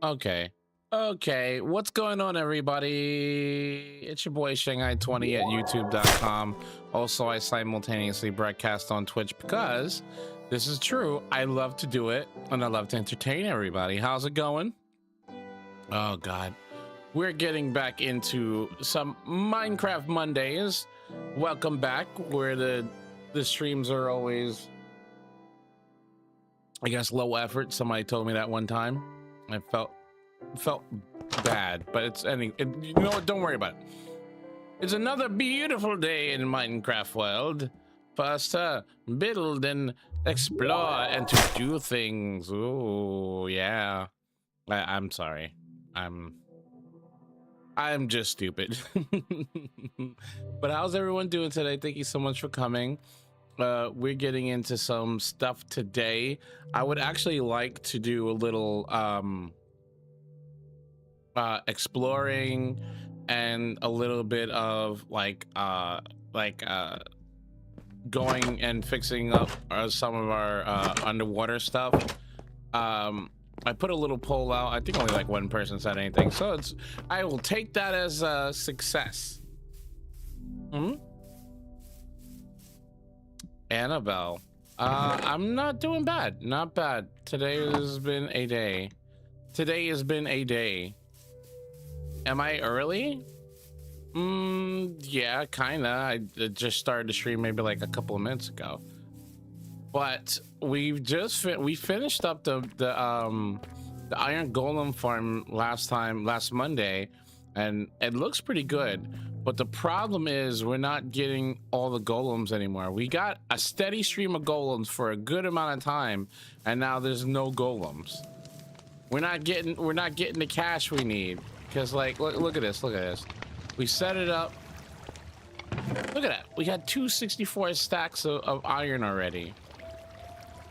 Okay. Okay. What's going on, everybody? It's your boy Shanghai20 at youtube.com. Also, I simultaneously broadcast on Twitch because this is true. I love to do it and I love to entertain everybody. How's it going? Oh, God. We're getting back into some Minecraft Mondays. Welcome back, where the streams are always, I guess, low effort. Somebody told me that one time. I felt bad, but it's you know what, don't worry about it. It's another beautiful day in Minecraft world for us to build and explore and to do things. Oh yeah. I'm sorry, I'm just stupid. But how's everyone doing today? Thank you so much for coming. We're getting into some stuff today. I would actually like to do a little exploring and a little bit of going and fixing up some of our underwater stuff. I put a little poll out. I think only like one person said anything, so I will take that as a success. Annabelle, I'm not doing bad, not bad. Today has been a day. Am I early? Yeah, kinda. I just started the stream maybe like a couple of minutes ago. But we finished up the iron golem farm last Monday, and it looks pretty good. But the problem is we're not getting all the golems anymore. We got a steady stream of golems for a good amount of time, and now there's no golems. We're not getting the cash we need. Because, like, look at this. We set it up. Look at that. We had 264 stacks of iron already.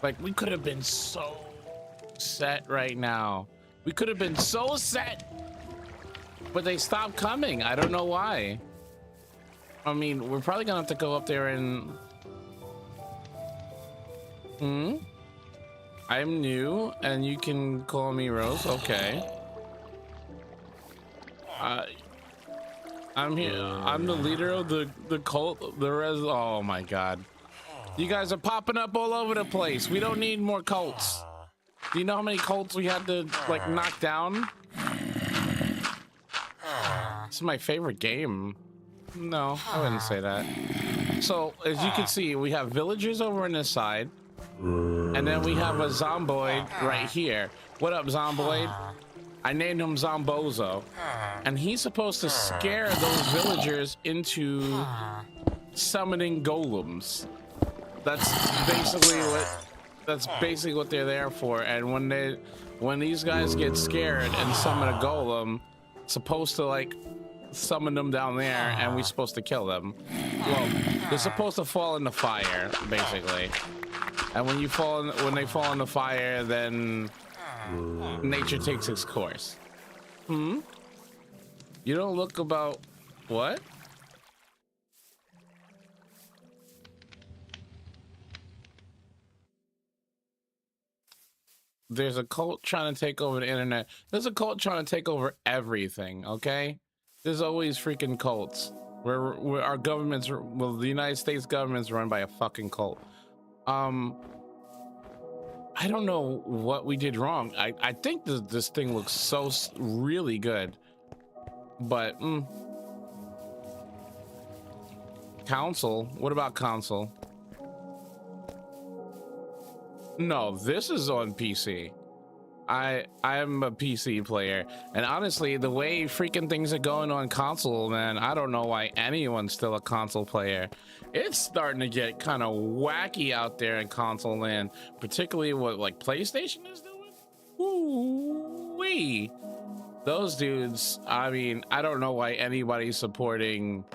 Like, we could have been so set right now. We could have been so set. But they stopped coming. I don't know why. I mean, we're probably going to have to go up there and... I'm new, and you can call me Rose. Okay. I'm here. I'm the leader of the cult. Oh my God. You guys are popping up all over the place. We don't need more cults. Do you know how many cults we had to like knock down? This is my favorite game. No, I wouldn't say that. So as you can see, we have villagers over on this side, and then we have a zomboid right here. What up, zomboid? I named him Zombozo, and he's supposed to scare those villagers into summoning golems. That's basically what they're there for. And when these guys get scared and summon a golem, it's supposed to like summon them down there, and we're supposed to kill them. Well, they're supposed to fall in the fire, basically. And when they fall in the fire, then nature takes its course. You don't look about what? There's a cult trying to take over the internet. There's a cult trying to take over everything, okay? There's always freaking cults. Where our government's, well, the United States government's run by a fucking cult. I don't know what we did wrong. I think this thing looks so really good, but console. What about console? No, this is on PC. I'm a PC player, and honestly, the way freaking things are going on console, man, I don't know why anyone's still a console player. It's starting to get kind of wacky out there in console land, particularly what like PlayStation is doing. Ooh-wee. Those dudes, I mean, I don't know why anybody's supporting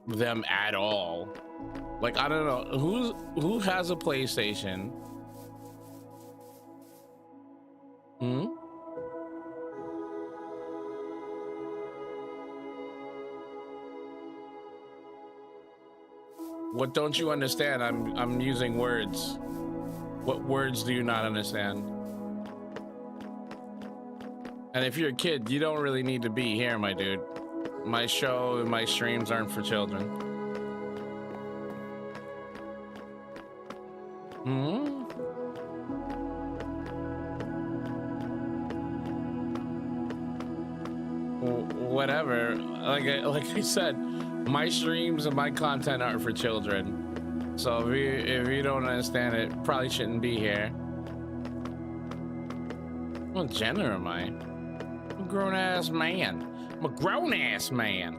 them at all. Like, I don't know who has a PlayStation. What don't you understand? I'm using words. What words do you not understand? And if you're a kid, you don't really need to be here, my dude. My show and my streams aren't for children. Hmm? Whatever. Like I said, my streams and my content aren't for children. So if you don't understand it, probably shouldn't be here. What gender am I? I'm a grown-ass man. I'm a grown-ass man.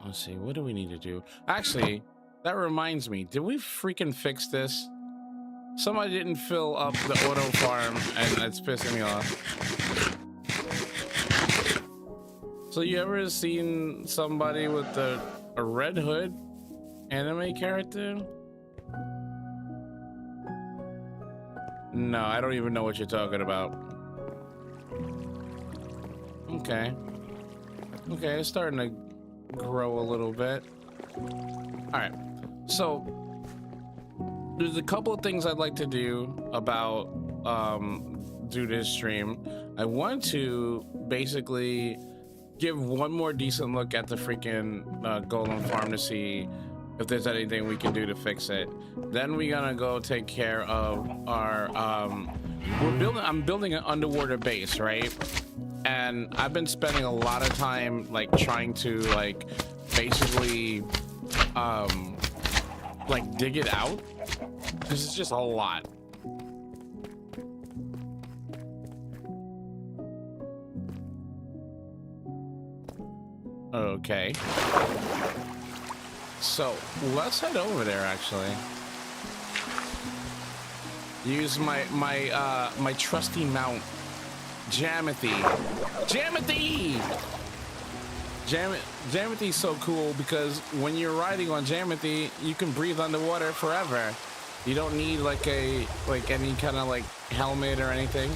Let's see, what do we need to do? Actually, that reminds me, did we freaking fix this? Somebody didn't fill up the auto farm, and it's pissing me off. So you ever seen somebody with a red hood anime character? No, I don't even know what you're talking about. Okay. Okay, it's starting to grow a little bit. All right, so there's a couple of things I'd like to do about do this stream. I want to basically give one more decent look at the freaking golem farm to see if there's anything we can do to fix it. Then we're gonna go take care of our I'm building an underwater base, right? And I've been spending a lot of time like trying to like basically like dig it out, because it's just a lot. Okay, so let's head over there. Actually, use my trusty mount, Jamothy. Jamothy's so cool because when you're riding on Jamothy, you can breathe underwater forever. You don't need like any kind of like helmet or anything.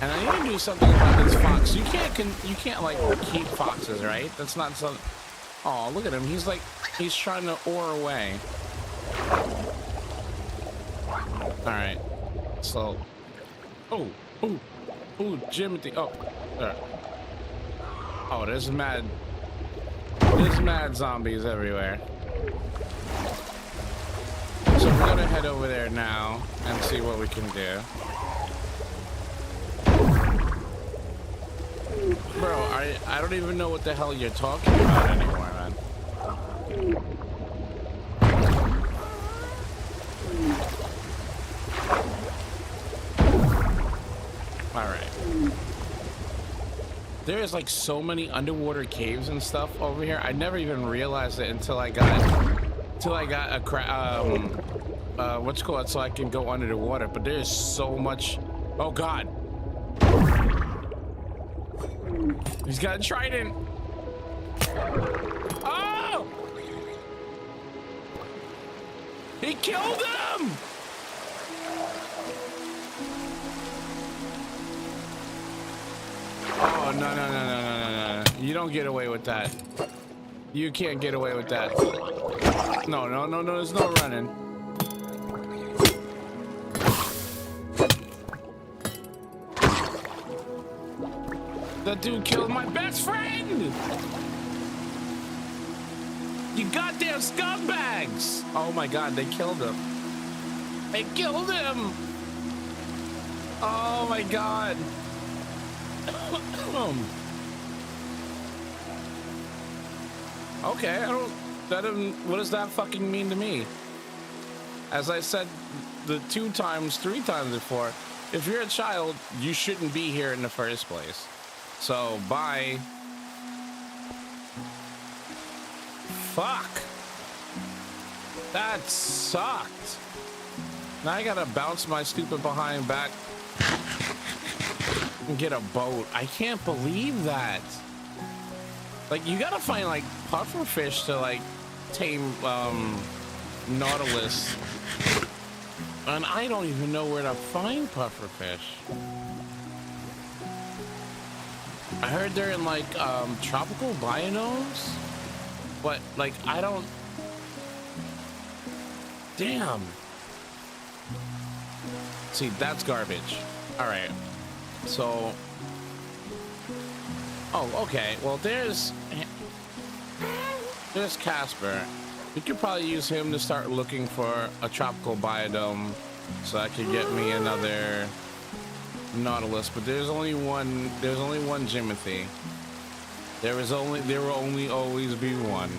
And I need to do something about this fox. You can't like keep foxes, right? That's not something. Oh, look at him. He's trying to oar away. All right. So, oh, Jimothy. Oh, there. Oh, there's mad zombies everywhere. So we're gonna head over there now and see what we can do. Bro, I don't even know what the hell you're talking about anymore, man. All right. There is like so many underwater caves and stuff over here. I never even realized it until I got a what's it called, so I can go under the water. But there's so much. Oh God. He's got a trident. Oh! He killed him! Oh, no. You don't get away with that. You can't get away with that. No, there's no running. That dude killed my best friend! You goddamn scumbags! Oh my God, they killed him. They killed him! Oh my God. Okay, what does that fucking mean to me? As I said the 3 times before, if you're a child, you shouldn't be here in the first place. So, bye. Fuck. That sucked. Now I gotta bounce my stupid behind back and get a boat. I can't believe that. Like, you gotta find like pufferfish to like tame Nautilus. And I don't even know where to find pufferfish. I heard they're in like tropical biomes, but like I don't. Damn. See, that's garbage. All right. So, oh, okay. Well, there's Casper. We could probably use him to start looking for a tropical biodome, so that could get me another Nautilus. But there's only one. There's only one Jimothy. There will only always be one.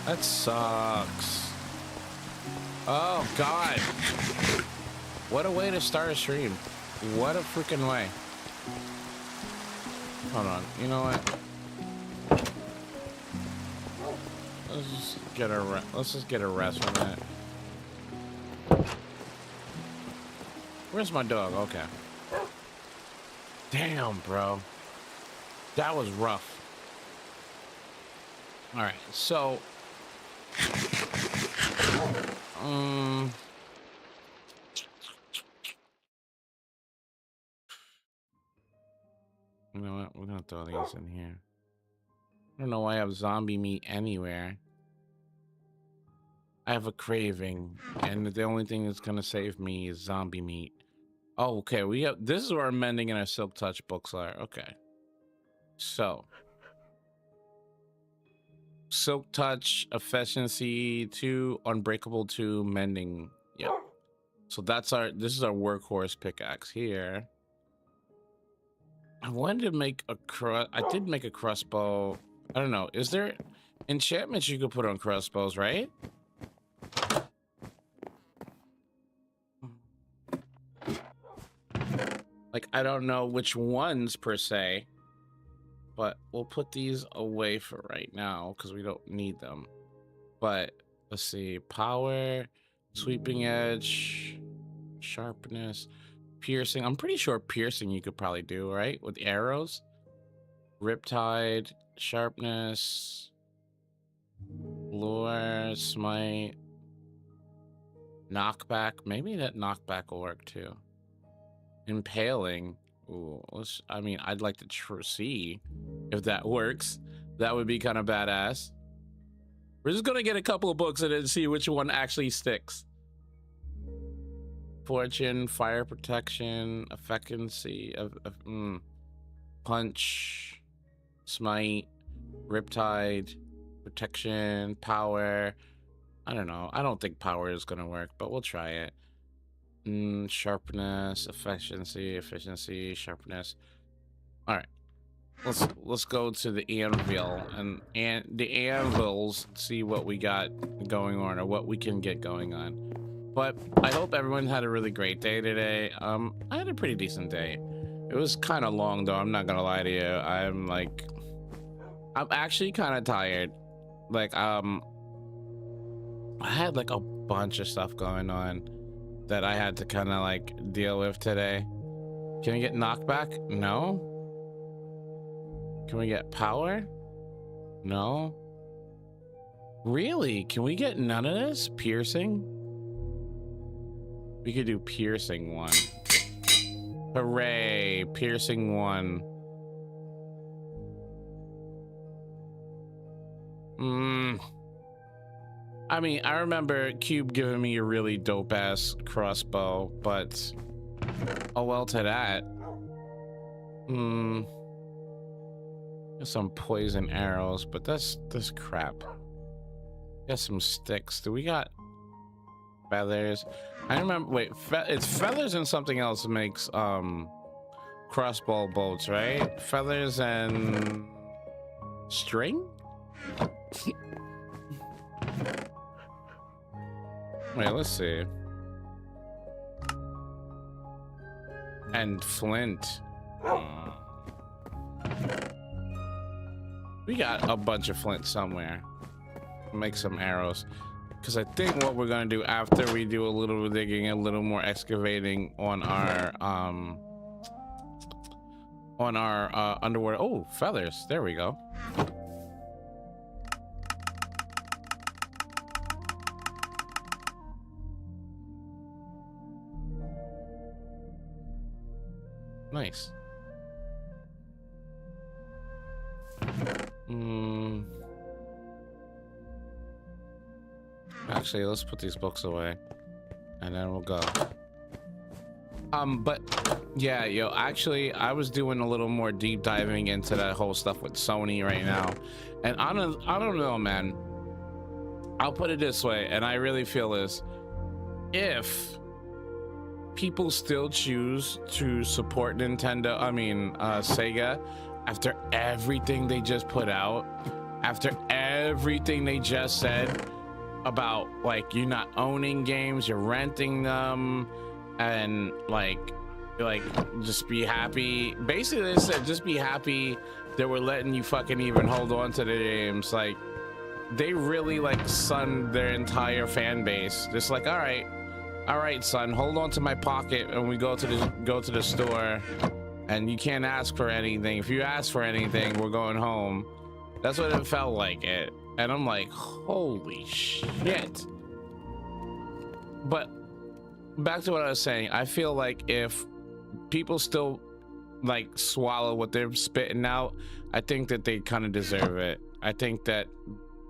That sucks. Oh God! What a way to start a stream. What a freaking way. Hold on. You know what? Let's just get a rest from that. Where's my dog? Okay. Damn, bro. That was rough. All right, so you know what? We're gonna throw these in here. I don't know why I have zombie meat anywhere. I have a craving, and the only thing that's gonna save me is zombie meat. Oh, okay. We have. This is where our mending and our silk touch books are. Okay. So, silk touch, efficiency 2, unbreakable 2, mending. Yep. So that's our. This is our workhorse pickaxe here. I wanted to make a I did make a crossbow. I don't know. Is there enchantments you could put on crossbows, right? Like, I don't know which ones per se, but we'll put these away for right now because we don't need them. But let's see, power, sweeping edge, sharpness, piercing. I'm pretty sure piercing you could probably do, right? With arrows. Riptide, sharpness, lure, smite, knockback. Maybe that knockback will work too. Impaling. Ooh, I mean, I'd like to see if that works. That would be kind of badass. We're just gonna get a couple of books and then see which one actually sticks. Fortune, fire protection, efficiency, punch, smite, riptide, protection, power. I don't know. I don't think power is gonna work, but we'll try it. Sharpness, efficiency, sharpness. All right, let's go to the anvil and the anvils, see what we got going on or what we can get going on. But I hope everyone had a really great day today. I had a pretty decent day. It was kind of long though, I'm not gonna lie to you. I'm actually kind of tired. Like I had like a bunch of stuff going on that I had to kind of like deal with today. Can we get knockback? No. Can we get power? No. Really? Can we get none of this? Piercing? We could do piercing 1. Hooray, piercing 1. I mean, I remember Cube giving me a really dope ass crossbow, but oh well to that. There's some poison arrows, but that's crap. Got some sticks. Do we got feathers? I remember. Wait, it's feathers and something else that makes crossbow bolts, right? Feathers and string. Wait, let's see. And flint. We got a bunch of flint somewhere. Make some arrows. Because I think what we're gonna do after we do a little digging, a little more excavating on our underwater. Oh, feathers. There we go. Nice. Actually, let's put these books away and then we'll go. But yeah, yo, actually, I was doing a little more deep diving into that whole stuff with Sony right now, and I don't know, man. I'll put it this way, and I really feel this: if people still choose to support Nintendo, Sega, after everything they just put out, after everything they just said about like you not owning games, you're renting them, and like just be happy. Basically, they said just be happy that we're letting you fucking even hold on to the games. Like, they really like sunned their entire fan base. Just like, all right, son, hold on to my pocket when we go to the store, and you can't ask for anything. If you ask for anything, we're going home. That's what it felt like. And I'm like, holy shit. But back to what I was saying, I feel like if people still like swallow what they're spitting out, I think that they kind of deserve it. I think that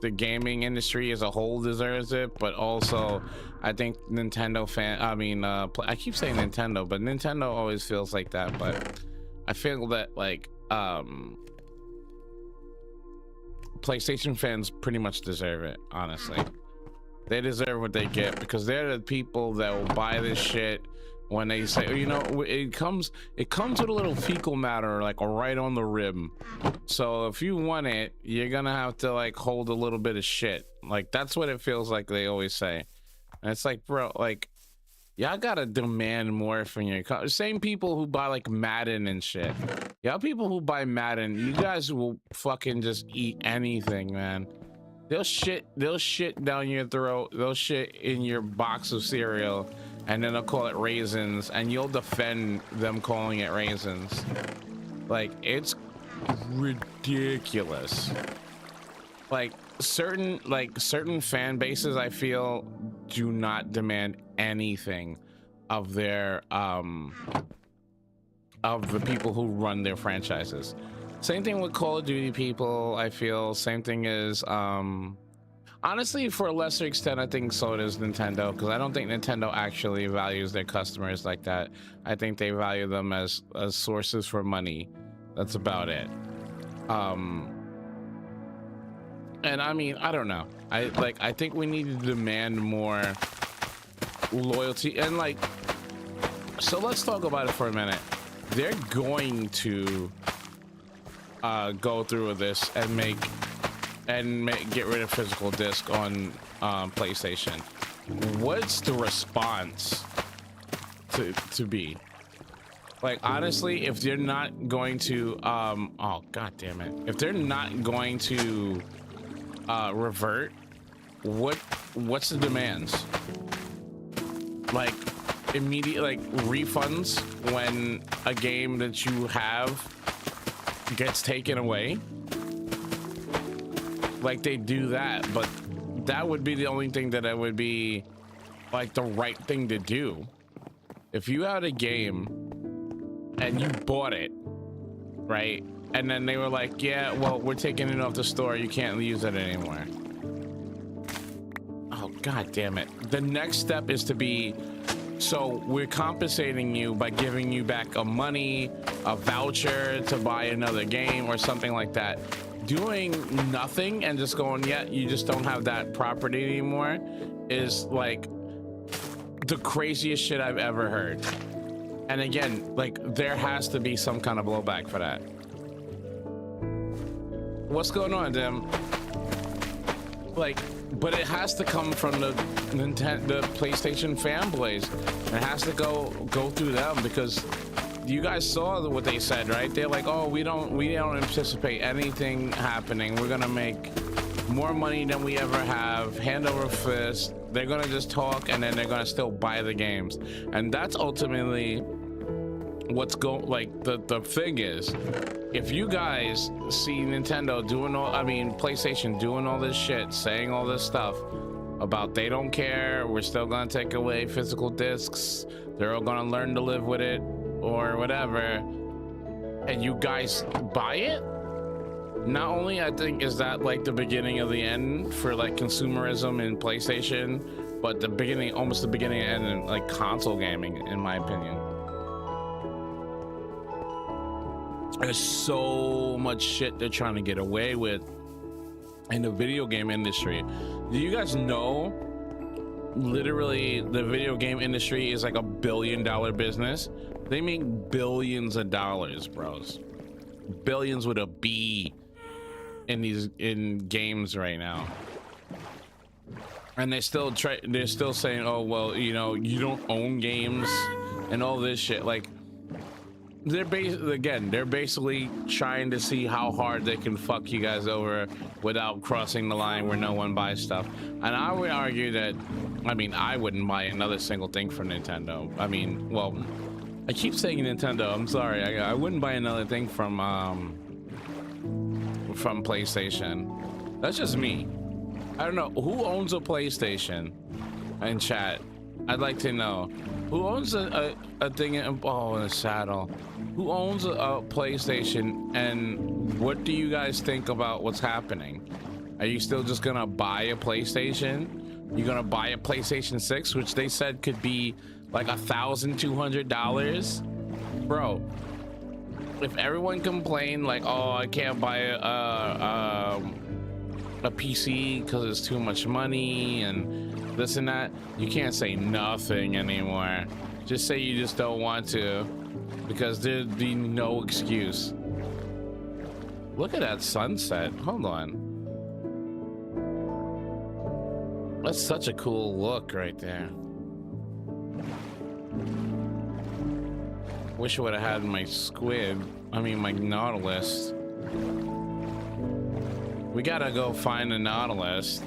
the gaming industry as a whole deserves it, but also I think Nintendo I keep saying Nintendo, but Nintendo always feels like that. But I feel that like PlayStation fans pretty much deserve it. Honestly, they deserve what they get, because they're the people that will buy this shit when they say, you know, it comes with a little fecal matter like right on the rim. So if you want it, you're gonna have to like hold a little bit of shit. Like, that's what it feels like they always say. And it's like, bro, like, y'all gotta demand more from your same people who buy like Madden and shit. Y'all people who buy Madden, you guys will fucking just eat anything, man. They'll shit down your throat, they'll shit in your box of cereal, and then they'll call it raisins, and you'll defend them calling it raisins. Like, it's ridiculous. Like certain fan bases, I feel, do not demand anything of their of the people who run their franchises. Same thing with Call of Duty people, I feel. Same thing is honestly, for a lesser extent, I think so does Nintendo, because I don't think Nintendo actually values their customers like that. I think they value them as sources for money. That's about it. And I mean, I don't know. I think we need to demand more loyalty, and like, so let's talk about it for a minute. They're going to go through with this and get rid of physical disc on PlayStation. What's the response to be? Like, honestly, if they're not going to oh god damn it, if they're not going to revert, what's the demands? Like, immediate like refunds when a game that you have gets taken away? Like, they do that, but that would be the only thing that it would be like the right thing to do. If you had a game and you bought it, right, and then they were like, yeah, well, we're taking it off the store, you can't use it anymore. Oh god damn it. The next step is to be, so we're compensating you by giving you back a money, a voucher to buy another game or something like that. Doing nothing and just going, yeah, you just don't have that property anymore, is like the craziest shit I've ever heard. And again, like, there has to be some kind of blowback for that. What's going on, Dim? Like, but it has to come from the PlayStation fanboys. It has to go through them, because you guys saw what they said, right? They're like, oh, we don't anticipate anything happening. We're gonna make more money than we ever have, hand over fist. They're gonna just talk, and then they're gonna still buy the games. And that's ultimately what's the thing is, if you guys see Nintendo doing PlayStation doing all this shit, saying all this stuff about they don't care, we're still gonna take away physical discs, they're all gonna learn to live with it or whatever, and you guys buy it, not only I think is that like the beginning of the end for like consumerism in PlayStation, but almost the beginning and end in like console gaming, in my opinion. There's so much shit they're trying to get away with in the video game industry. Do you guys know literally the video game industry is like $1 billion business? They make billions of dollars, bros. Billions with a B in games right now. And they're still saying, oh well, you know, you don't own games and all this shit. Like, they're basically trying to see how hard they can fuck you guys over without crossing the line where no one buys stuff. And I would argue that, I mean, I wouldn't buy another single thing from Nintendo. I mean, well, I keep saying Nintendo, I'm sorry. I wouldn't buy another thing from PlayStation. That's just me. I don't know who owns a PlayStation in chat. I'd like to know who owns a thing in a saddle. Who owns a PlayStation, and what do you guys think about what's happening? Are you still just gonna buy a PlayStation? You're gonna buy a PlayStation 6, which they said could be like $1,200, bro. If everyone complained like, oh, I can't buy a PC because it's too much money and this and that, you can't say nothing anymore. Just say you just don't want to, because there'd be no excuse. Look at that sunset. Hold on. That's such a cool look right there. Wish I would have had my my Nautilus. We gotta go find the Nautilus.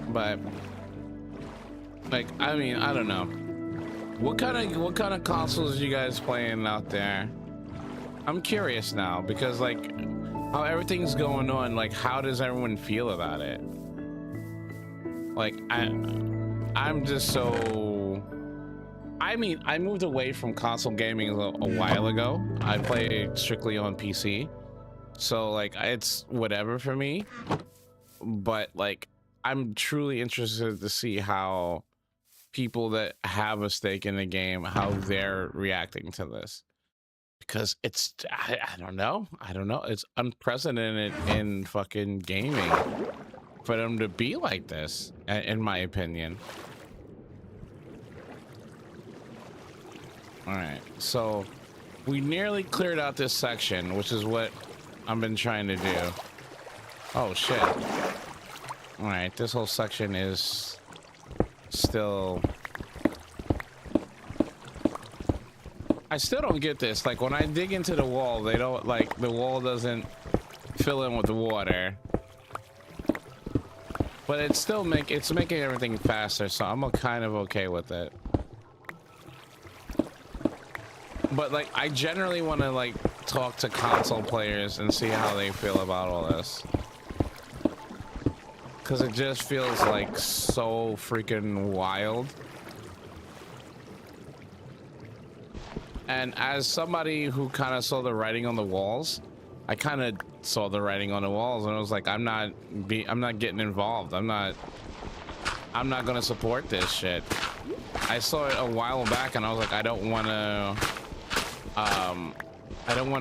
But like, I mean, I don't know. What kind of consoles are you guys playing out there? I'm curious now, because like how everything's going on, like how does everyone feel about it? Like I'm just so, I mean, I moved away from console gaming a while ago. I play strictly on PC, so like it's whatever for me. But like, I'm truly interested to see how people that have a stake in the game, how they're reacting to this, because it's, I don't know, it's unprecedented in fucking gaming for them to be like this, in my opinion. All right, so we nearly cleared out this section, which is what I've been trying to do. Oh shit. All right, this whole section is still, I still don't get this. Like when I dig into the wall, they don't, like, the wall doesn't fill in with the water, but it's still making everything faster, so I'm kind of okay with it. But like, I generally want to like talk to console players and see how they feel about all this, because it just feels like so freaking wild. And as somebody who kind of saw the writing on the walls, I kind of saw the writing on the walls, and I was like, I'm not getting involved. I'm not gonna support this shit. I saw it a while back, and I was like, I don't want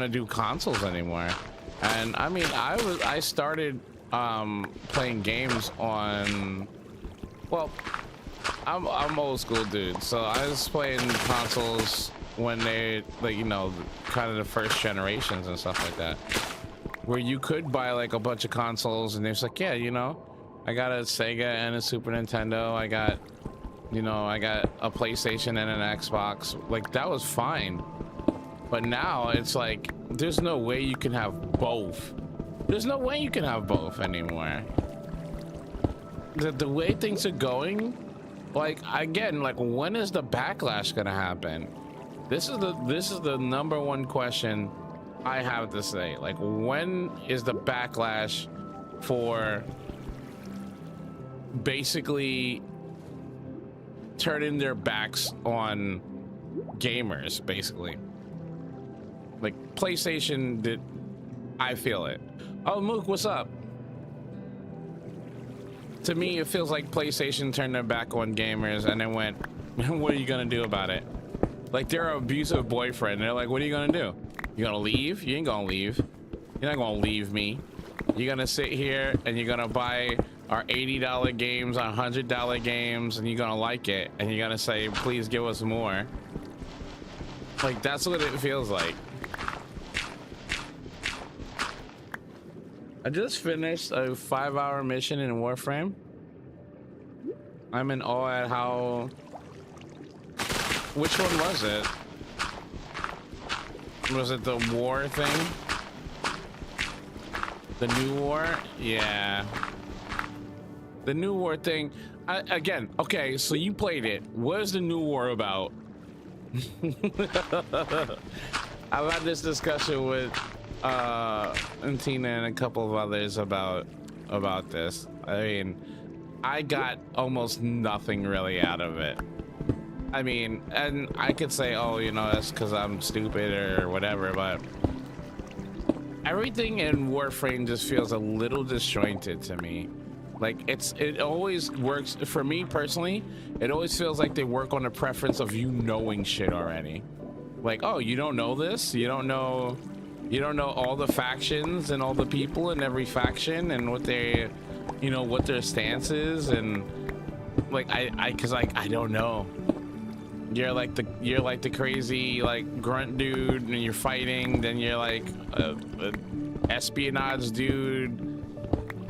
to do consoles anymore. And I mean, I started playing games on, well, I'm old school dude, so I was playing consoles when they, like, you know, kind of the first generations and stuff like that, where you could buy like a bunch of consoles, and it's like, yeah, you know, I got a Sega and a Super Nintendo, I got a PlayStation and an Xbox. Like, that was fine. But now it's like, there's no way you can have both. There's no way you can have both anymore. The way things are going, like, again, like, when is the backlash gonna happen? This is the number one question I have to say. Like, when is the backlash for basically turning their backs on gamers, basically? Like, PlayStation did, I feel it. Oh, Mook, what's up? To me, it feels like PlayStation turned their back on gamers and then went, what are you gonna do about it? Like they're an abusive boyfriend. They're like, what are you gonna do? You gonna leave? You ain't gonna leave. You're not gonna leave me. You're gonna sit here and you're gonna buy our $80 games, our $100 games, and you're gonna like it, and you're gonna say, please give us more. Like that's what it feels like. I just finished a 5-hour mission in Warframe. I'm in awe at how... Which one was it? Was it the war thing? The new war? Yeah. The new war thing. Again, okay, so you played it. What is the new war about? I've had this discussion with and Tina and a couple of others about this. I mean, I got almost nothing really out of it. I mean, and I could say, oh, you know, that's because I'm stupid or whatever, but everything in Warframe just feels a little disjointed to me. Like it always works for me personally. It always feels like they work on the preference of you knowing shit already. Like, oh, you don't know this? You don't know all the factions and all the people in every faction and what they, you know, what their stance is, and like cause like I don't know. You're like the crazy like grunt dude and you're fighting, then you're like a espionage dude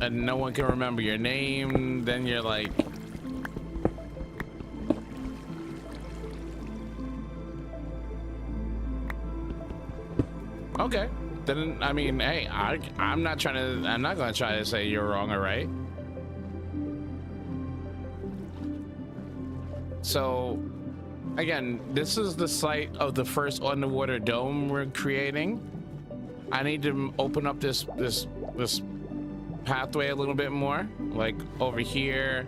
and no one can remember your name, then you're like okay, then I mean, hey, I'm not gonna try to say you're wrong or right. So again, this is the site of the first underwater dome we're creating. I need to open up this pathway a little bit more, like over here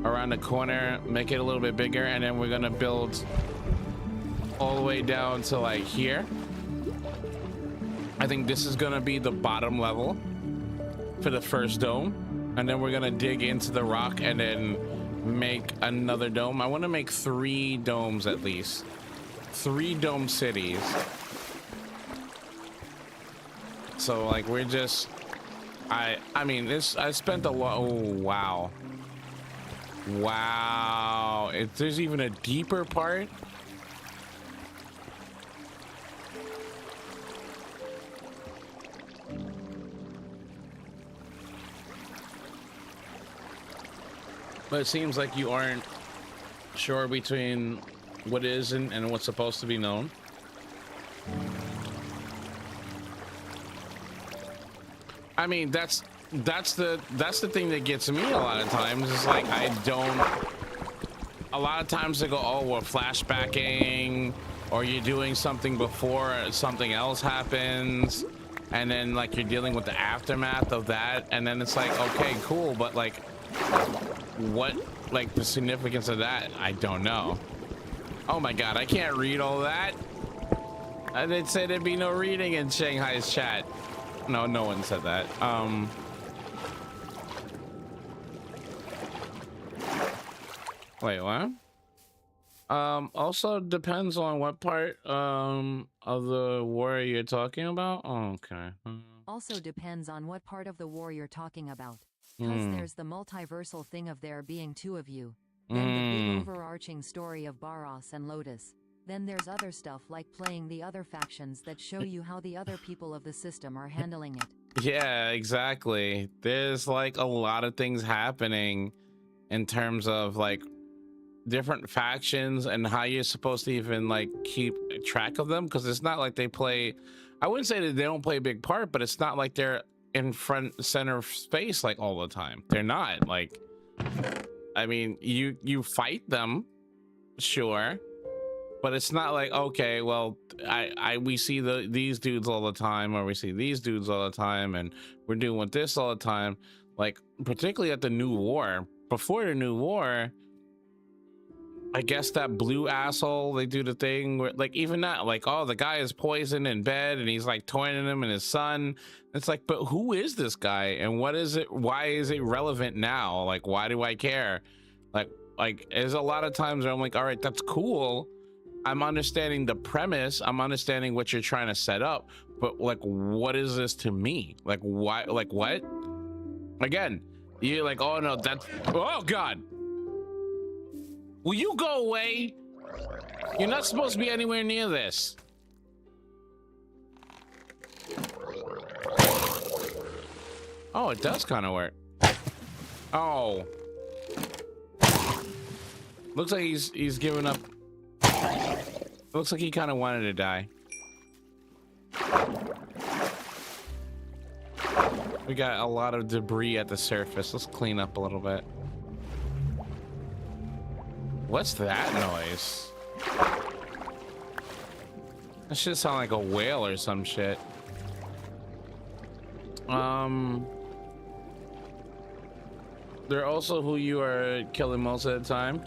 around the corner, make it a little bit bigger, and then we're gonna build all the way down to like here. I think this is gonna be the bottom level for the first dome, and then we're gonna dig into the rock and then make another dome. I want to make 3 domes at least, 3 dome cities. So like we're just I mean this, I spent a lot. Oh wow, if there's even a deeper part. But it seems like you aren't sure between what isn't and what's supposed to be known. I mean, that's the thing that gets me a lot of times. It's like I don't. A lot of times they go, oh, we're flashbacking, or you're doing something before something else happens, and then like you're dealing with the aftermath of that, and then it's like, okay, cool, but like, what, like the significance of that? I don't know. Oh my god, I can't read all that. I did say there'd be no reading in Shanghai's chat. No, no one said that. Wait, what? Also depends on what part of the war you're talking about. Oh, okay. Also depends on what part of the war you're talking about. Because there's the multiversal thing of there being 2 of you. Then the big overarching story of Barros and Lotus. Then there's other stuff like playing the other factions that show you how the other people of the system are handling it. Yeah, exactly. There's like a lot of things happening in terms of like different factions and how you're supposed to even like keep track of them, because it's not like they play, I wouldn't say that they don't play a big part, but it's not like they're in front center of space like all the time. They're not. Like, I mean, you fight them, sure, but it's not like, okay, well, we see these dudes all the time, or we see these dudes all the time, and we're doing this all the time. Like, particularly at the new war, before the new war, I guess that blue asshole, they do the thing where, like, even that, like, oh, the guy is poisoned in bed and he's like toying him and his son. It's like, but who is this guy and what is it? Why is it relevant now? Like, why do I care? Like there's a lot of times where I'm like, all right, that's cool, I'm understanding the premise. I'm understanding what you're trying to set up, but like, what is this to me? Like, why? Like, what? Again, you're like, oh no, that's, oh God. Will you go away? You're not supposed to be anywhere near this. Oh, it does kind of work. Oh. Looks like he's giving up. Looks like he kind of wanted to die. We got a lot of debris at the surface. Let's clean up a little bit. What's that noise? That should sound like a whale or some shit. They're also who you are killing most of the time.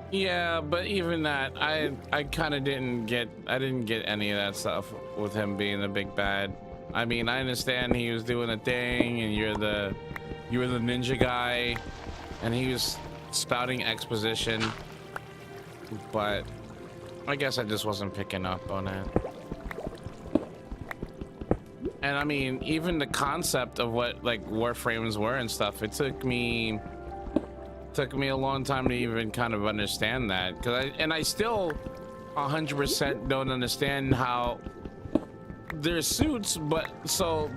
Yeah, but even that, I kind of didn't get any of that stuff with him being the big bad. I mean, I understand he was doing a thing, and you were the ninja guy, and he was spouting exposition, but I guess I just wasn't picking up on it. And I mean, even the concept of what like warframes were and stuff, it took me a long time to even kind of understand that, because I still 100% don't understand how their suits, but so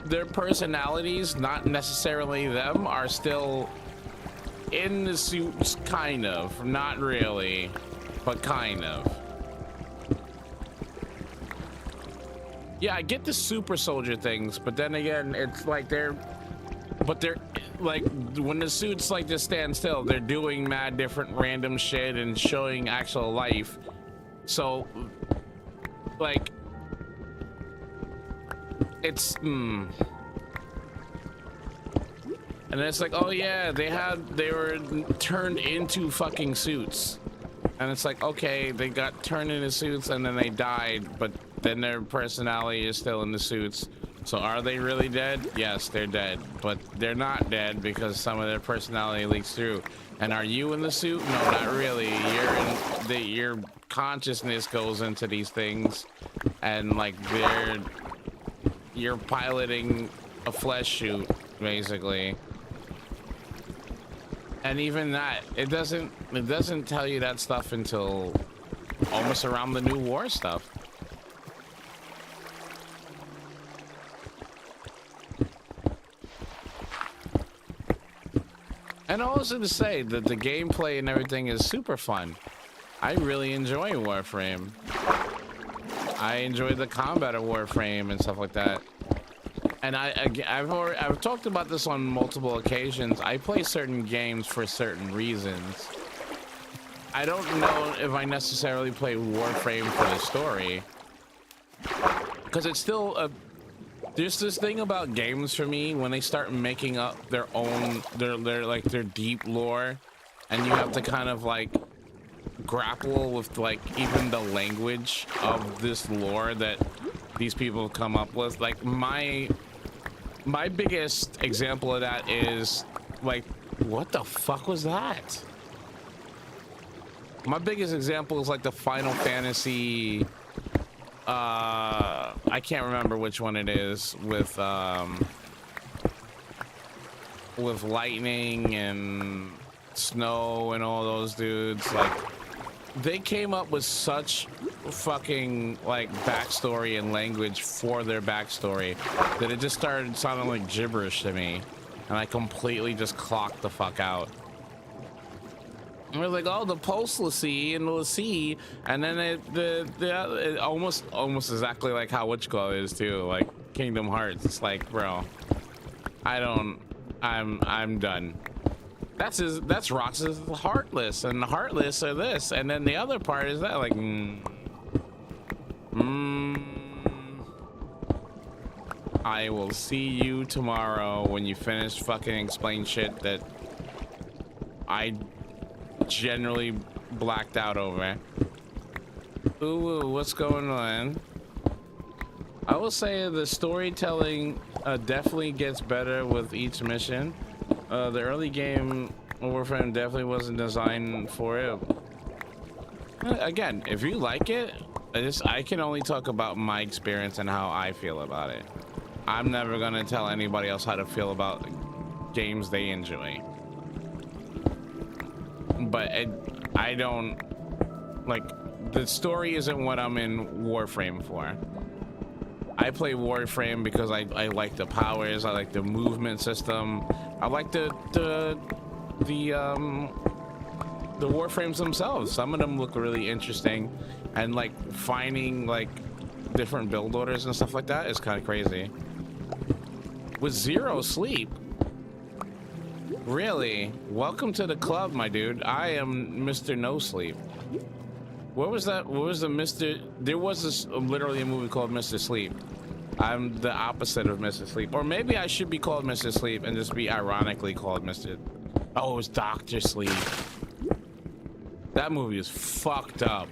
their personalities, not necessarily them, are still in the suits, kind of, not really, but kind of. Yeah, I get the super soldier things, but then again, it's like they're like, when the suits like just stand still, they're doing mad different random shit and showing actual life. So like, it's and it's like, oh yeah, they were turned into fucking suits, and it's like, okay, they got turned into suits and then they died, but then their personality is still in the suits. So are they really dead? Yes, they're dead, but they're not dead because some of their personality leaks through. And are you in the suit? No, not really. Your consciousness goes into these things, and like you're piloting a flesh suit basically. And even that, it doesn't tell you that stuff until almost around the new war stuff. And also to say that the gameplay and everything is super fun. I really enjoy Warframe. I enjoy the combat of Warframe and stuff like that. And I've talked about this on multiple occasions. I play certain games for certain reasons. I don't know if I necessarily play Warframe for the story, because it's still there's this thing about games for me when they start making up their own, their deep lore, and you have to kind of like grapple with like even the language of this lore that these people have come up with. Like my biggest example of that is like, what the fuck was that? My biggest example is like the Final Fantasy, I can't remember which one it is, with lightning and snow and all those dudes. Like, they came up with such fucking like backstory and language for their backstory that it just started sounding like gibberish to me, and I completely just clocked the fuck out. And we're like, oh, the pulse Lassie and the Lassie, and then it almost exactly like how Witchclaw is too, like Kingdom Hearts. It's like, bro, I'm done. That's Rox's Heartless, and the Heartless are this, and then the other part is that, like, I will see you tomorrow when you finish fucking explain shit that I generally blacked out over. Ooh, what's going on? I will say the storytelling definitely gets better with each mission. The early game Warframe definitely wasn't designed for it. Again, if you like it, I can only talk about my experience and how I feel about it. I'm never gonna tell anybody else how to feel about games they enjoy. But I don't like, the story isn't what I'm in Warframe for. I play Warframe because I like the powers, I like the movement system, I like the Warframes themselves. Some of them look really interesting, and like finding like different build orders and stuff like that is kind of crazy. With zero sleep, really? Welcome to the club, my dude. I am Mr. No Sleep. What was that? What was the Mr.? There was this literally a movie called Mr. Sleep. I'm the opposite of Mr. Sleep, or maybe I should be called Mr. Sleep and just be ironically called Mr. Oh, it was Dr. Sleep. That movie is fucked up.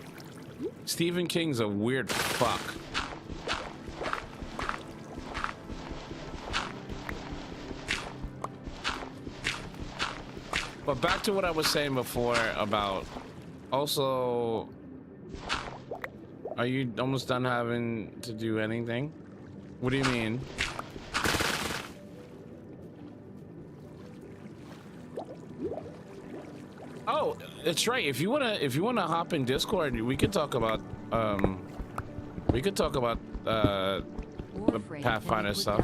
Stephen King's a weird fuck. But back to what I was saying before about also, are you almost done having to do anything? What do you mean? Oh, that's right. If you wanna hop in Discord, we could talk about the Pathfinder stuff.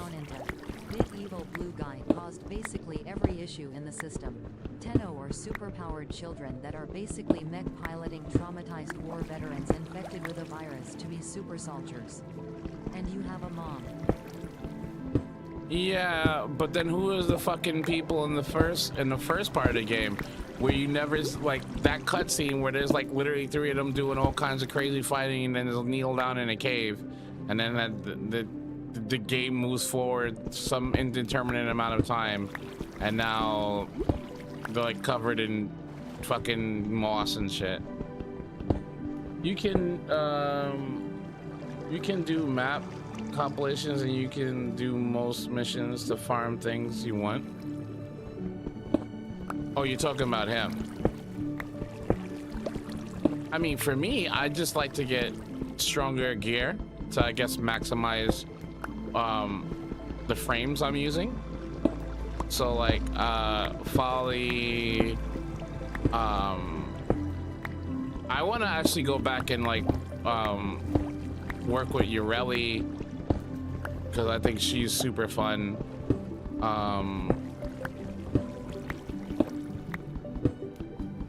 Big evil blue guy caused basically every issue in the system. Tenno are superpowered children that are basically mech piloting traumatized war veterans infected with a virus to be super soldiers. And you have a mom. Yeah, but then who is the fucking people in the first part of the game where you never, like, that cutscene where there's like literally 3 of them doing all kinds of crazy fighting and then they'll kneel down in a cave, and then the game moves forward some indeterminate amount of time, and now they're like covered in fucking moss and shit. You can do map compilations and you can do most missions to farm things you want. Oh, you're talking about him. I mean, for me, I just like to get stronger gear to, I guess, maximize the frames I'm using. So like Folly, I want to actually go back and like work with Urelli because I think she's super fun.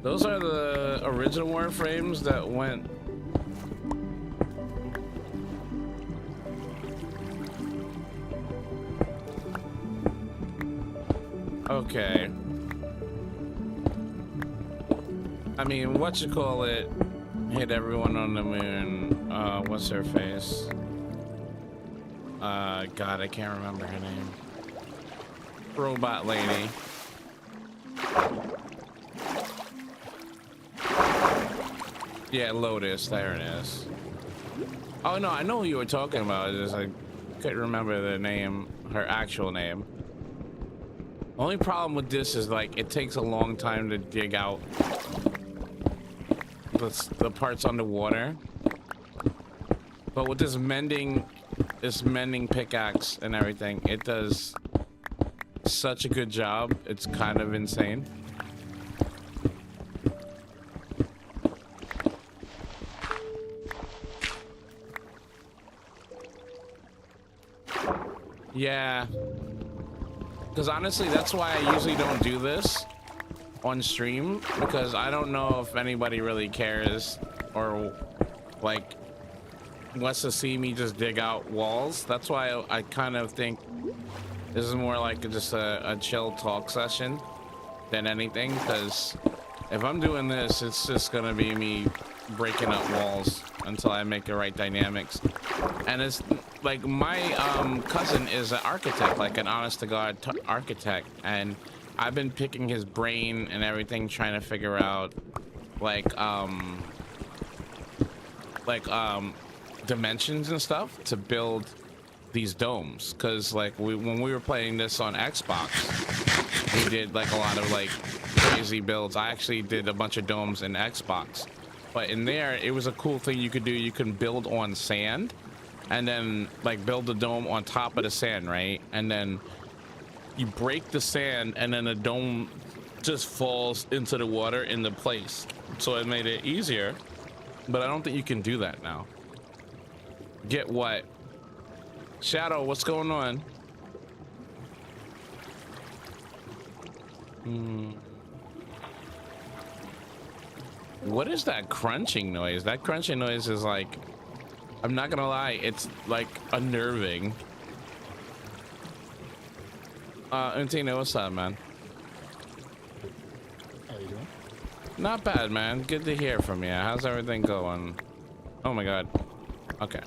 Those are the original Warframes that went. Okay. I mean, whatchamacallit hit everyone on the moon. What's her face? God, I can't remember her name. Robot lady. Yeah, Lotus, there it is. Oh no, I know who you were talking about. It's just I couldn't remember the name, her actual name. Only problem with this is like it takes a long time to dig out the parts underwater. But with this mending pickaxe and everything, it does such a good job. It's kind of insane. Yeah. Because honestly, that's why I usually don't do this on stream, because I don't know if anybody really cares or like wants to see me just dig out walls. That's why I kind of think this is more like just a chill talk session than anything, because if I'm doing this, it's just gonna be me breaking up walls until I make the right dynamics. And it's like my cousin is an architect, like an honest to God architect, and I've been picking his brain and everything, trying to figure out like dimensions and stuff to build these domes, because like when we were playing this on Xbox, we did like a lot of like crazy builds. I actually did a bunch of domes in Xbox, but in there it was a cool thing you could do. You can build on sand and then like build the dome on top of the sand, right? And then you break the sand and then the dome just falls into the water in the place. So it made it easier, but I don't think you can do that now. Get what? Shadow, what's going on? What is that crunching noise? That crunching noise is like, I'm not gonna lie, it's like unnerving. Untino, what's up, man? How you doing? Not bad, man. Good to hear from you. How's everything going? Oh my god. Okay.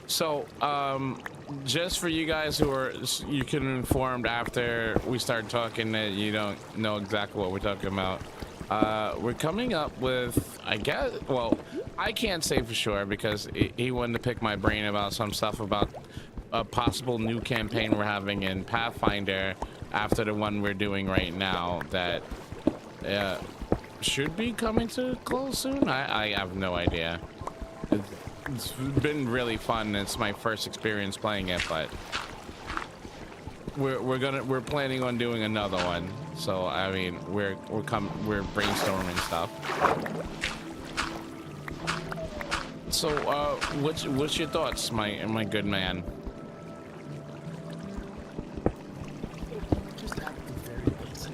So, just for you guys who are, you can informed after we start talking that you don't know exactly what we're talking about. We're coming up with, I guess, well, I can't say for sure because he wanted to pick my brain about some stuff about a possible new campaign we're having in Pathfinder after the one we're doing right now that should be coming to close soon. I have no idea. It's been really fun. It's my first experience playing it, but we're planning on doing another one. So I mean, we're brainstorming stuff. So what's your thoughts, my good man? Just acting very basic.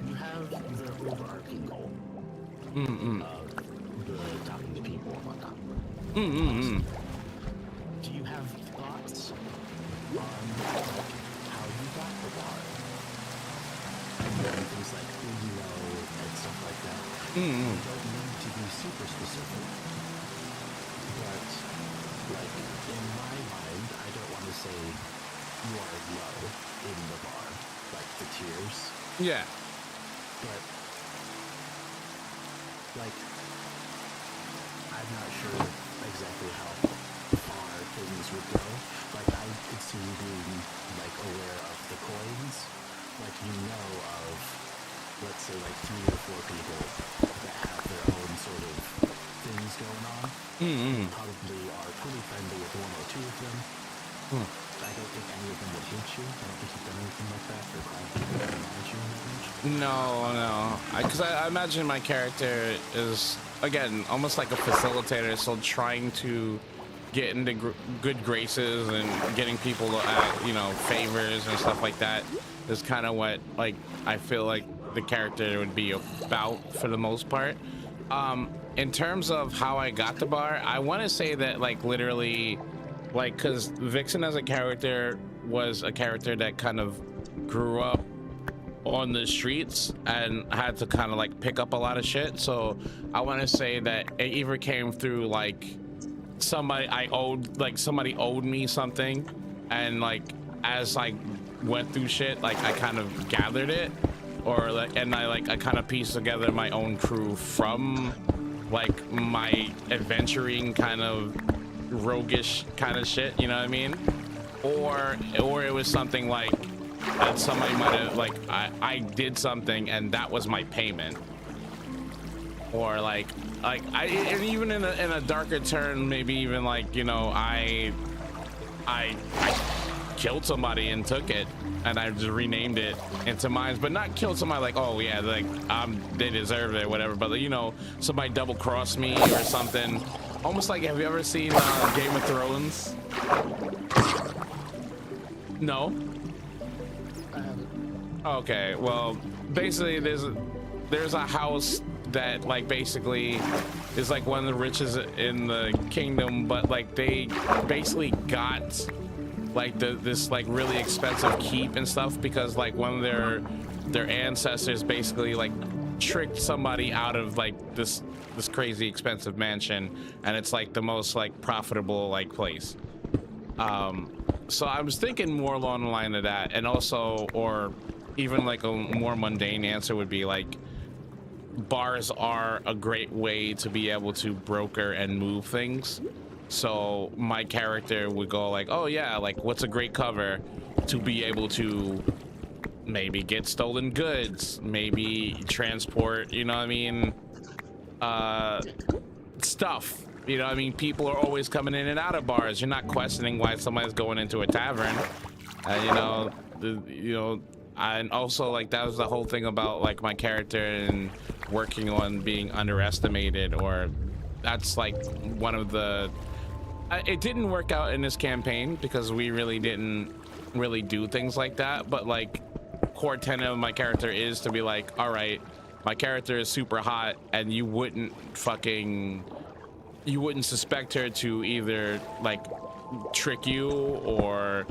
You have the overarching goal of the talking to people and whatnot. Do you have thoughts on how you got the bar? And things like who you know and stuff like that. You don't need to be super specific. But, like, in my mind, I don't want to say you are low in the bar, like the tiers. Yeah. But, like, I'm not sure exactly how far things would go. Like, I could see you being, like, aware of the coins. Like, you know of, let's say, like, 3 or 4 people that have their own sort of things going on. You probably are pretty friendly with 1 or 2 of them. I don't think any of them would hate you. I don't think you've done anything like that or crime manage you that much. No. Because I imagine my character is, again, almost like a facilitator, so trying to get into good graces and getting people you know, favors and stuff like that is kind of what, like, I feel like the character would be about for the most part. In terms of how I got the bar, I want to say that, like, literally, like, because Vixen as a character was a character that kind of grew up on the streets and had to kind of like pick up a lot of shit. So I want to say that it either came through like somebody owed me something, and like as I went through shit, like I kind of gathered it, or like, and I kind of pieced together my own crew from like my adventuring kind of roguish kind of shit, you know what I mean? Or it was something like that somebody might have, like, I did something and that was my payment, or like and even in a darker turn, maybe even like, you know, I killed somebody and took it and I just renamed it into mine, but not killed somebody like, oh yeah, like they deserve it or whatever, but you know, somebody double crossed me or something. Almost like, have you ever seen Game of Thrones? No? Okay, well, basically there's a house that like basically is like one of the richest in the kingdom, but like they basically got like this like really expensive keep and stuff because like one of their ancestors basically like tricked somebody out of like this crazy expensive mansion, and it's like the most like profitable like place. So I was thinking more along the line of that, and also, or even like a more mundane answer would be like, bars are a great way to be able to broker and move things. So my character would go like, oh yeah, like what's a great cover to be able to maybe get stolen goods, maybe transport, you know what I mean, stuff, you know what I mean. People are always coming in and out of bars. You're not questioning why somebody's going into a tavern, you know, and also like that was the whole thing about like my character and working on being underestimated, or that's like one of the it didn't work out in this campaign because we really didn't really do things like that, but like core tenet of my character is to be like, all right, my character is super hot and you wouldn't suspect her to either like trick you or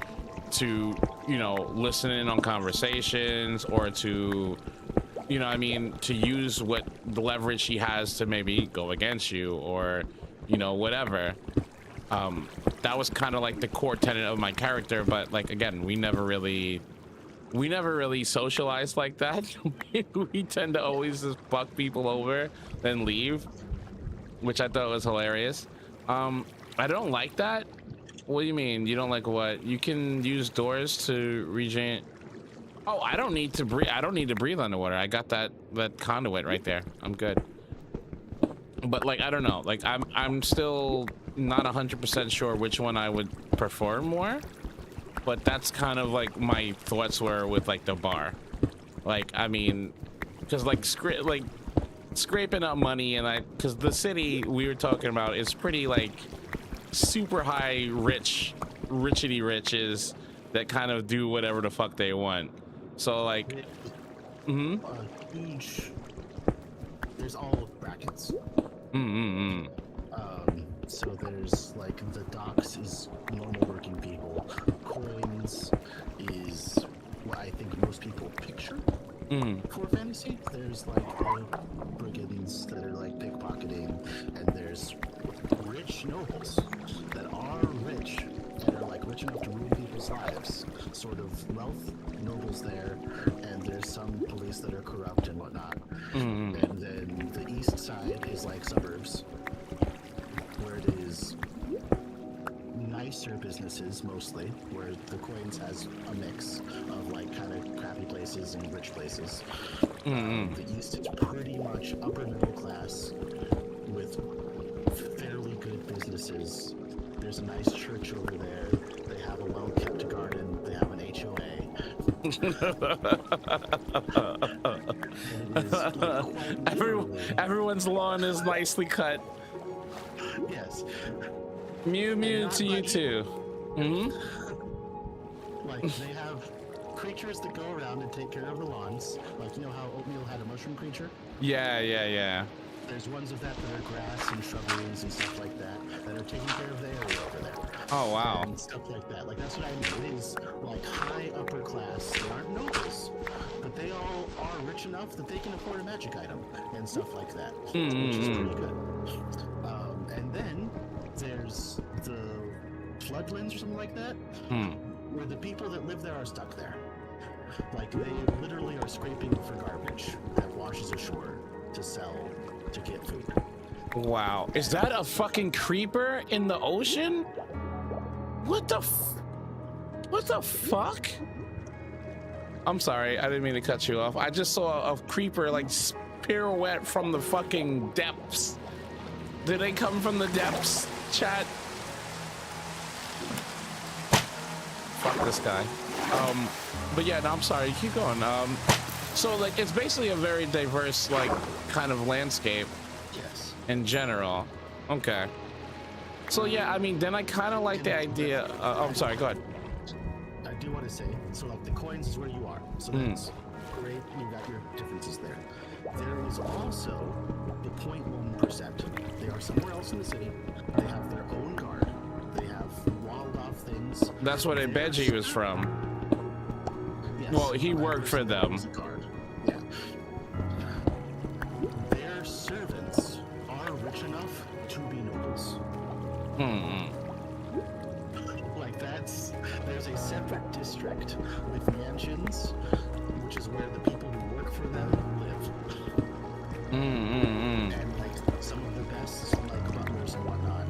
to, you know, listen in on conversations, or to, you know what I mean, to use what the leverage she has to maybe go against you, or, you know, whatever. That was kind of like the core tenet of my character, but like again, we never really socialized like that. We tend to always just fuck people over then leave, which I thought was hilarious. I don't like that. What do you mean? You don't like what? You can use doors to regenerate. Oh, I don't need to breathe. I don't need to breathe underwater. I got that conduit right there. I'm good. But like, I don't know. Like, I'm still not 100% sure which one I would prefer more. But that's kind of like my thoughts were with like the bar. Like, I mean, because like scraping up money, and because the city we were talking about is pretty like super high richity riches that kind of do whatever the fuck they want. So like, huge. There's all brackets. So there's like the docks is normal working people. Coins is what I think most people picture for fantasy. There's like the brigands that are like pickpocketing, and there's rich nobles that are rich and are like rich enough to ruin people's lives. Sort of wealth nobles there, and there's some police that are corrupt and whatnot. And then the east side is like suburbs, where it is nicer businesses mostly, where the coins has a mix of like kind of crappy places and rich places. The east is pretty much upper middle class with fairly good businesses. There's a nice church over there. They have a well-kept garden. They have an HOA. Everyone's lawn is nicely cut. Yes. Mew mew to you too. Like they have creatures that go around and take care of the lawns. Like, you know how Oatmeal had a mushroom creature? Yeah. There's ones of that are grass and shrubberies and stuff like that are taking care of the area over there. Oh wow. And stuff like that. Like that's what I mean. It is like high upper class. They aren't nobles, but they all are rich enough that they can afford a magic item and stuff like that, which is pretty good. And then there's the floodlands or something like that, where the people that live there are stuck there. Like they literally are scraping for garbage that washes ashore to sell to get food. Wow. Is that a fucking creeper in the ocean? What the fuck? I'm sorry, I didn't mean to cut you off. I just saw a creeper like pirouette from the fucking depths. Did they come from the depths, chat? Fuck this guy. But yeah, no, I'm sorry, keep going. So like it's basically a very diverse like kind of landscape. Yes. In general. Okay. So yeah, I mean, then I kind of like the idea. I'm sorry, go ahead. I do want to say, so like the coins is where you are. So that's great. You got your differences there. There is also the 0.1%. They are somewhere else in the city. They have their own guard. They have walled off things. That's what Ebeji was from. Yes. Well, he worked for them. Yeah. Their servants are rich enough to be nobles. Like there's a separate district with mansions which is where the people who work for them live. And like some of the best, like butlers and whatnot,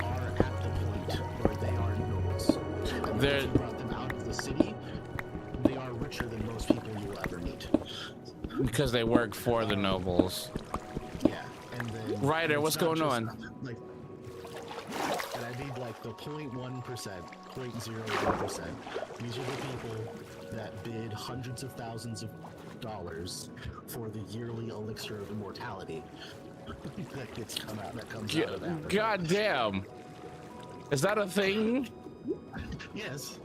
are at the point where they are nobles. And if you brought them out of the city, they are richer than most people you will ever meet. Because they work for the nobles. Yeah, and then Ryder, what's going on? Like, and I mean like the 0.1%, 0.01%. These are the people that bid hundreds of thousands of dollars for the yearly elixir of immortality that comes out of that. God damn. Is that a thing? Yes.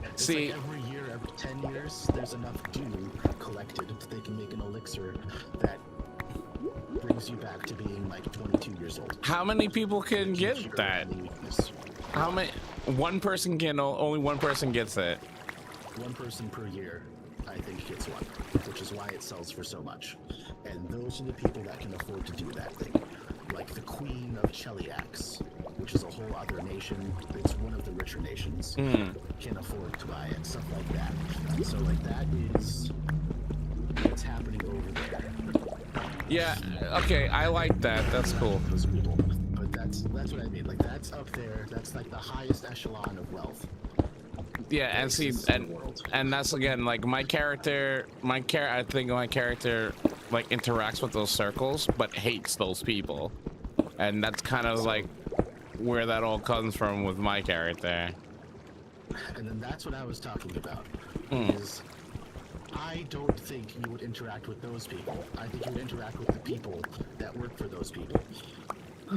It's See, like every year, every 10 years, there's enough dew collected that they can make an elixir that brings you back to being like 22 years old. how many people can get that? How many? One person can, only one person gets it. One person per year, I think, gets one, which is why it sells for so much. And those are the people that can afford to do that thing. Like the Queen of Cheliax, which is a whole other nation. It's one of the richer nations. Can afford to buy it, stuff like that. And so, like, that is what's happening over there. Yeah, okay, I like that. That's cool. Those people. But that's what I mean. Like, that's up there. That's like the highest echelon of wealth. Yeah, and see, and that's again like I think my character like interacts with those circles, but hates those people, and that's kind of like where that all comes from with my character. And then that's what I was talking about. Is I don't think you would interact with those people. I think you would interact with the people that work for those people.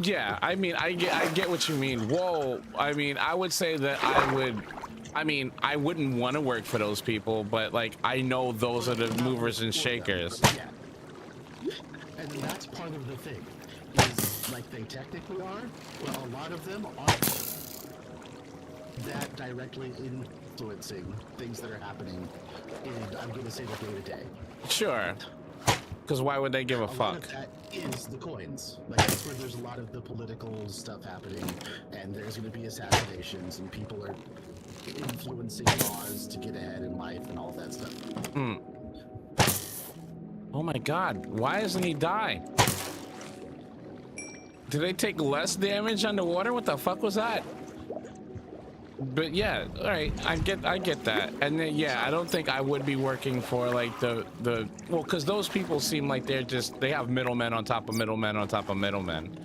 Yeah, I mean, I get what you mean. Whoa, I mean, I would say that I wouldn't want to work for those people, but like I know those are the movers and shakers. Yeah. And then that's part of the thing. Is like they technically are, but a lot of them aren't that directly influencing things that are happening in, I'm gonna say, the day-to-day. Sure. Because why would they give a lot fuck? of that is the coins. Like, that's where there's a lot of the political stuff happening, and there's going to be assassinations, and people are influencing laws to get ahead in life and all that stuff. Oh my god, why doesn't he die? Did they take less damage underwater? What the fuck was that? But yeah, all right, I get that. And then yeah, I don't think I would be working for like the well, because those people seem like they have middlemen on top of middlemen on top of middlemen,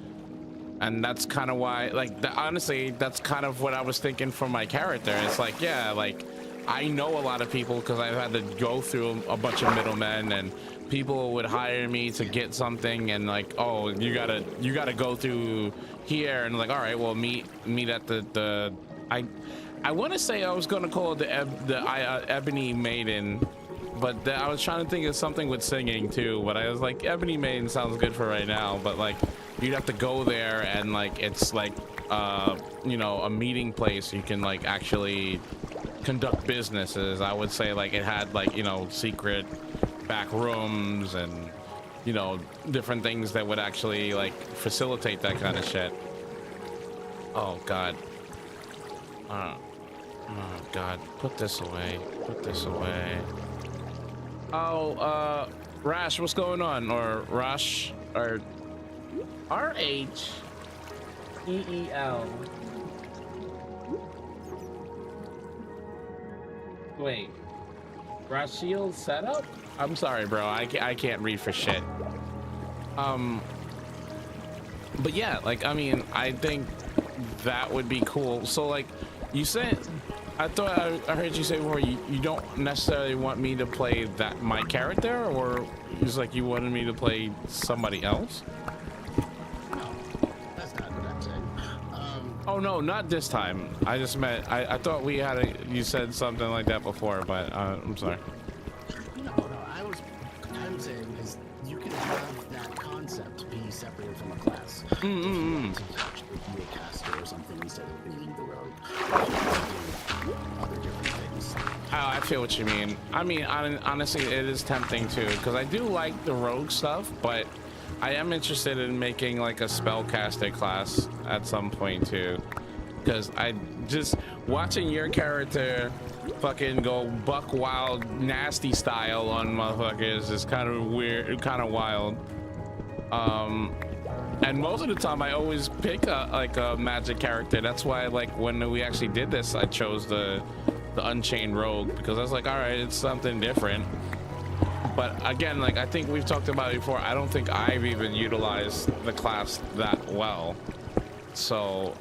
and that's kind of why, like, honestly, that's kind of what I was thinking for my character. It's like, yeah, like I know a lot of people because I've had to go through a bunch of middlemen, and people would hire me to get something, and like, oh, you gotta go through here, and like, all right, well, meet at the I want to say I was going to call it the Ebony Maiden, but I was trying to think of something with singing too, but I was like, Ebony Maiden sounds good for right now, but like you'd have to go there, and like it's like you know, a meeting place you can like actually conduct businesses. I would say like it had like, you know, secret back rooms and, you know, different things that would actually like facilitate that kind of shit. Oh god. Oh god, put this away. Put this away. Oh, Rash, what's going on? Or Rash, or RHEEL. Wait, Rashiel setup? I'm sorry, bro. I can't read for shit. But yeah, like, I mean, I think that would be cool. So like, you said, I thought I heard you say before, you don't necessarily want me to play my character, or it's like you wanted me to play somebody else? No, that's not what I'm saying. Oh no, not this time. I just meant, I thought you said something like that before, but I'm sorry. No, I'm saying is you can have that concept be separated from a class. If you want to actually be a caster or something instead of being the rogue. Other different things. Oh, I feel what you mean. I mean, honestly, it is tempting too, because I do like the rogue stuff, but I am interested in making like a spellcaster class at some point too, because I just watching your character fucking go buck wild nasty style on motherfuckers is kind of weird, kind of wild. And most of the time I always pick a magic character. That's why, like, when we actually did this, I chose the Unchained Rogue, because I was like, all right, it's something different. But again, like I think we've talked about it before, I don't think I've even utilized the class that well. So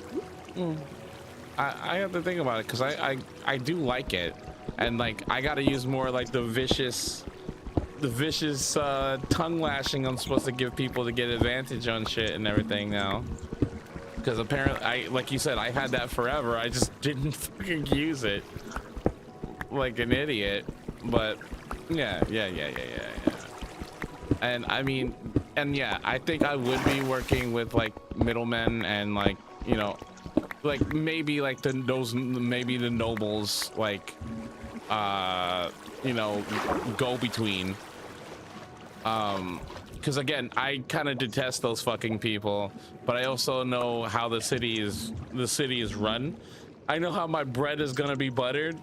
I have to think about it, because I do like it, and like I gotta use more like the vicious tongue lashing I'm supposed to give people to get advantage on shit and everything now. Because apparently, like you said, I had that forever. I just didn't fucking use it like an idiot. But yeah. And I mean, and yeah, I think I would be working with like middlemen and like, you know, like maybe like maybe the nobles, like you know, go between. Because again, I kind of detest those fucking people, but I also know how the city is run. I know how my bread is gonna be buttered,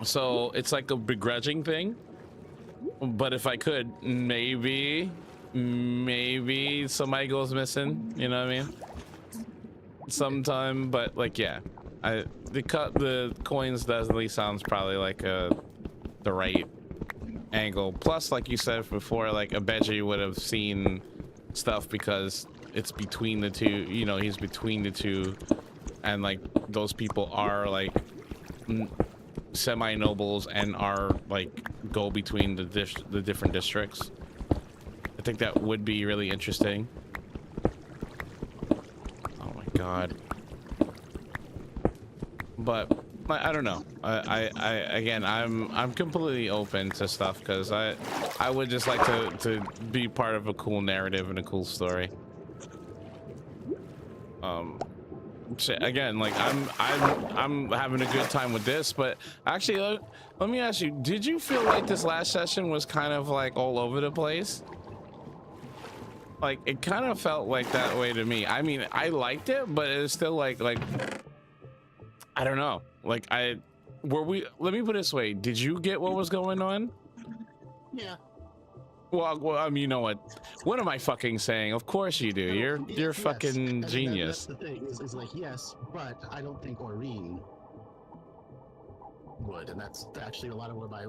so it's like a begrudging thing. But if I could, maybe somebody goes missing, you know what I mean, sometime. But like, yeah, the coins definitely sounds probably like the right angle. Plus, like you said before, like I bet you would have seen stuff because it's between the two, you know, he's between the two, and like those people are like semi-nobles and are like go between the different districts. I think that would be really interesting. Oh my god. But I don't know. Again, I'm completely open to stuff, because I would just like to be part of a cool narrative and a cool story. Again, like I'm having a good time with this, but actually let me ask you, did you feel like this last session was kind of like all over the place? Like it kind of felt like that way to me. I mean, I liked it, but it was still like I don't know. Like let me put it this way, did you get what was going on? Yeah. Well, I mean, you know what am I fucking saying? Of course you do. You're Yes, fucking that's genius. the thing is like, yes, but I don't think Aureen would, and that's actually a lot of where my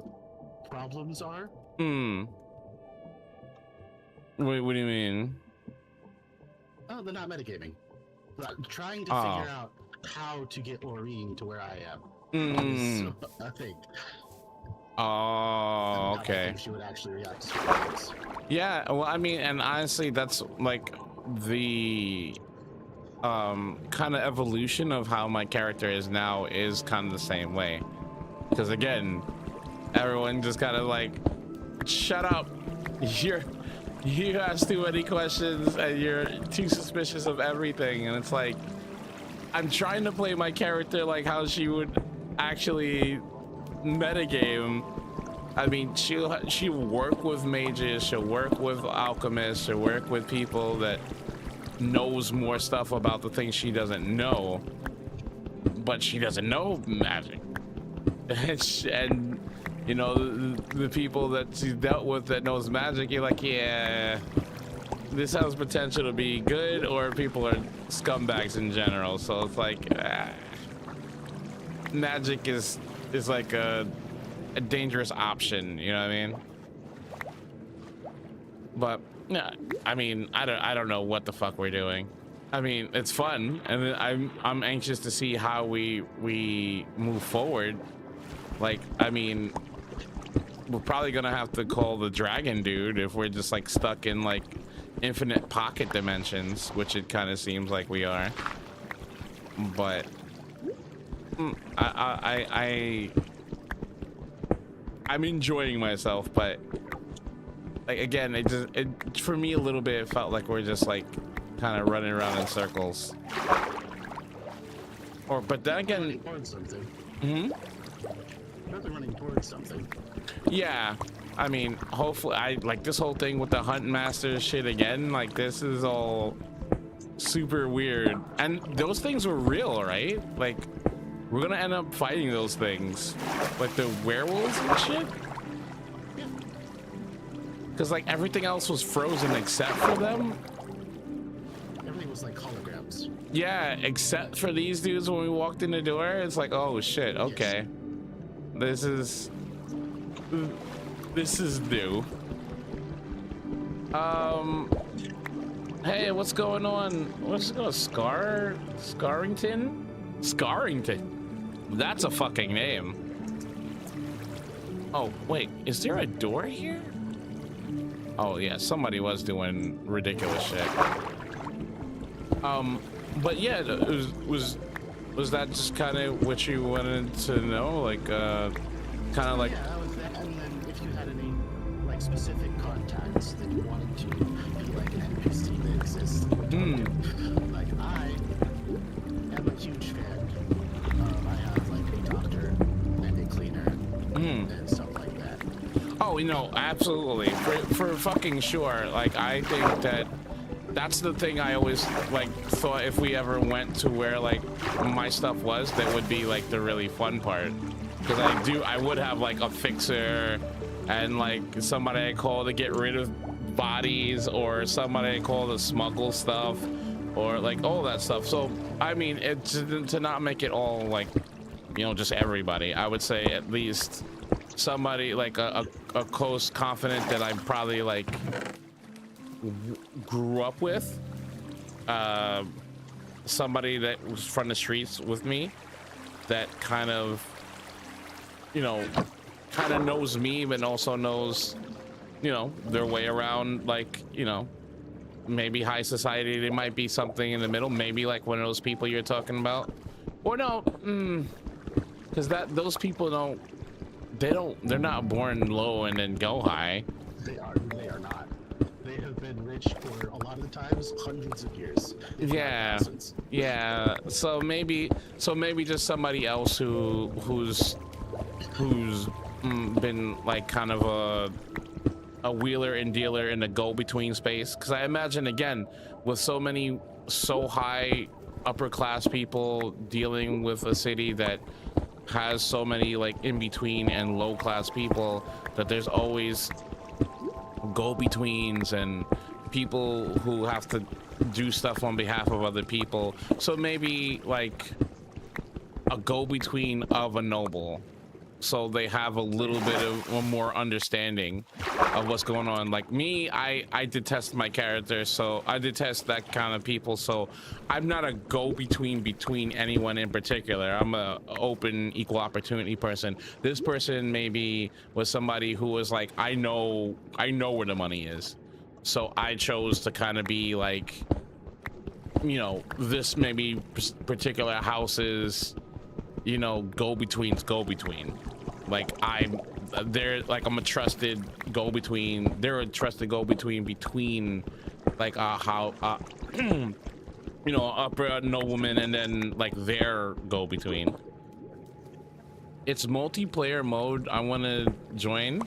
problems are. What do you mean? Oh, they're not metagaming. Trying to figure out how to get Aureen to where I am is a thing. Oh, okay. I think she would actually react to certain things. Yeah, well, I mean, and honestly, that's like the kind of evolution of how my character is now is kind of the same way. Because again, everyone just kind of like, shut up. You ask too many questions and you're too suspicious of everything. And it's like, I'm trying to play my character like how she would actually metagame. I mean, she'll work with mages, she'll work with alchemists, she'll work with people that knows more stuff about the things she doesn't know, but she doesn't know magic. And you know, the people that she's dealt with that knows magic, you're like, yeah, this has potential to be good, or people are scumbags in general. So it's like, magic is like a dangerous option, you know what I mean? But yeah, I mean, I don't know what the fuck we're doing. I mean, it's fun, and I'm anxious to see how we move forward. Like, I mean, we're probably gonna have to call the dragon dude if we're just like stuck in like infinite pocket dimensions, which it kind of seems like we are. But I'm enjoying myself, but like again, it for me a little bit it felt like we're just like kind of running around in circles. But then again, running towards something. Running towards something. Yeah, I mean, hopefully, I like this whole thing with the hunt master shit again. Like, this is all super weird. And those things were real, right? Like, we're gonna end up fighting those things, like the werewolves and shit. Because like everything else was frozen except for them. Everything was like holograms. Yeah, except for these dudes when we walked in the door. It's like, oh shit, okay. This is new. Hey, what's going on? What's it called? Scarrington? Scarrington. That's a fucking name. Oh, wait, is there a door here? Oh yeah, somebody was doing ridiculous shit. But yeah, was that just kind of what you wanted to know? Like, kind of like. Yeah, that was that. And then if you had any like specific contacts that you wanted to be like an NPC that exists, like I am a huge fan. I have like a doctor and a cleaner and stuff like that. Oh, you know, absolutely, for fucking sure. Like, I think that's the thing I always like thought if we ever went to where like my stuff was, that would be like the really fun part. Because I would have like a fixer and like somebody I call to get rid of bodies, or somebody I call to smuggle stuff, or like all that stuff. So I mean, it's to not make it all like, you know, just everybody. I would say at least somebody like a close confidant that I probably like grew up with, somebody that was from the streets with me, that kind of, you know, kind of knows me but also knows, you know, their way around, like, you know, maybe high society. There might be something in the middle, maybe like one of those people you're talking about, or no, because those people they're not born low and then go high. They are not. They have been rich for a lot of the times hundreds of years. Yeah, yeah. So maybe just somebody else who's been like kind of a wheeler and dealer in the go-between space. Because I imagine, again, with so high upper class people dealing with a city that has so many like in between and low class people, that there's always go-betweens and people who have to do stuff on behalf of other people. So maybe like a go-between of a noble, so they have a little bit of a more understanding of what's going on. Like me, I detest my character, so I detest that kind of people. So I'm not a go-between anyone in particular. I'm a open, equal opportunity person. This person maybe was somebody who was like, I know where the money is, so I chose to kind of be like, you know, this maybe particular house's, you know, go-between. Like they're like, I'm a trusted go-between. They're a trusted go-between between like how you know, upper nobleman and then like their go-between. It's multiplayer mode. I want to join.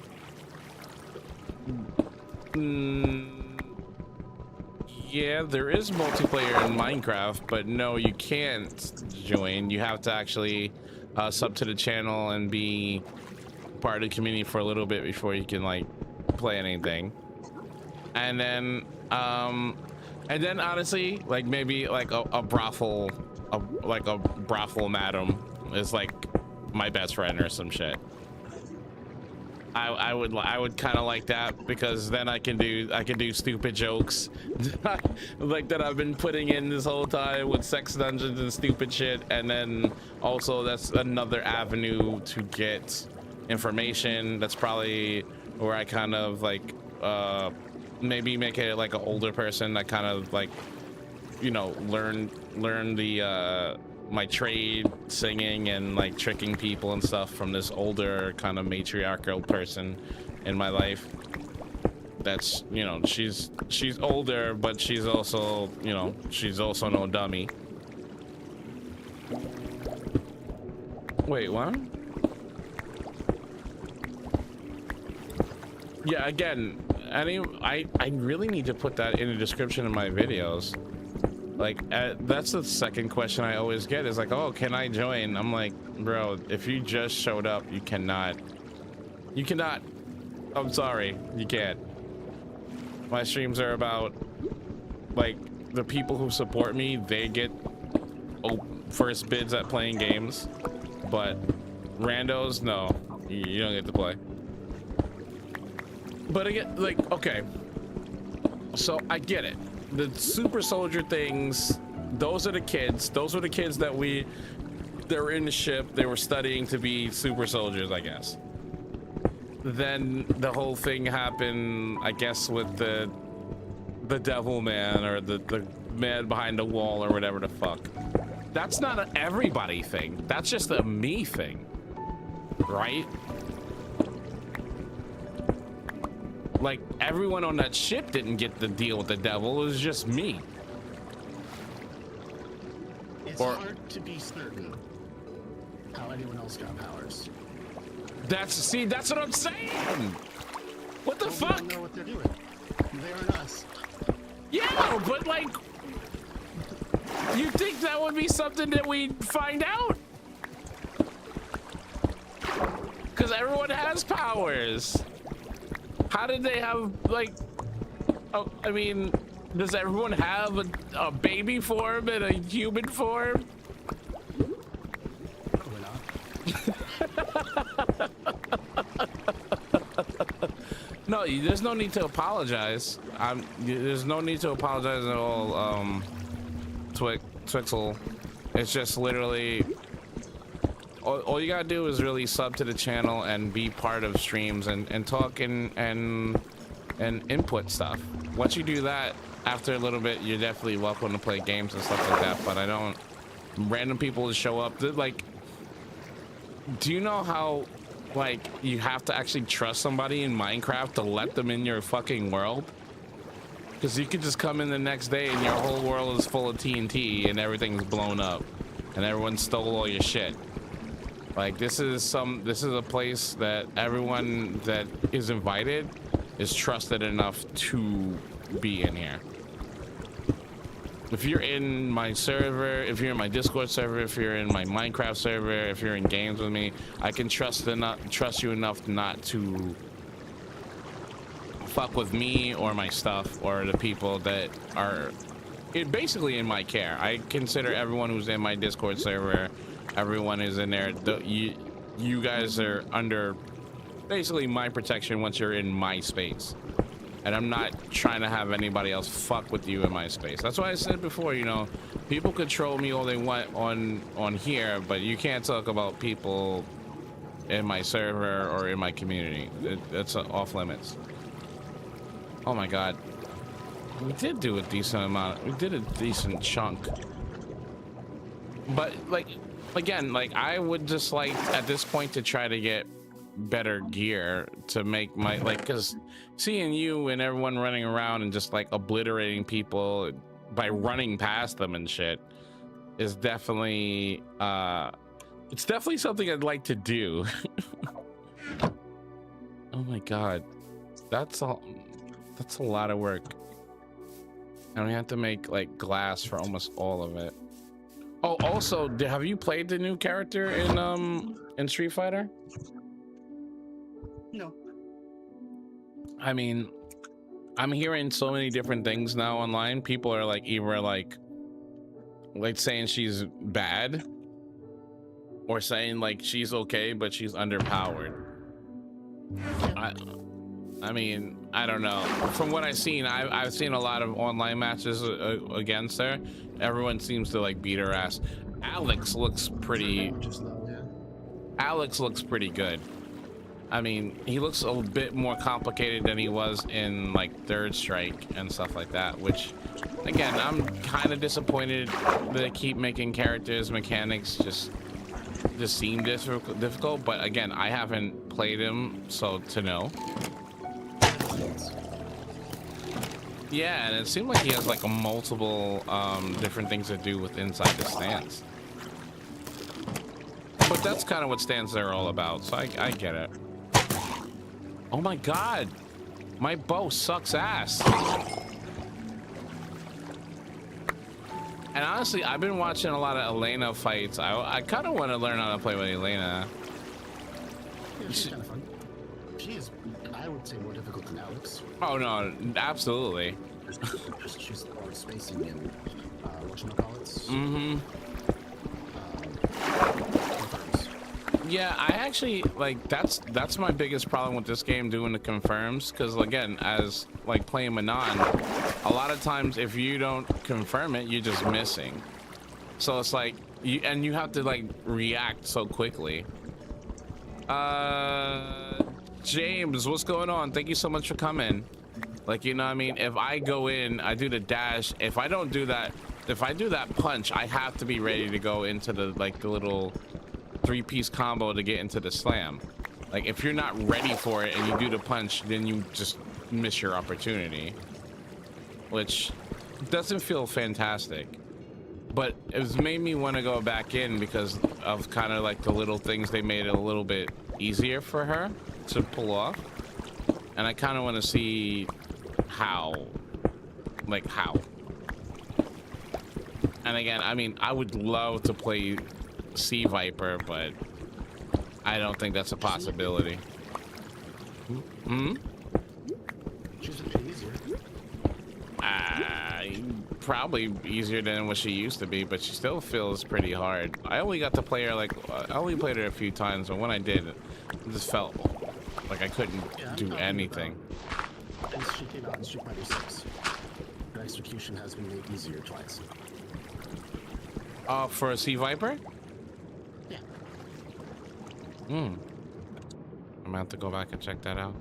Yeah, there is multiplayer in Minecraft, but no, you can't join. You have to actually sub to the channel and be part of the community for a little bit before you can like play anything. And then honestly, like maybe like a brothel, like a brothel madam is like my best friend or some shit. I would kind of like that, because then I can do stupid jokes like that I've been putting in this whole time with sex dungeons and stupid shit. And then also that's another avenue to get information. That's probably where I kind of like maybe make it like an older person that kind of like, you know, learn the my trade, singing and like tricking people and stuff, from this older kind of matriarchal person in my life. That's, you know, she's older, but she's also, you know, she's also no dummy. Wait, what? Yeah, again, I really need to put that in the description of my videos. Like, that's the second question I always get is like, oh, can I join? I'm like, bro, if you just showed up, you cannot. You cannot. I'm sorry, you can't. My streams are about, like, the people who support me, they get first bids at playing games, but randos, no, you don't get to play. But again, like, okay, so I get it. The super soldier things, those are the kids. Those were the kids that they were in the ship. They were studying to be super soldiers, I guess. Then the whole thing happened, I guess, with the devil man or the man behind the wall or whatever the fuck. That's not an everybody thing. That's just a me thing, right? Like, everyone on that ship didn't get the deal with the devil. It was just me. It's hard to be certain how anyone else got powers. That's what I'm saying. What the fuck? We don't know what they're doing. They aren't us. Yeah, but like, you think that would be something that we'd find out? Because everyone has powers. How did they have, like, oh, I mean, does everyone have a baby form and a human form? Probably not. No, there's no need to apologize. There's no need to apologize at all, Twixel. It's just literally, all you gotta do is really sub to the channel and be part of streams and talk and input stuff. Once you do that, after a little bit, you're definitely welcome to play games and stuff like that. But I don't, random people just show up. Like, do you know how, like, you have to actually trust somebody in Minecraft to let them in your fucking world? Because you could just come in the next day and your whole world is full of TNT and everything's blown up and everyone stole all your shit. Like, this is a place that everyone that is invited is trusted enough to be in here. If you're in my server, if you're in my Discord server, if you're in my Minecraft server, if you're in games with me, I can trust you enough not to fuck with me or my stuff or the people that are basically in my care. I consider everyone who's in my Discord server, everyone is in there. You guys are under basically my protection once you're in my space. And I'm not trying to have anybody else fuck with you in my space. That's why I said before, you know, people control me all they want on here, but you can't talk about people in my server or in my community. That's off limits. Oh my god. We did do a decent amount. We did a decent chunk. But, like, again, like, I would just like at this point to try to get better gear to make my, like, because seeing you and everyone running around and just like obliterating people by running past them and shit is definitely it's definitely something I'd like to do. Oh my god, that's a lot of work, and we have to make like glass for almost all of it. Oh, also, have you played the new character in Street Fighter? No. I mean, I'm hearing so many different things now online. People are like either like saying she's bad or saying like she's okay but she's underpowered. I mean, I don't know. From what I've seen, I've seen a lot of online matches against her. Everyone seems to like beat her ass. Alex looks pretty good. I mean, he looks a bit more complicated than he was in like Third Strike and stuff like that, which again, I'm kind of disappointed that they keep making characters mechanics just seem difficult, but again, I haven't played him, so to know. Yeah, and it seemed like he has like a multiple different things to do with inside the stance. But that's kind of what stands are all about, so I get it. Oh my god, my bow sucks ass. And honestly, I've been watching a lot of Elena fights. I kind of want to learn how to play with Elena. Yeah, she's kind of fun. She is, I would say, more difficult than Alex. Oh no, absolutely. Just she's more spacing and whatchamacallits. Mm-hmm. Confirms. Yeah, I actually like that's my biggest problem with this game, doing the confirms, because again, as like playing Manon, a lot of times if you don't confirm it, you're just missing. So it's like you have to like react so quickly. James, what's going on? Thank you so much for coming. Like, you know what I mean? If I go in, I do the dash. If I don't do that, if I do that punch, I have to be ready to go into the like the little 3-piece combo to get into the slam. Like, if you're not ready for it and you do the punch, then you just miss your opportunity, which doesn't feel fantastic. But it's made me want to go back in because of kind of like the little things they made it a little bit easier for her to pull off. And I kind of want to see how. And again, I mean, I would love to play Sea Viper, but I don't think that's a possibility. Hmm? She's a bit easier. Probably easier than what she used to be, but she still feels pretty hard. I only got to play her like I only played her a few times, but when I did, it just felt like I couldn't do anything. Since she came out in Street Fighter 6, her execution has been made easier twice. For a Sea Viper? Yeah. I'm gonna have to go back and check that out.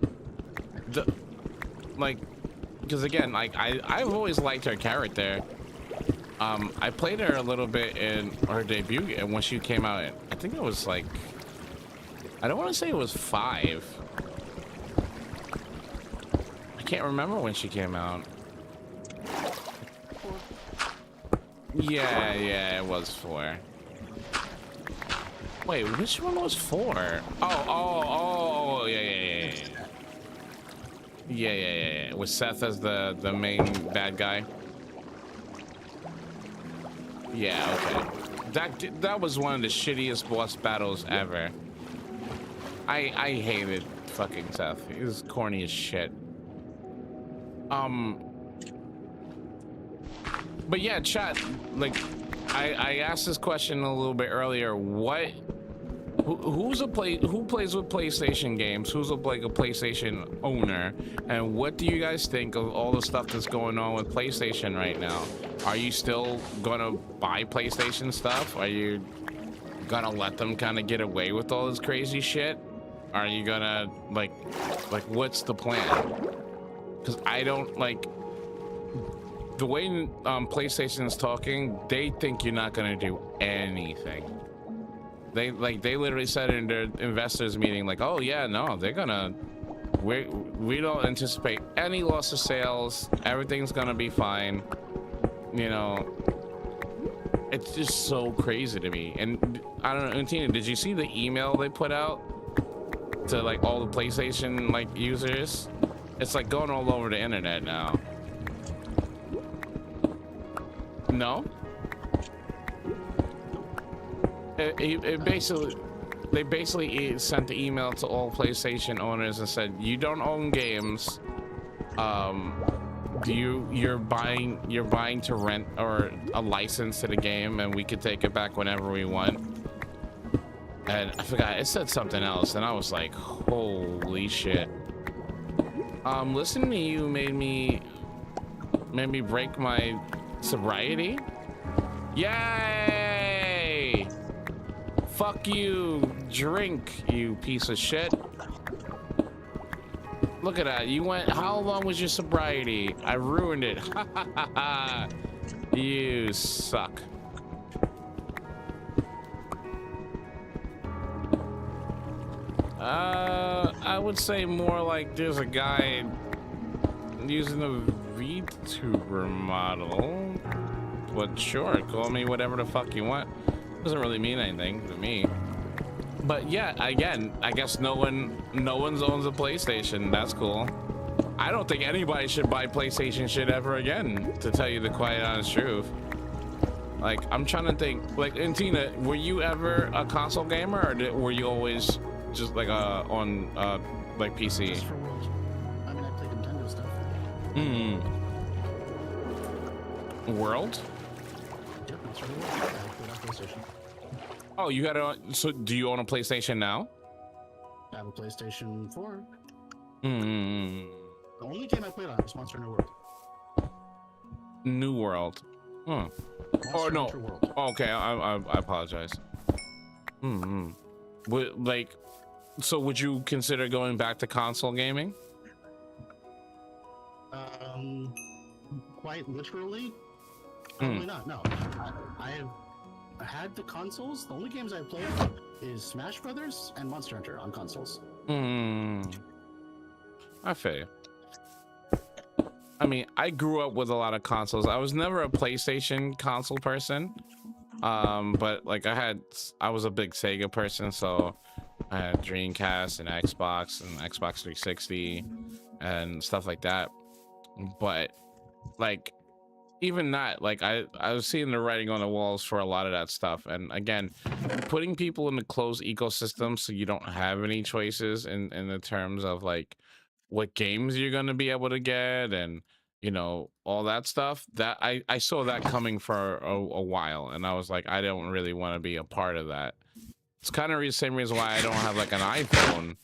Because again, like I've always liked her character. I played her a little bit in her debut, and when she came out, I think it was like, I don't want to say it was 5. I can't remember when she came out. Yeah, it was 4. Wait, which one was 4? Oh, yeah. Yeah. With Seth as the main bad guy. Yeah, okay. That was one of the shittiest boss battles ever. I hated fucking Seth. He was corny as shit. But yeah, chat, like I asked this question a little bit earlier. Who plays with PlayStation games? Who's like a PlayStation owner? And what do you guys think of all the stuff that's going on with PlayStation right now? Are you still gonna buy PlayStation stuff? Are you gonna let them kind of get away with all this crazy shit? Are you gonna like what's the plan? Because I don't like the way PlayStation is talking. They think you're not gonna do anything. They literally said in their investors meeting, like, oh yeah, no, they're gonna, we don't anticipate any loss of sales. Everything's gonna be fine. You know, it's just so crazy to me. And I don't know, Tina, did you see the email they put out to like all the PlayStation like users? It's like going all over the internet now. No? It basically, they basically sent the email to all PlayStation owners and said, you don't own games. You're buying to rent or a license to the game, and we could take it back whenever we want. And I forgot, it said something else, and I was like, holy shit. Listening to you made me break my sobriety. Yay! Fuck you, drink, you piece of shit. Look at that. You went, how long was your sobriety? I ruined it. You suck. I would say more like there's a guy using a VTuber model. But sure, call me whatever the fuck you want. Doesn't really mean anything to me. But yeah, again, I guess no one owns a PlayStation. That's cool. I don't think anybody should buy PlayStation shit ever again, to tell you the quiet honest truth. Like, I'm trying to think. Like, and Tina, were you ever a console gamer, or were you always just like on like PC? Just for World. I mean, I played Nintendo stuff. World? Yep, that's for World. I played on PlayStation. Oh, you got it. So, do you own a PlayStation now? I have a PlayStation 4. Hmm. The only game I played on was Monster Hunter World. New World. Huh. Monster no. Hunter World. Okay, I apologize. Like, so would you consider going back to console gaming? Quite literally, probably not. No, I have had the consoles. The only games I played is Smash Brothers and Monster Hunter on consoles. I feel you. I mean, I grew up with a lot of consoles. I was never a PlayStation console person, but like I was a big Sega person, so I had Dreamcast and Xbox 360 and stuff like that. But like, even that, like I was seeing the writing on the walls for a lot of that stuff. And again, putting people in the closed ecosystem so you don't have any choices in the terms of like what games you're going to be able to get, and you know, all that stuff, that I saw that coming for a while, and I was like, I don't really want to be a part of that. It's kind of the same reason why I don't have like an iPhone,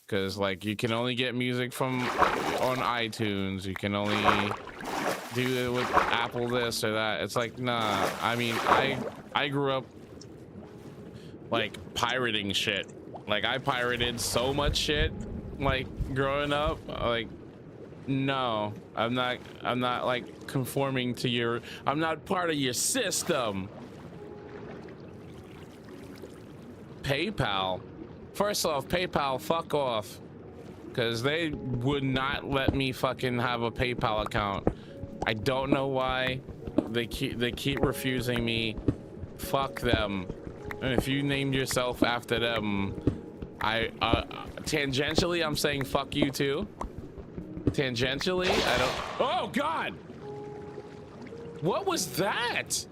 because like you can only get music from on iTunes, you can only do it with Apple this or that. It's like, nah. I mean, I grew up like pirating shit. Like I pirated so much shit like growing up. Like, no, I'm not like conforming to your, I'm not part of your system. PayPal, first off, PayPal, fuck off, because they would not let me fucking have a PayPal account. I don't know why they keep refusing me. Fuck them. And if you named yourself after them, I tangentially I'm saying fuck you too. Tangentially, I don't. Oh God! What was that?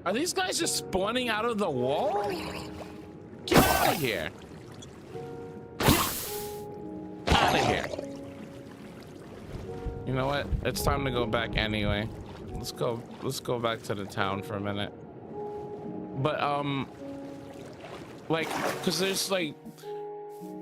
Are these guys just spawning out of the wall? Get out of here! Get out of here! You know what? It's time to go back anyway. Let's go back to the town for a minute. But like, cause there's like,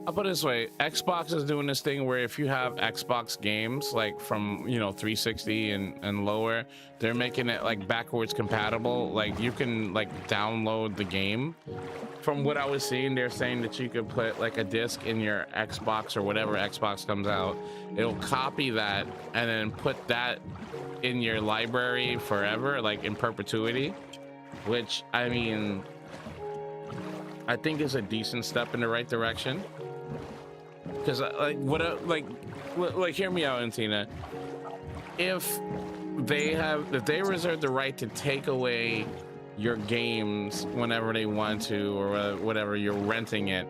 I'll put it this way, Xbox is doing this thing where if you have Xbox games like from, you know, 360 and lower, they're making it like backwards compatible. Like you can like download the game. From what I was seeing, they're saying that you could put like a disc in your Xbox or whatever Xbox comes out. It'll copy that and then put that in your library forever, like in perpetuity, which I mean, I think is a decent step in the right direction. Because like like hear me out, Antina. If they reserve the right to take away your games whenever they want to, or whatever, you're renting it,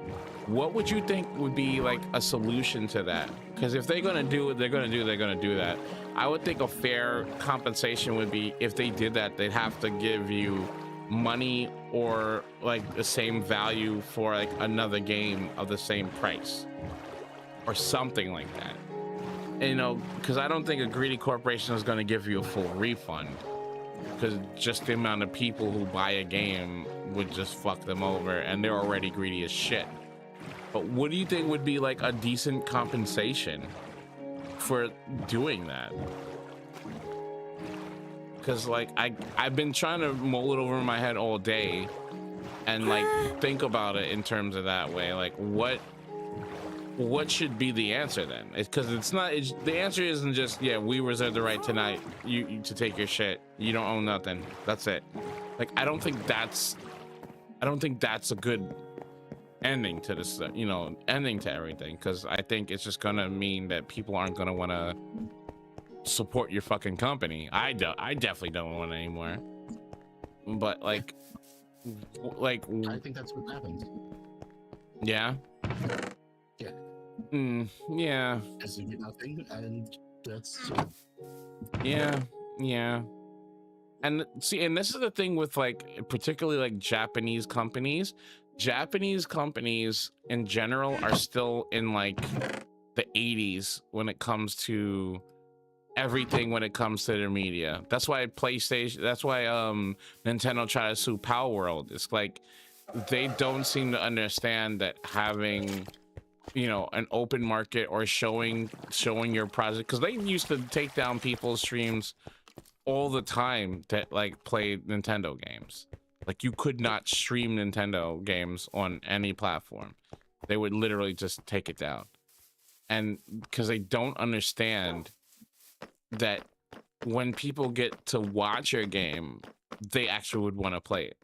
what would you think would be like a solution to that? Because if they're gonna do what they're gonna do that. I would think a fair compensation would be, if they did that, they'd have to give you money or like the same value for like another game of the same price or something like that, you know, because I don't think a greedy corporation is going to give you a full refund, because just the amount of people who buy a game would just fuck them over, and they're already greedy as shit. But what do you think would be like a decent compensation for doing that? Because like I've been trying to mull it over in my head all day and like think about it in terms of that way. Like what should be the answer then? Because it's not, the answer isn't just, yeah, we reserve the right tonight you to take your shit, you don't own nothing, that's it. Like I don't think that's a good ending to this, you know, ending to everything, because I think it's just gonna mean that people aren't gonna want to support your fucking company. I definitely don't want it anymore. But like I think that's what happens. Yeah. Yeah. Yeah. Because you get nothing, and that's. Yeah. And see, and this is the thing with like particularly like Japanese companies. Japanese companies in general are still in like the 80s when it comes to everything, when it comes to their media. That's why PlayStation, that's why Nintendo tried to sue Power World. It's like they don't seem to understand that having, you know, an open market or showing your project, because they used to take down people's streams all the time that like played Nintendo games. Like you could not stream Nintendo games on any platform. They would literally just take it down. And because they don't understand that when people get to watch your game, they actually would want to play it.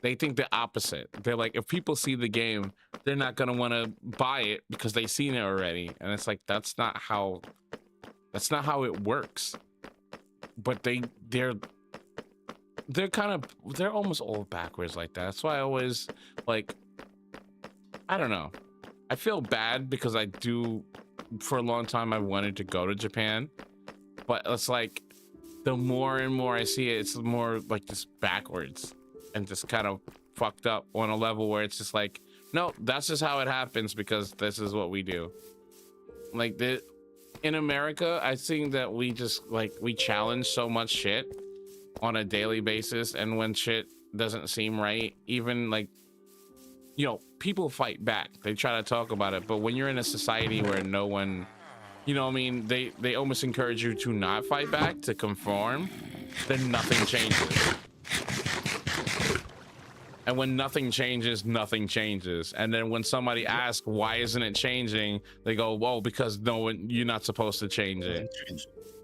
They think the opposite. They're like, if people see the game, they're not going to want to buy it because they've seen it already. And it's like, that's not how it works. But they're almost all backwards like that. That's why I always like, I don't know. I feel bad because I do, for a long time, I wanted to go to Japan, but it's like the more and more I see it, it's more like just backwards and just kind of fucked up on a level where it's just like, no, that's just how it happens because this is what we do. Like in America, I think that we just like, we challenge so much shit on a daily basis, and when shit doesn't seem right, even like, you know, people fight back. They try to talk about it, but when you're in a society where no one, you know what I mean, they almost encourage you to not fight back, to conform, then nothing changes. And when nothing changes, nothing changes. And then when somebody asks, why isn't it changing? They go, well, because you're not supposed to change it.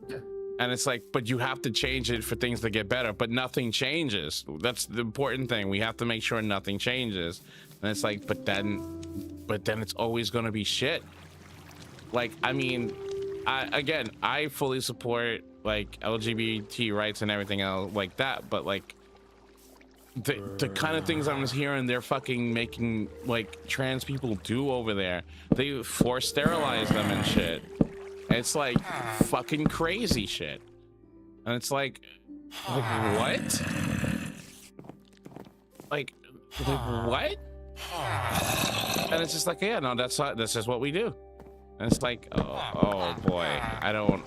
Yeah. And it's like, but you have to change it for things to get better, but nothing changes. That's the important thing. We have to make sure nothing changes. And it's like, but then it's always going to be shit. Like, I mean, I fully support like LGBT rights and everything else like that. But like the kind of things I'm just hearing they're fucking making like trans people do over there, they force sterilize them and shit. It's like fucking crazy shit. And it's like what? Like what? And it's just like, yeah, no, that's just what we do. And it's like, oh boy, I don't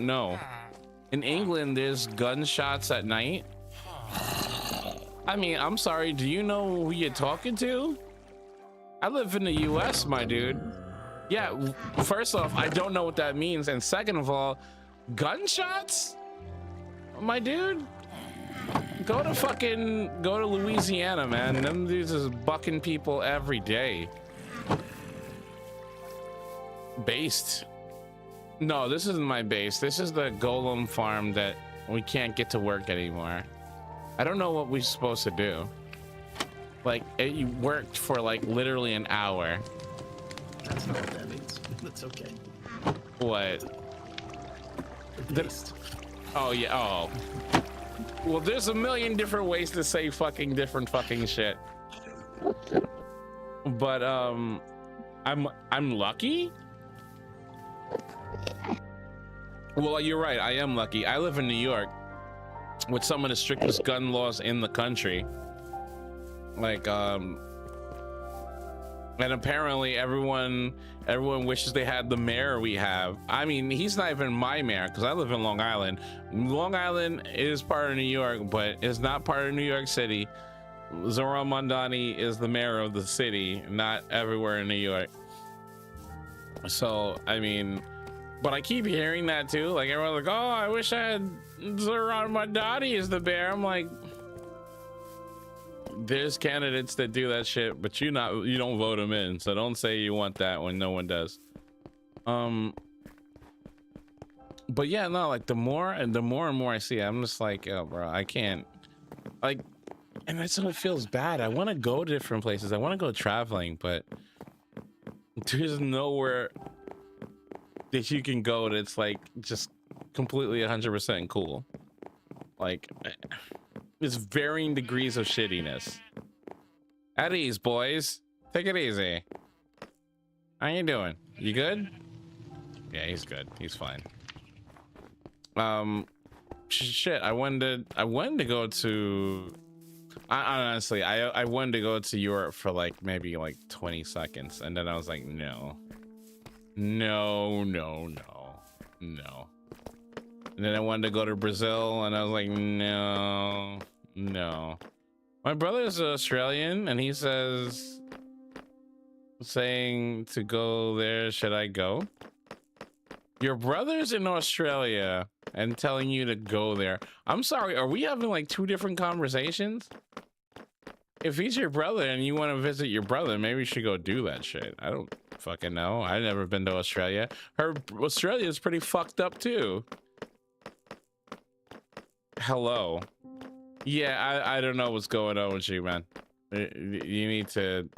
know. In England, there's gunshots at night. I mean, I'm sorry, do you know who you're talking to? I live in the US, my dude. Yeah, first off, I don't know what that means. And second of all, gunshots? My dude? Go to Louisiana, man. Them dudes is bucking people every day. Based. No, this isn't my base. This is the golem farm that we can't get to work anymore. I don't know what we're supposed to do. Like, it worked for like literally an hour. That's not what that means. That's okay. What? Based. Oh yeah. Oh. Well, there's a million different ways to say fucking different fucking shit. But I'm lucky. Well, you're right. I am lucky. I live in New York with some of the strictest gun laws in the country. Like and apparently everyone wishes they had the mayor we have. I mean, he's not even my mayor because I live in Long Island. Long Island is part of New York, but it's not part of New York City. Zoran Mondani is the mayor of the city, not everywhere in New York. So, I mean, but I keep hearing that too. Like everyone's like, oh, I wish I had Zoran Mondani as the mayor. I'm like, there's candidates that do that shit, but you don't vote them in, so don't say you want that when no one does. But yeah, no, like the more and more I see, I'm just like, oh bro, I can't, like, and that's what it feels bad. I want to go to different places, I want to go traveling, but there's nowhere that you can go that's like just completely 100% cool. Like, it's varying degrees of shittiness. At ease, boys. Take it easy. How you doing? You good? Yeah, he's good. He's fine. shit, I wanted to go to, honestly, I wanted to go to Europe for like maybe like 20 seconds, and then I was like, no. And then I wanted to go to Brazil, and I was like, no. My brother is Australian, and he saying to go there. Should I go? Your brother's in Australia and telling you to go there. I'm sorry, are we having like two different conversations? If he's your brother and you want to visit your brother, maybe you should go do that shit. I don't fucking know. I've never been to Australia. Australia is pretty fucked up too. Hello. Yeah, I don't know what's going on with you, man. You need to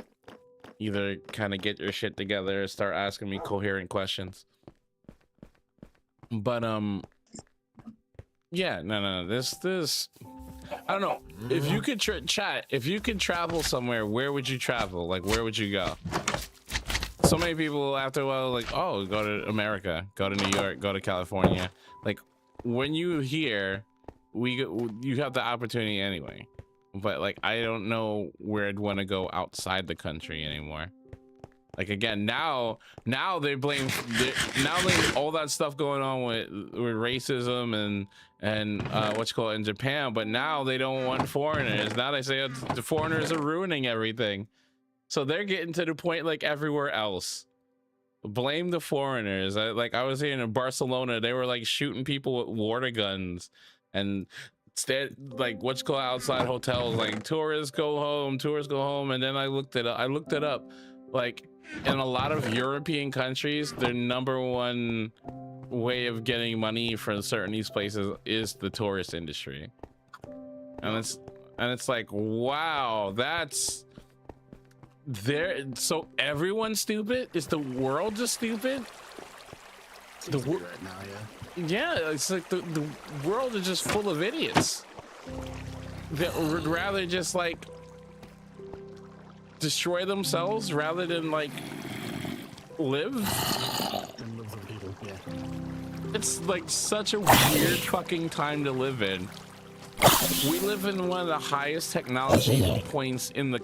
either kind of get your shit together or start asking me coherent questions. But yeah, no, this I don't know. If you could chat, if you could travel somewhere, where would you travel? Like, where would you go? So many people after a while like, oh, go to America, go to New York, go to California. Like, when you hear, you have the opportunity anyway. But like, I don't know where I'd want to go outside the country anymore. Like, again, now they blame all that stuff going on with racism and what's it called in Japan, but now they don't want foreigners. Now they say the foreigners are ruining everything. So they're getting to the point like everywhere else. Blame the foreigners. I was here in Barcelona, they were like shooting people with water guns and like what's called outside hotels, like tourists go home. And then I looked it up. Like, in a lot of European countries, their #1 way of getting money from certain these places is the tourist industry. And it's like, wow, that's there. So everyone's stupid? Is the world just stupid? The world right now, yeah. Yeah, it's like the world is just full of idiots that would rather just like destroy themselves rather than like live. And live with people, yeah. It's like such a weird fucking time to live in. We live in one of the highest technology points in the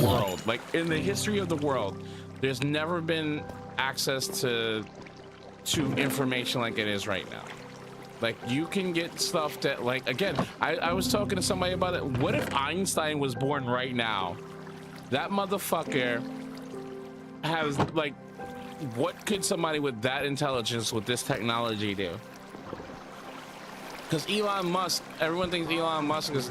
world, like in the history of the world. There's never been access to information like it is right now. Like, you can get stuff that, like, again, I was talking to somebody about it. What if Einstein was born right now? That motherfucker has, like, what could somebody with that intelligence, with this technology do? Because Elon Musk, everyone thinks Elon Musk is...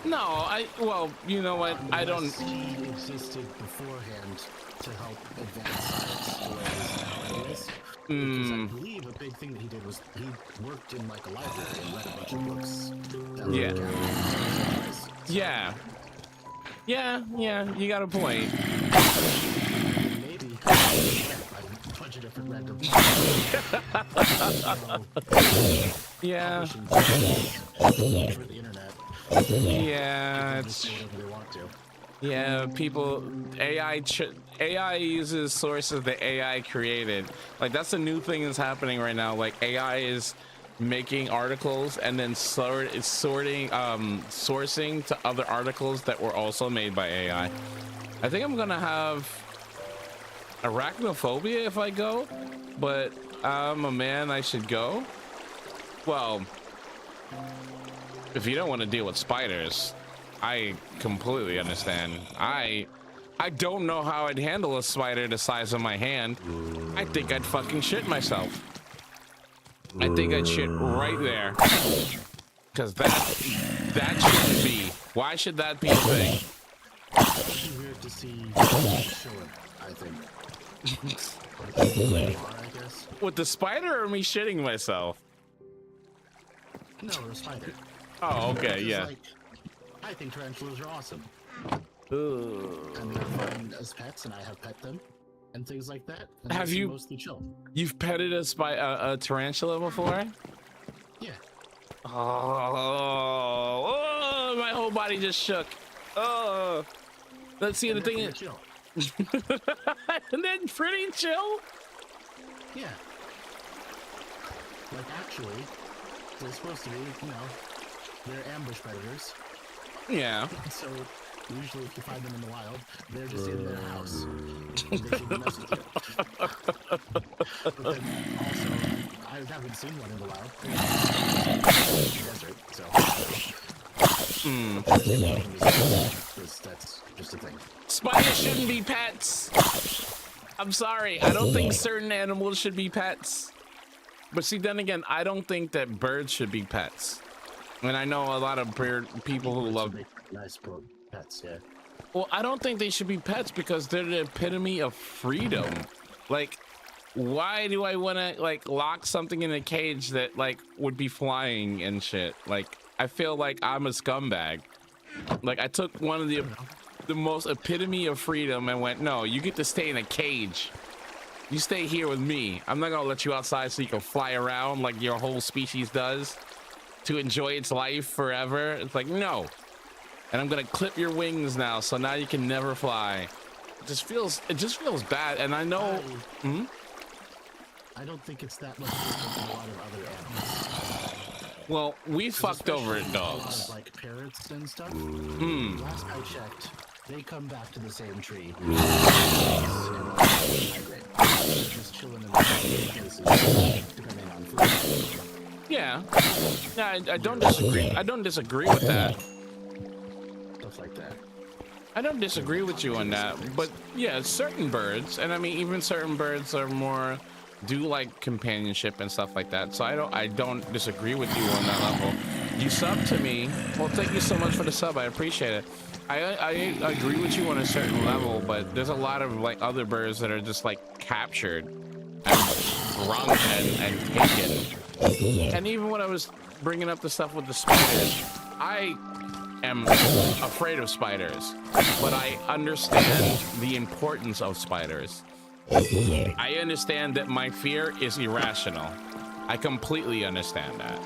No, well, you know what? I don't... He existed beforehand to help advance science the way it is nowadays. Because I believe a big thing that he did was he worked in, like, a library and read a bunch of books. That were Yeah, you got a point. Maybe. A bunch of different random... Yeah. Through the internet. Yeah, It's... They want to. Yeah, people, AI uses sources that AI created. Like, that's a new thing that's happening right now. Like, AI is making articles and then sourcing to other articles that were also made by AI. I think I'm gonna have arachnophobia if I go, but I'm a man, I should go. Well, if you don't want to deal with spiders, I completely understand. I don't know how I'd handle a spider the size of my hand. I think I'd fucking shit myself. I think I'd shit right there. Because that shouldn't be. Why should that be a thing? It's weird to see short, I think. I guess. With the spider or me shitting myself? No, the spider. Oh, okay, yeah. Like, I think tarantulas are awesome. Ugh. And they're fun as pets, and I have pet them, and things like that. And Have you mostly chill? You've petted a tarantula before? Yeah. Oh, my whole body just shook. Oh, let's see. The thing is, chill. and then pretty chill. Yeah. Like, actually, they're supposed to be, they're ambush predators. Yeah. So, usually if you find them in the wild, they're just in their house. They shouldn't mess with you. But then also, I haven't seen one in the wild. They're in the desert, so... That's just a thing. Spiders shouldn't be pets. I'm sorry. I don't think certain animals should be pets. But see, then again, I don't think that birds should be pets. And I know a lot of people who love nice pets, yeah. Well, I don't think they should be pets because they're the epitome of freedom. Like, why do I want to like lock something in a cage that like would be flying and shit? Like, I feel like I'm a scumbag. Like, I took one of the most epitome of freedom and went, no, you get to stay in a cage. You stay here with me. I'm not gonna let you outside so you can fly around like your whole species does to enjoy its life forever. It's like, no. And I'm gonna clip your wings now, so now you can never fly. It just feels bad. And I know. I don't think it's that much different than a lot of other animals. Well, we fucked over it, dogs. A lot of, like parrots and stuff. Last I checked, they come back to the same tree. Just chilling in the places, depending on food. Yeah. I don't disagree. I don't disagree with that. Stuff like that. I don't disagree with you on that, but yeah, certain birds, and I mean even certain birds are more do like companionship and stuff like that. So I don't disagree with you on that level. You sub to me. Well, thank you so much for the sub. I appreciate it. I agree with you on a certain level, but there's a lot of like other birds that are just like captured and wrung and taken. And even when I was bringing up the stuff with the spiders, I am afraid of spiders, but I understand the importance of spiders. I understand that my fear is irrational. I completely understand that.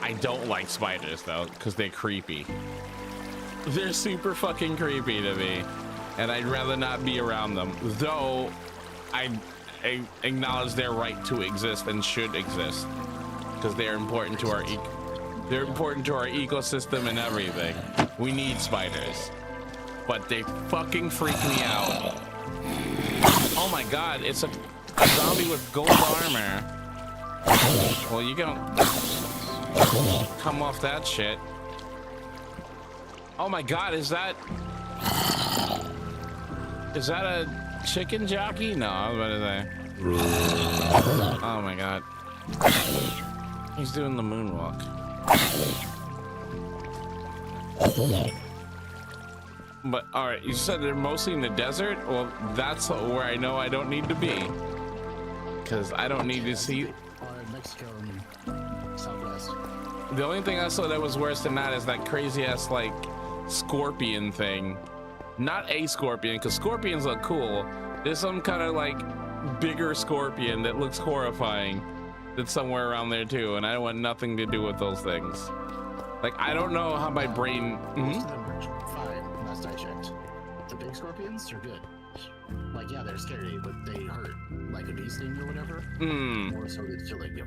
I don't like spiders though, because they're creepy. They're super fucking creepy to me, and I'd rather not be around them. Though I acknowledge their right to exist and should exist, because they're important to our ecosystem and everything. We need spiders, but they fucking freak me out. Oh my god, it's a zombie with gold armor. Well, you don't come off that shit. Oh my god, is that a chicken jockey? No, I was about to say. Oh my god. He's doing the moonwalk. But all right, you said they're mostly in the desert. Well, that's where I know I don't need to be, because I don't need to see. Mexico and Southwest. The only thing I saw that was worse than that is that crazy ass like scorpion thing. Not a scorpion, because scorpions look cool. There's some kind of like bigger scorpion that looks horrifying that's somewhere around there too, and I want nothing to do with those things. Like, I don't know how my brain. Most of them are fine, last I checked. The big scorpions are good. Like, yeah, they're scary, but they hurt. Like a bee sting or whatever. More so than killing you.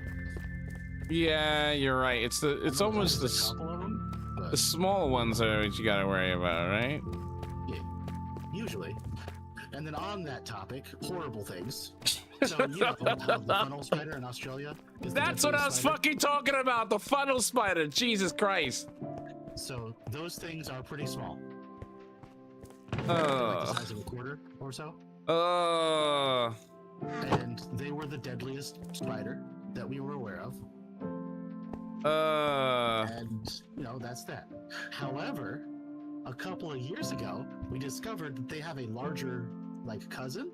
Yeah, you're right. It's almost the small ones are what you gotta worry about, right? Yeah, usually. And then on that topic, horrible things. So you know how the funnel spider in Australia is That's what I was fucking talking about, the funnel spider. Jesus Christ. So those things are pretty small. Like the size of a quarter or so. And they were the deadliest spider that we were aware of. And, you know, that's that. However, a couple of years ago, we discovered that they have a larger, like, cousin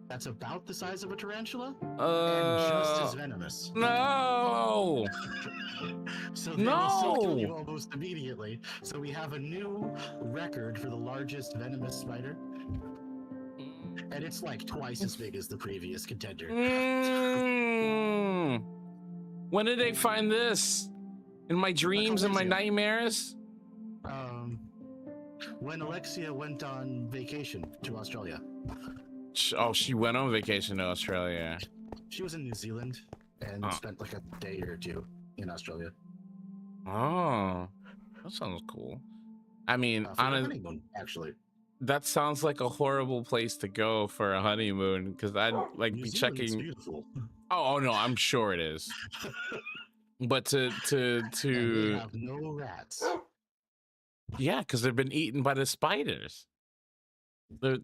that's about the size of a tarantula and just as venomous. No! So they will still kill you almost immediately. So we have a new record for the largest venomous spider. And it's like twice as big as the previous contender. When did they find this? In my dreams and my nightmares? When Alexia went on vacation to Australia. Oh, she went on vacation to Australia. She was in New Zealand. and Oh. spent like a day or two in Australia. Oh, that sounds cool. I mean, For the honeymoon, actually. that sounds like a horrible place to go for a honeymoon because I'd like New be Zealand's checking. beautiful. Oh no, I'm sure it is. But And they have no rats. yeah, because they've been eaten by the spiders. They're-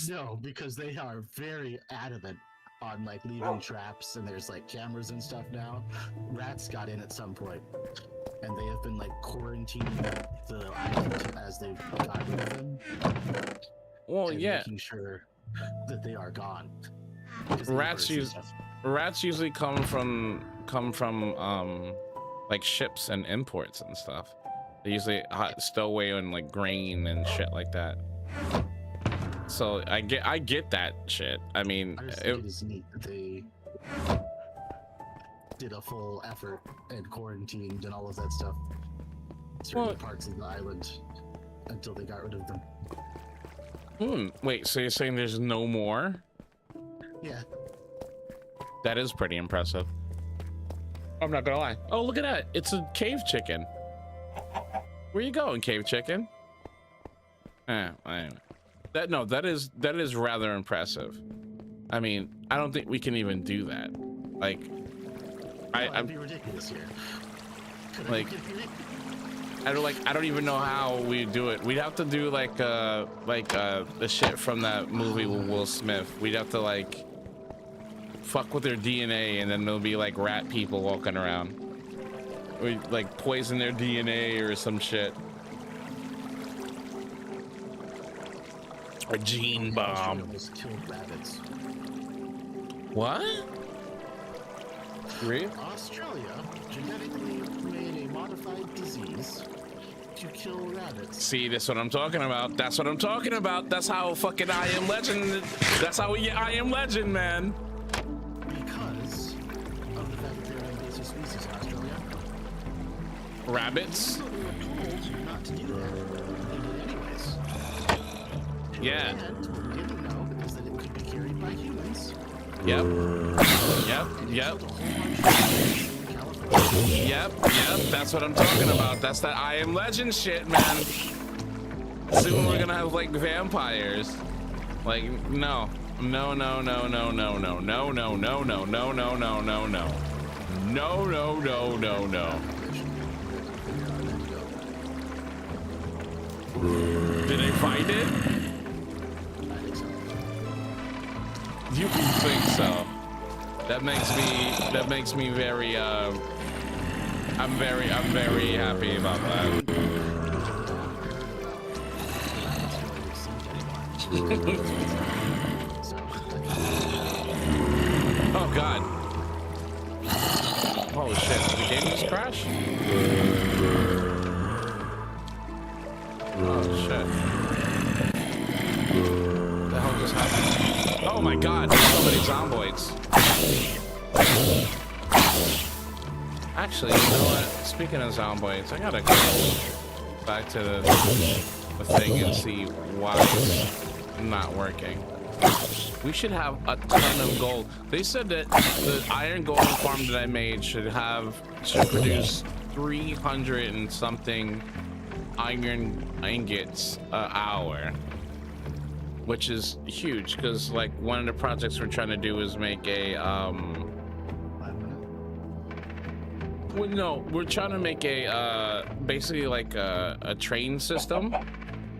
No, because they are very adamant on like leaving traps, and there's like cameras and stuff now. Rats got in at some point, and they have been like quarantining the island as they've got rid of them. well, and yeah, making sure that they are gone. 'Cause they eat rats birds and use stuff. rats usually come from like ships and imports and stuff. They usually stow away on like grain and shit like that. So I get that shit. I mean, I just think it is neat that they did a full effort and quarantined and all of that stuff. Certain Well- parts of the island until they got rid of them. Wait, so you're saying there's no more? Yeah. That is pretty impressive. I'm not gonna lie. Oh, look at that! It's a cave chicken. Where you going, cave chicken? Anyway. That is rather impressive. I mean, I don't think we can even do that. Like, It'd be ridiculous here. Like, I don't even know how we do it. We'd have to do like the shit from that movie with Will Smith. We'd have to like fuck with their DNA, and then there'll be like rat people walking around. We like poison their DNA or some shit. A gene bomb. Almost killed rabbits. What? Really? Australia genetically made a modified disease to kill rabbits. See, that's what I'm talking about. That's what I'm talking about. That's how fucking I Am Legend. That's how we get I Am Legend, man. Because of the fact that they're an invasive species in Australia. Rabbits. Even though they were told not to do that, they did anyways. Yeah. And what we didn't know is that it could be carried by humans. Yep. Yep. That's what I'm talking about. That's that I Am Legend shit, man. Soon we're gonna have like vampires. Like, no. No. Did they find it? You think so? That makes me very I'm very happy about that. Oh god. Holy shit, did the game just crash? Oh shit. What the hell just happened? Oh my god, there's so many zomboids. Actually, you know what? Speaking of zomboids, I gotta go back to the thing and see why it's not working. We should have a ton of gold. They said that the iron golem farm that I made should produce 300 and something iron ingots an hour, which is huge because like one of the projects we're trying to do is make a well, no, we're trying to make a basically like a train system,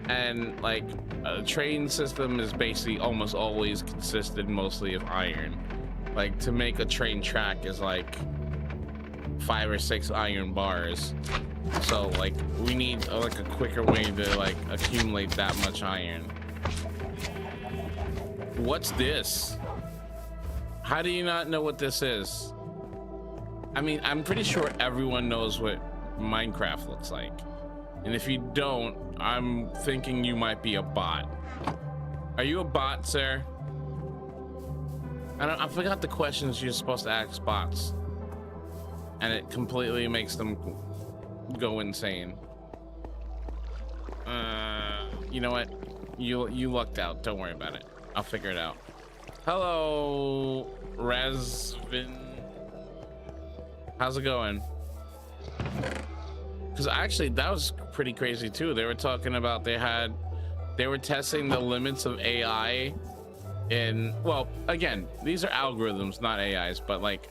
and like a train system is basically almost always consisted mostly of iron. Like to make a train track is like 5 or 6 iron bars. So like we need like a quicker way to like accumulate that much iron. What's this? How do you not know what this is? I mean, I'm pretty sure everyone knows what Minecraft looks like. And if you don't, I'm thinking you might be a bot. Are you a bot, sir? I forgot the questions you're supposed to ask bots. And it completely makes them go insane. You know what? You lucked out. Don't worry about it. I'll figure it out. Hello, Razvin. How's it going? Because actually, that was pretty crazy too. They were talking about they were testing the limits of AI in, well, again, these are algorithms, not AIs, but like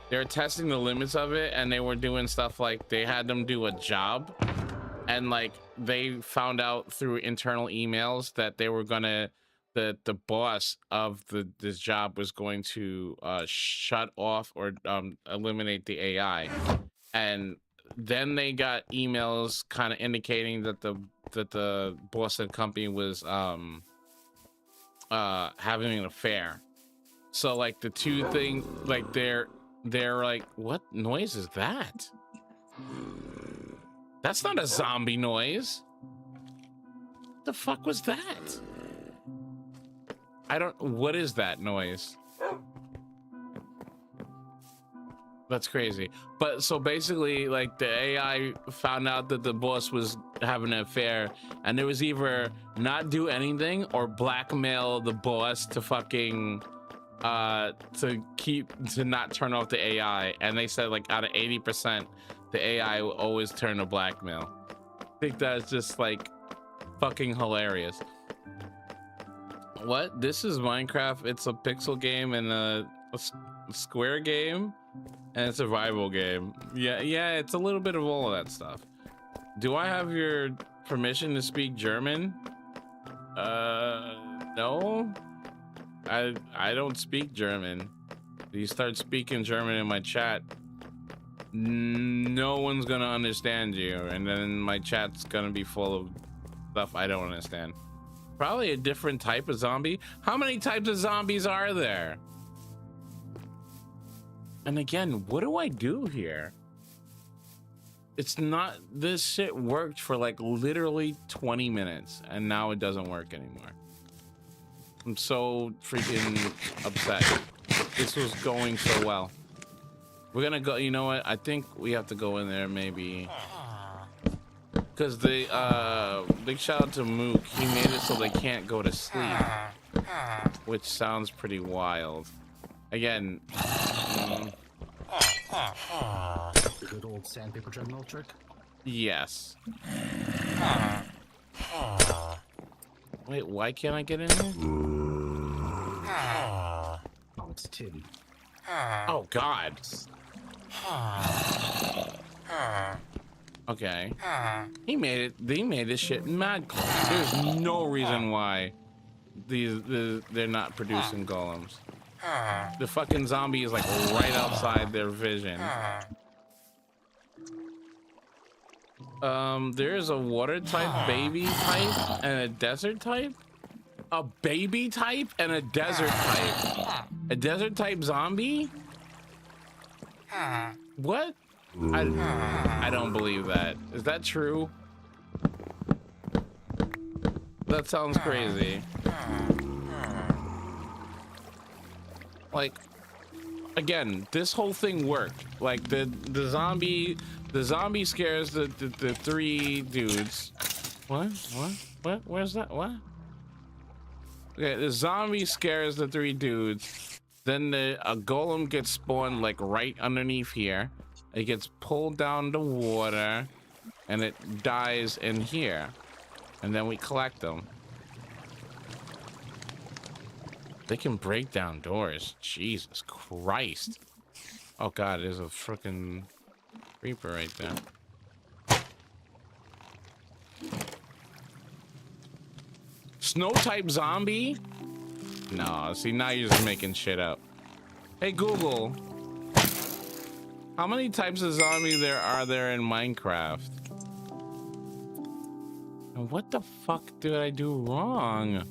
they were testing the limits of it, and they were doing stuff like they had them do a job, and like they found out through internal emails that they were gonna, that the boss of this job was going to shut off or eliminate the AI, and then they got emails kind of indicating that the boss of the company was having an affair. So like the two things, like they're like, what noise is that? That's not a zombie noise. What the fuck was that? What is that noise? That's crazy. But so basically, like, the AI found out that the boss was having an affair, and there was either not do anything or blackmail the boss to fucking to not turn off the AI. And they said like out of 80%, the AI will always turn to blackmail. I think that's just like fucking hilarious. What? This is Minecraft. It's a pixel game and a square game and a survival game. Yeah, it's a little bit of all of that stuff. Do I have your permission to speak German? No. I don't speak German. You start speaking German in my chat, no one's gonna understand you, and then my chat's gonna be full of stuff I don't understand. Probably a different type of zombie. How many types of zombies are there? And again, what do I do here? It's not, this shit worked for like literally 20 minutes and now it doesn't work anymore. I'm so freaking upset. This was going so well. We're gonna go, you know what? I think we have to go in there maybe. Because the big shout out to Mook, he made it so they can't go to sleep, which sounds pretty wild. Again, the good old sandpaper treadmill trick. Yes. Wait, why can't I get in there? Oh, it's Tim. Oh God. Okay. He made it. They made this shit mad close. There's no reason why they're not producing golems. The fucking zombie is like right outside their vision. There's a water type, baby type, and a desert type. A baby type and a desert type. A desert type zombie? What? I don't believe that. Is that true? That sounds crazy. Like, again, this whole thing worked. Like the zombie scares the three dudes. What? Where's that? What? Okay, the zombie scares the three dudes. Then a golem gets spawned like right underneath here. It gets pulled down to water and it dies in here. And then we collect them. They can break down doors. Jesus Christ. Oh God, there's a freaking creeper right there. Snow type zombie? No, see, now you're just making shit up. Hey Google, how many types of zombie are there in Minecraft? And what the fuck did I do wrong?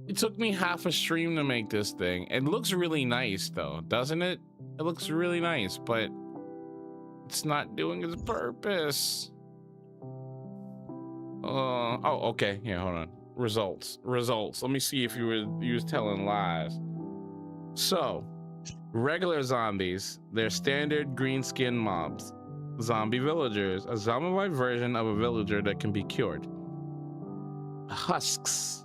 It took me half a stream to make this thing. It looks really nice though, doesn't it? It looks really nice, but it's not doing its purpose. Oh, okay. Yeah, hold on. Results. Let me see if you was telling lies. So, regular zombies, they're standard green skin mobs. Zombie villagers, a zombified version of a villager that can be cured. Husks.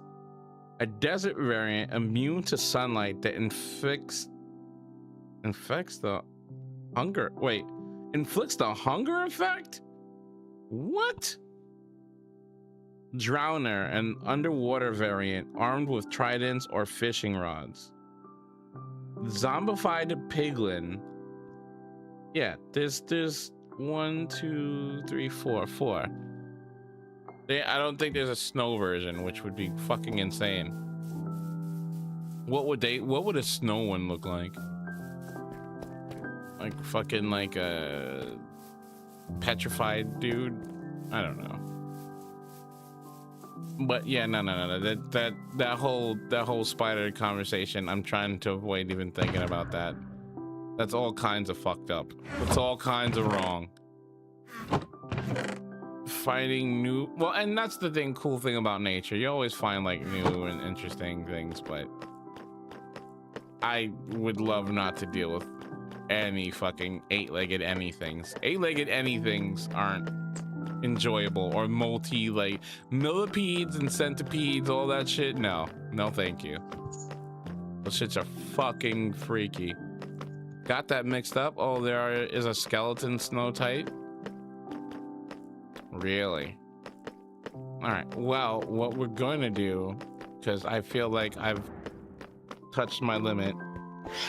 A desert variant immune to sunlight that inflicts the hunger. Wait, inflicts the hunger effect? What? Drowner, an underwater variant armed with tridents or fishing rods. Zombified piglin. Yeah, there's 1, 2, 3, 4. I don't think there's a snow version, which would be fucking insane. What would a snow one look like? Like fucking like a petrified dude? I don't know. But yeah, no. That whole spider conversation, I'm trying to avoid even thinking about that. That's all kinds of fucked up. It's all kinds of wrong. Finding new, well, and that's the cool thing about nature. You always find like new and interesting things, but I would love not to deal with any fucking eight-legged anythings. Eight-legged anythings aren't enjoyable, or like millipedes and centipedes, all that shit. No, thank you. Those shits are fucking freaky. Got that mixed up. Oh, there is a skeleton snow type. Really? All right, well, what we're going to do, because I feel like I've touched my limit,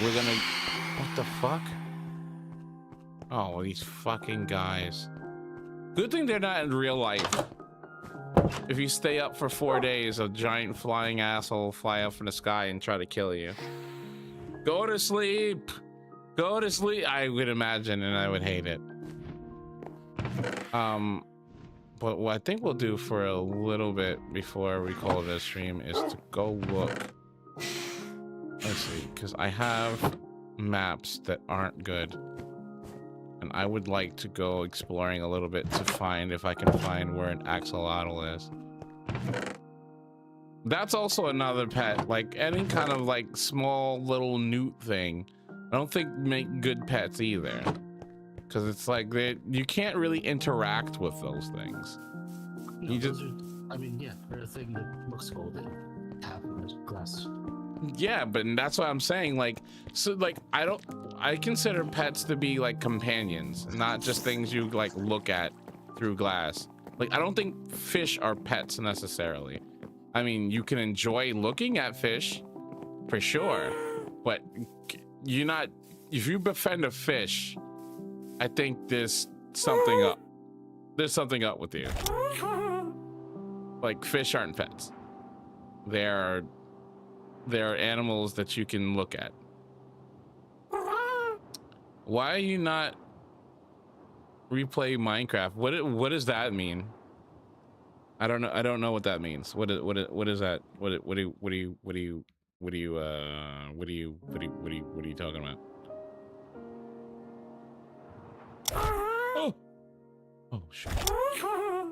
we're gonna, what the fuck? Oh, these fucking guys. Good thing they're not in real life. If you stay up for 4 days, a giant flying asshole will fly up from the sky and try to kill you. Go to sleep. Go to sleep. I would imagine, and I would hate it. But what I think we'll do for a little bit before we call it a stream is to go look. Let's see, because I have maps that aren't good. And I would like to go exploring a little bit to find if I can find where an axolotl is. That's also another pet, like any kind of like small little newt thing. I don't think make good pets either. Because it's like you can't really interact with those things. No, you just, I mean, yeah, they're a thing that looks cool that have glass. Yeah, but that's what I'm saying. Like, so like I consider pets to be like companions, not just things you like look at through glass. Like, I don't think fish are pets necessarily. I mean, you can enjoy looking at fish for sure, but you're not, if you befriend a fish, I think there's something up. There's something up with you. Like, fish aren't pets. They're animals that you can look at. Why are you not replay Minecraft? What does that mean? I don't know what that means. What is that? What are you talking about? Oh shit.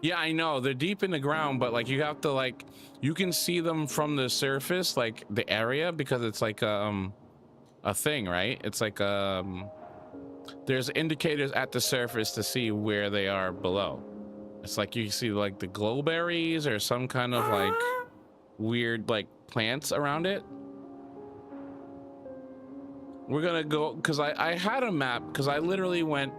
Yeah, I know they're deep in the ground, but like you have to like, you can see them from the surface, like the area, because it's like a thing, right? It's like there's indicators at the surface to see where they are below. It's like you see like the glowberries or some kind of like weird like plants around it. We're gonna go, because I had a map, because I literally went,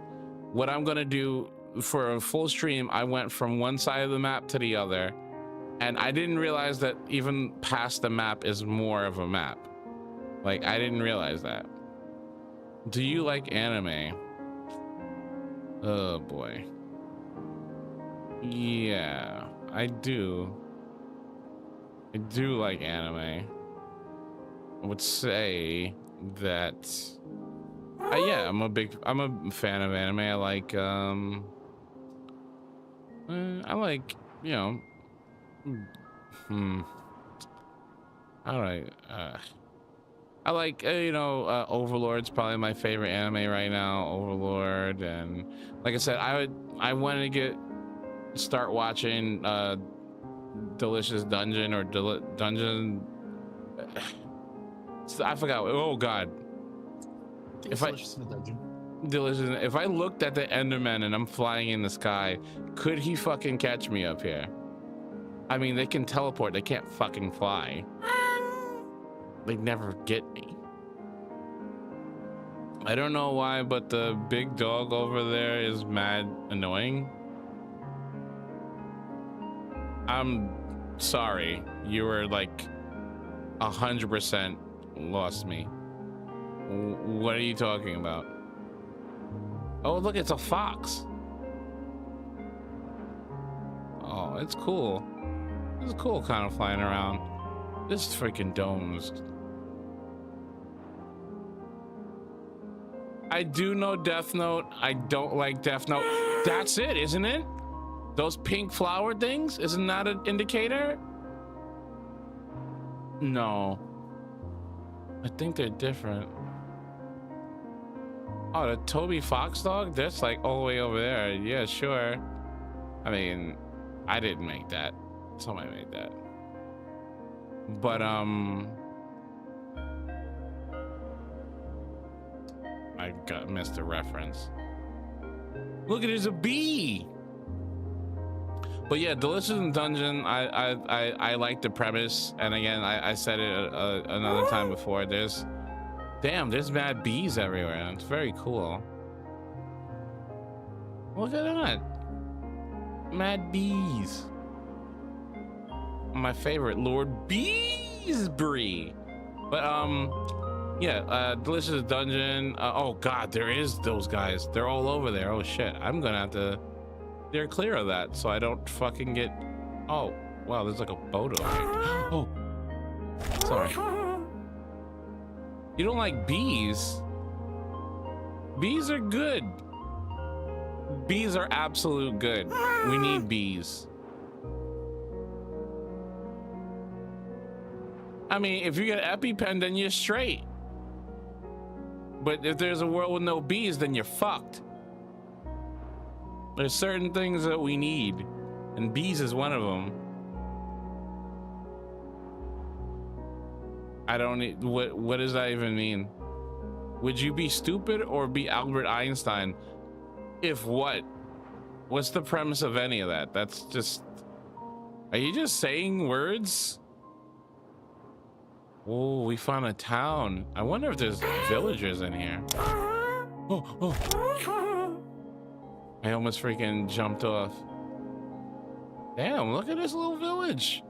what I'm gonna do for a full stream, I went from one side of the map to the other, and I didn't realize that even past the map is more of a map. Like, I didn't realize that. Do you like anime? Oh boy. Yeah, I do. I do like anime. I would say that yeah, I'm a fan of anime. I like you know, all right, I like you know, Overlord's probably my favorite anime right now. Overlord, and like I said, I wanted to start watching Delicious Dungeon or Dungeon. I forgot. Oh God. If I looked at the Enderman and I'm flying in the sky, could he fucking catch me up here? I mean, they can teleport. They can't fucking fly. They never get me. I don't know why, but the big dog over there is mad annoying. I'm sorry. You were like 100% lost me. What are you talking about? Oh, look, it's a fox. Oh, it's cool. It's cool kind of flying around. This freaking dome's... I do know Death Note. I don't like Death Note. That's it, isn't it? Those pink flower things? Isn't that an indicator? No. I think they're different. Oh, the Toby Fox dog? That's like all the way over there. Yeah, sure. I mean, I didn't make that. Somebody made that. But, I missed the reference. Look, there's a bee. But yeah, Delicious in Dungeon, I like the premise. And again, I said it another time before. There's mad bees everywhere. It's very cool. Look at that. Mad bees. My favorite, Lord Beesbury. But yeah, Delicious Dungeon. Oh god, there is those guys. They're all over there. Oh shit, I'm gonna have to steer clear of that so I don't fucking get... Oh wow, there's like a boat over here. Oh, sorry. You don't like bees? Bees are good. Bees are absolute good. We need bees. I mean, if you get EpiPen, then you're straight. But if there's a world with no bees, then you're fucked. There's certain things that we need, and bees is one of them. I don't need... What does that even mean? Would you be stupid or be Albert Einstein? If what? What's the premise of any of that? That's just... Are you just saying words? Oh, we found a town. I wonder if there's villagers in here. Oh. I almost freaking jumped off. Damn, look at this little village.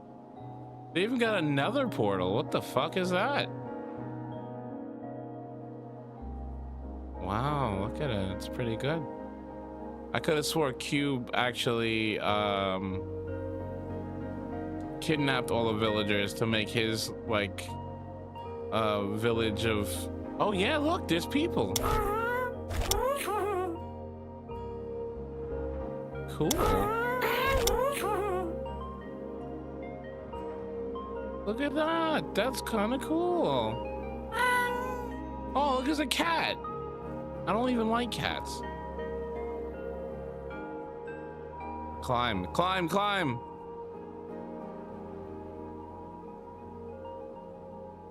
They even got another portal. What the fuck is that? Wow, look at it. It's pretty good. I could have swore Cube actually kidnapped all the villagers to make his like village of... Oh yeah, look, there's people. Cool. Look at that. That's kind of cool. Oh, look, there's a cat. I don't even like cats. Climb, climb, climb.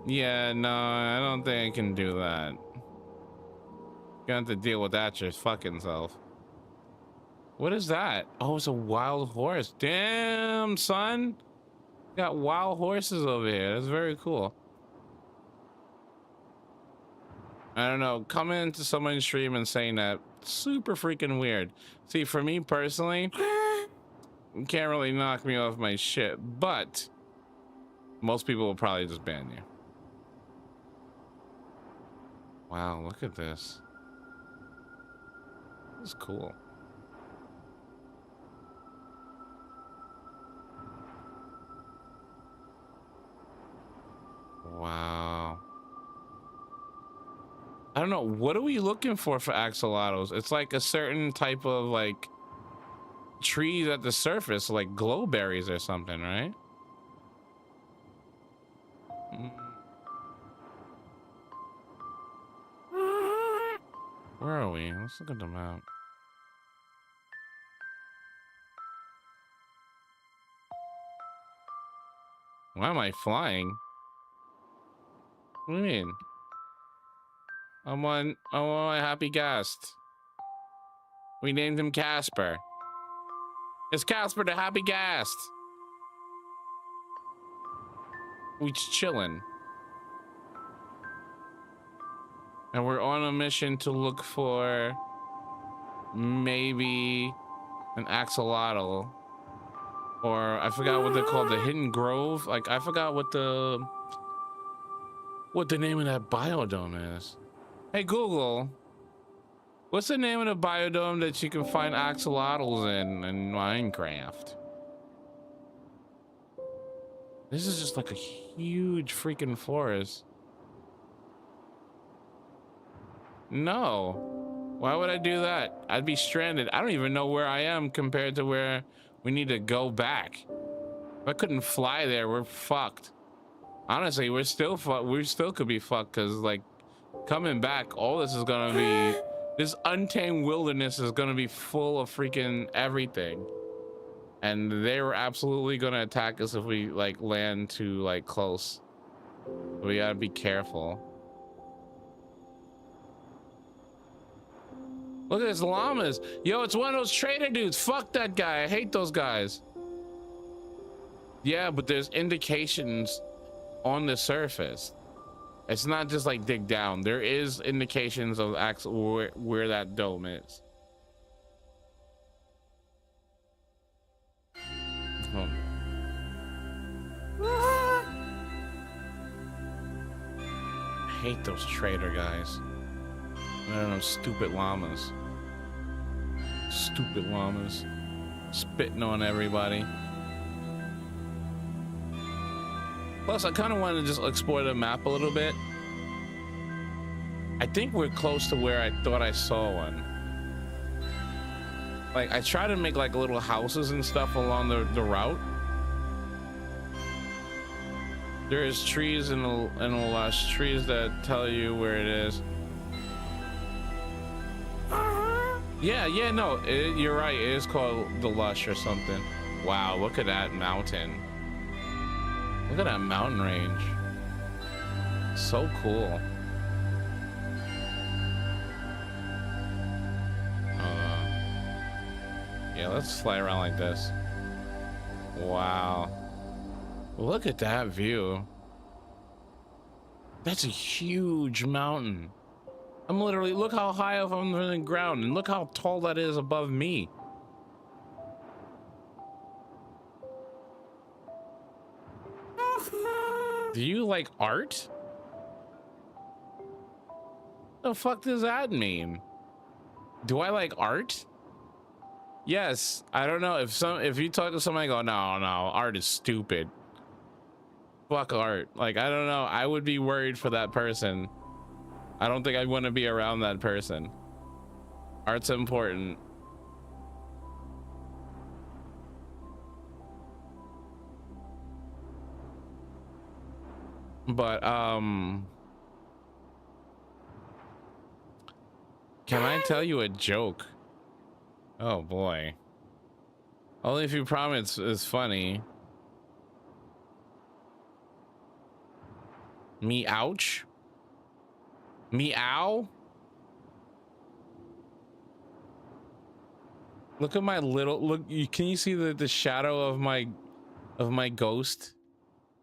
Yeah, no, I don't think I can do that. You're gonna have to deal with that your fucking self. What is that? Oh, it's a wild horse. Damn, son. Got wild horses over here. That's very cool. I don't know. Coming into someone's stream and saying that, super freaking weird. See, for me personally, you can't really knock me off my shit, but most people will probably just ban you. Wow, look at this. This is cool. Wow. I don't know. What are we looking for axolotls? It's like a certain type of like trees at the surface, like glowberries or something, right? Where are we? Let's look at the map. Why am I flying? What do you mean? I'm on a happy guest. We named him Casper. It's Casper the happy guest. We just chilling. And we're on a mission to look for maybe an axolotl. Or I forgot what they're called, the Hidden Grove. Like I forgot what the name of that biodome is. Hey Google, what's the name of the biodome that you can find axolotls in Minecraft? This is just like a huge freaking forest. No. Why would I do that? I'd be stranded. I don't even know where I am compared to where we need to go back. If I couldn't fly there, we're fucked. Honestly, we still could be fucked because like coming back, all this is gonna be, this untamed wilderness is gonna be full of freaking everything. And they were absolutely gonna attack us if we like land too like close. We gotta be careful. Look at this llamas. Yo, it's one of those trader dudes. Fuck that guy. I hate those guys. Yeah, but there's indications on the surface. It's not just like dig down. There is indications of where that dome is. Oh. I hate those trader guys. I don't know, stupid llamas. Stupid llamas. Spitting on everybody. Plus, I kind of wanted to just explore the map a little bit. I think we're close to where I thought I saw one. Like, I try to make like little houses and stuff along the route. There is trees in the lush, trees that tell you where it is. Yeah, no, you're right. It is called the Lush or something. Wow, look at that mountain. Look at that mountain range. So cool. Yeah, let's fly around like this. Wow. Look at that view. That's a huge mountain. I'm literally, look how high up I'm on the ground and look how tall that is above me. Do you like art? The fuck does that mean? Do I like art? Yes. I don't know if you talk to somebody and go, no, art is stupid. Fuck art. Like, I don't know. I would be worried for that person. I don't think I'd want to be around that person. Art's important. But, can I tell you a joke? Oh boy. Only if you promise it's funny. Me ouch? Meow? Look at my little look. Can you see the shadow of my ghost?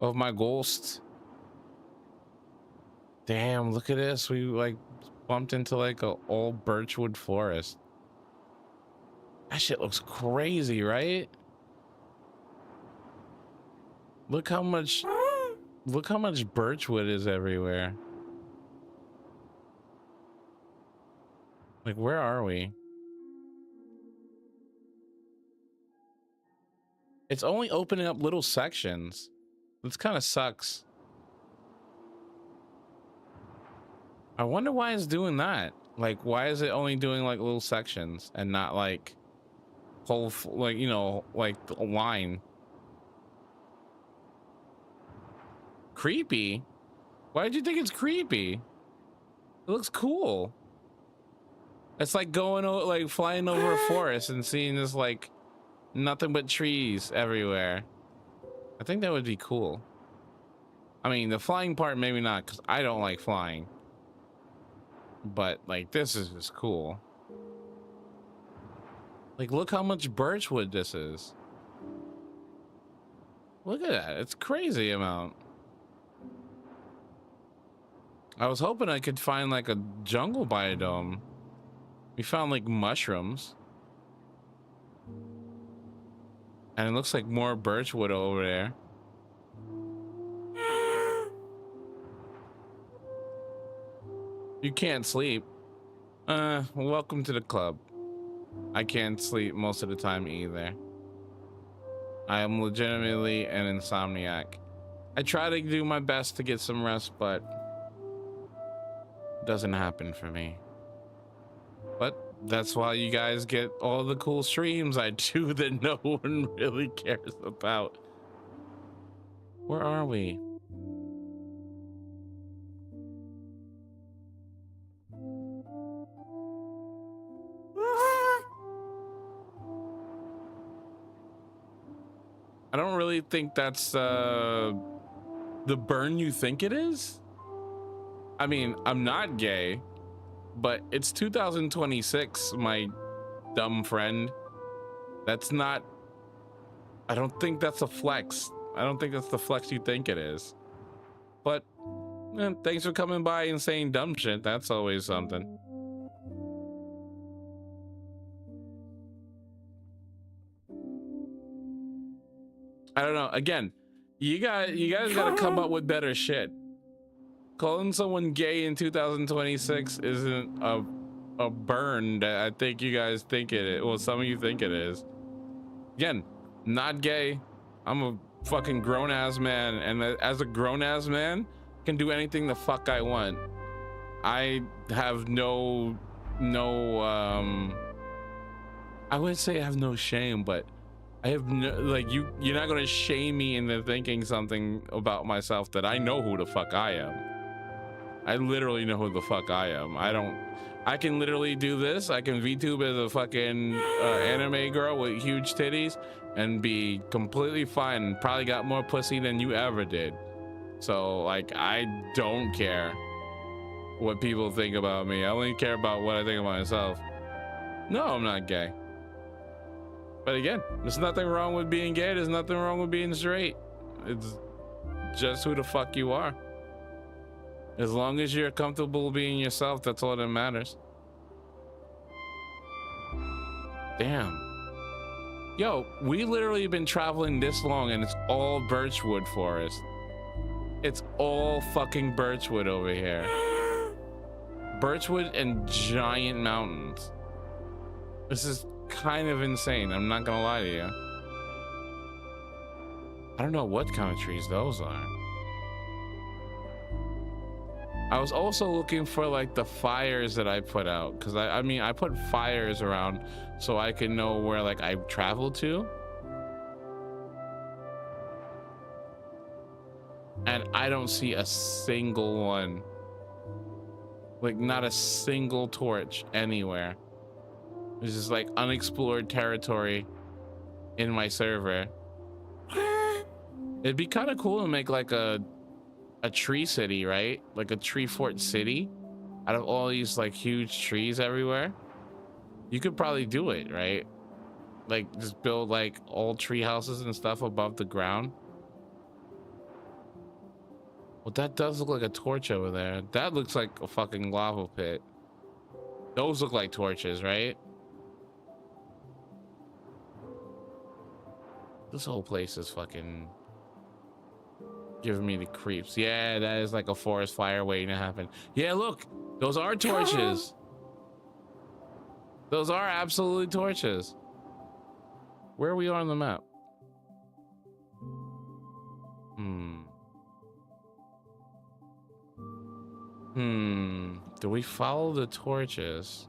Of my ghost? Damn, look at this. We like bumped into like a old birchwood forest. That shit looks crazy, right? Look how much birchwood is everywhere. Like, where are we? It's only opening up little sections. This kind of sucks. I wonder why it's doing that. Like, why is it only doing like little sections and not like whole, like, you know, like a line? Creepy? Why did you think it's creepy? It looks cool. It's like going over, like flying over a forest and seeing this like nothing but trees everywhere. I think that would be cool. I mean, the flying part maybe not, because I don't like flying. But like, this is just cool. Like, look how much birchwood this is. Look at that. It's crazy amount. I was hoping I could find like a jungle biodome. We found like mushrooms. And it looks like more birchwood over there. You can't sleep. Welcome to the club. I can't sleep most of the time either. I am legitimately an insomniac. I try to do my best to get some rest, but it doesn't happen for me. But that's why you guys get all the cool streams I do that no one really cares about. Where are we? I don't really think that's the burn you think it is. I mean, I'm not gay, but it's 2026, my dumb friend. That's not, I don't think that's a flex. I don't think that's the flex you think it is. But thanks for coming by and saying dumb shit. That's always something. I don't know. Again, you guys gotta come up with better shit. Calling someone gay in 2026 isn't a burn that I think you guys think it is. Well, some of you think it is. Again, not gay. I'm a fucking grown-ass man, and as a grown-ass man, can do anything the fuck I want. I have no I wouldn't say I have no shame, but I have no, like, you're not gonna shame me into thinking something about myself that I know who the fuck I am. I literally know who the fuck I am. I can literally do this. I can VTube as a fucking anime girl with huge titties and be completely fine and probably got more pussy than you ever did. So like, I don't care what people think about me. I only care about what I think of myself. No, I'm not gay. But again, there's nothing wrong with being gay. There's nothing wrong with being straight. It's just who the fuck you are. As long as you're comfortable being yourself, that's all that matters. Damn. Yo, we literally been traveling this long and it's all birchwood forest. It's all fucking birchwood over here. Birchwood and giant mountains. This is kind of insane. I'm not gonna lie to you. I don't know what kind of trees those are. I was also looking for like the fires that I put out, because I mean I put fires around so I can know where like I traveled to, and I don't see a single one. Like not a single torch anywhere. It's just like unexplored territory in my server. It'd be kind of cool to make like a tree city, right? Like a tree fort city out of all these like huge trees everywhere. You could probably do it, right? Like just build like all tree houses and stuff above the ground. Well, that does look like a torch over there. That looks like a fucking lava pit. Those look like torches, right? This whole place is fucking giving me the creeps. Yeah, that is like a forest fire waiting to happen. Yeah, look, those are torches. Those are absolutely torches. Where are we on the map? Do we follow the torches?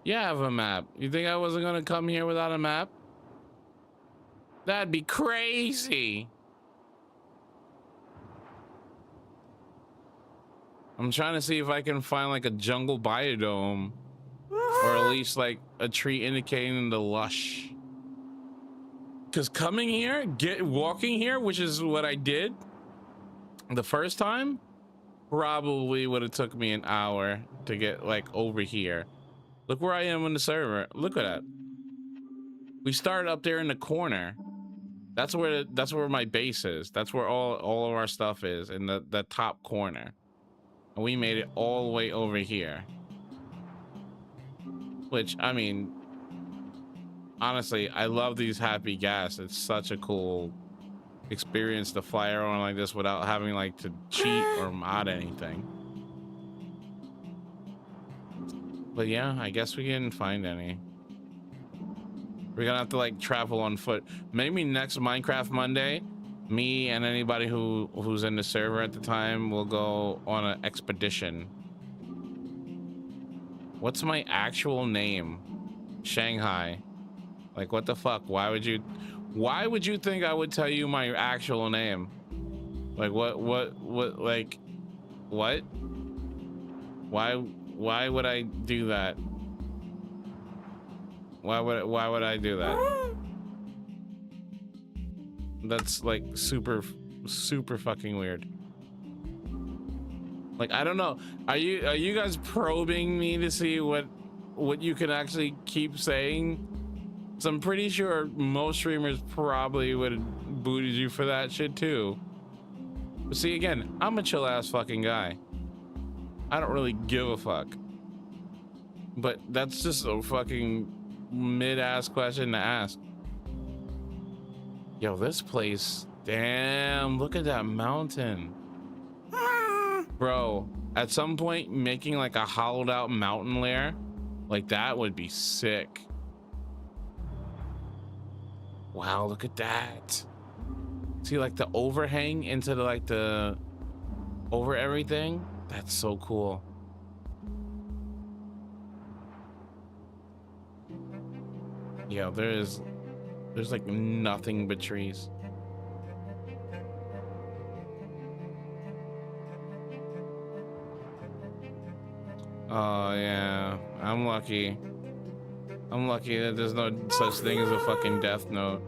Yeah, I have a map. You think I wasn't gonna come here without a map? That'd be crazy. I'm trying to see if I can find like a jungle biodome, or at least like a tree indicating the lush. Because coming here, walking here, which is what I did the first time, probably would have took me an hour to get like over here. Look where I am on the server. Look at that. We started up there in the corner That's where my base is. That's where all of our stuff is, in the top corner. And we made it all the way over here. Which, I mean, honestly, I love these happy gas. It's such a cool experience to fly around like this without having like to cheat or mod anything. But yeah, I guess we didn't find any. We're gonna have to like travel on foot. Maybe next Minecraft Monday, me and anybody who's in the server at the time will go on an expedition. What's my actual name? Shanghai. Like, what the fuck? Why would you think I would tell you my actual name? Like, what, like, what? Why would I do that? Why would I do that? That's like super fucking weird. Like, I don't know. Are you guys probing me to see what you can actually keep saying? So I'm pretty sure most streamers probably would have booted you for that shit too. But see, again, I'm a chill ass fucking guy. I don't really give a fuck. But that's just a fucking mid-ass question to ask. Yo, this place, damn, look at that mountain. Bro, at some point, making like a hollowed out mountain lair, like that would be sick. Wow, look at that. See, like the overhang into the over everything. That's so cool. Yeah, there's like nothing but trees. Oh yeah, I'm lucky. I'm lucky that there's no such thing as a fucking death note.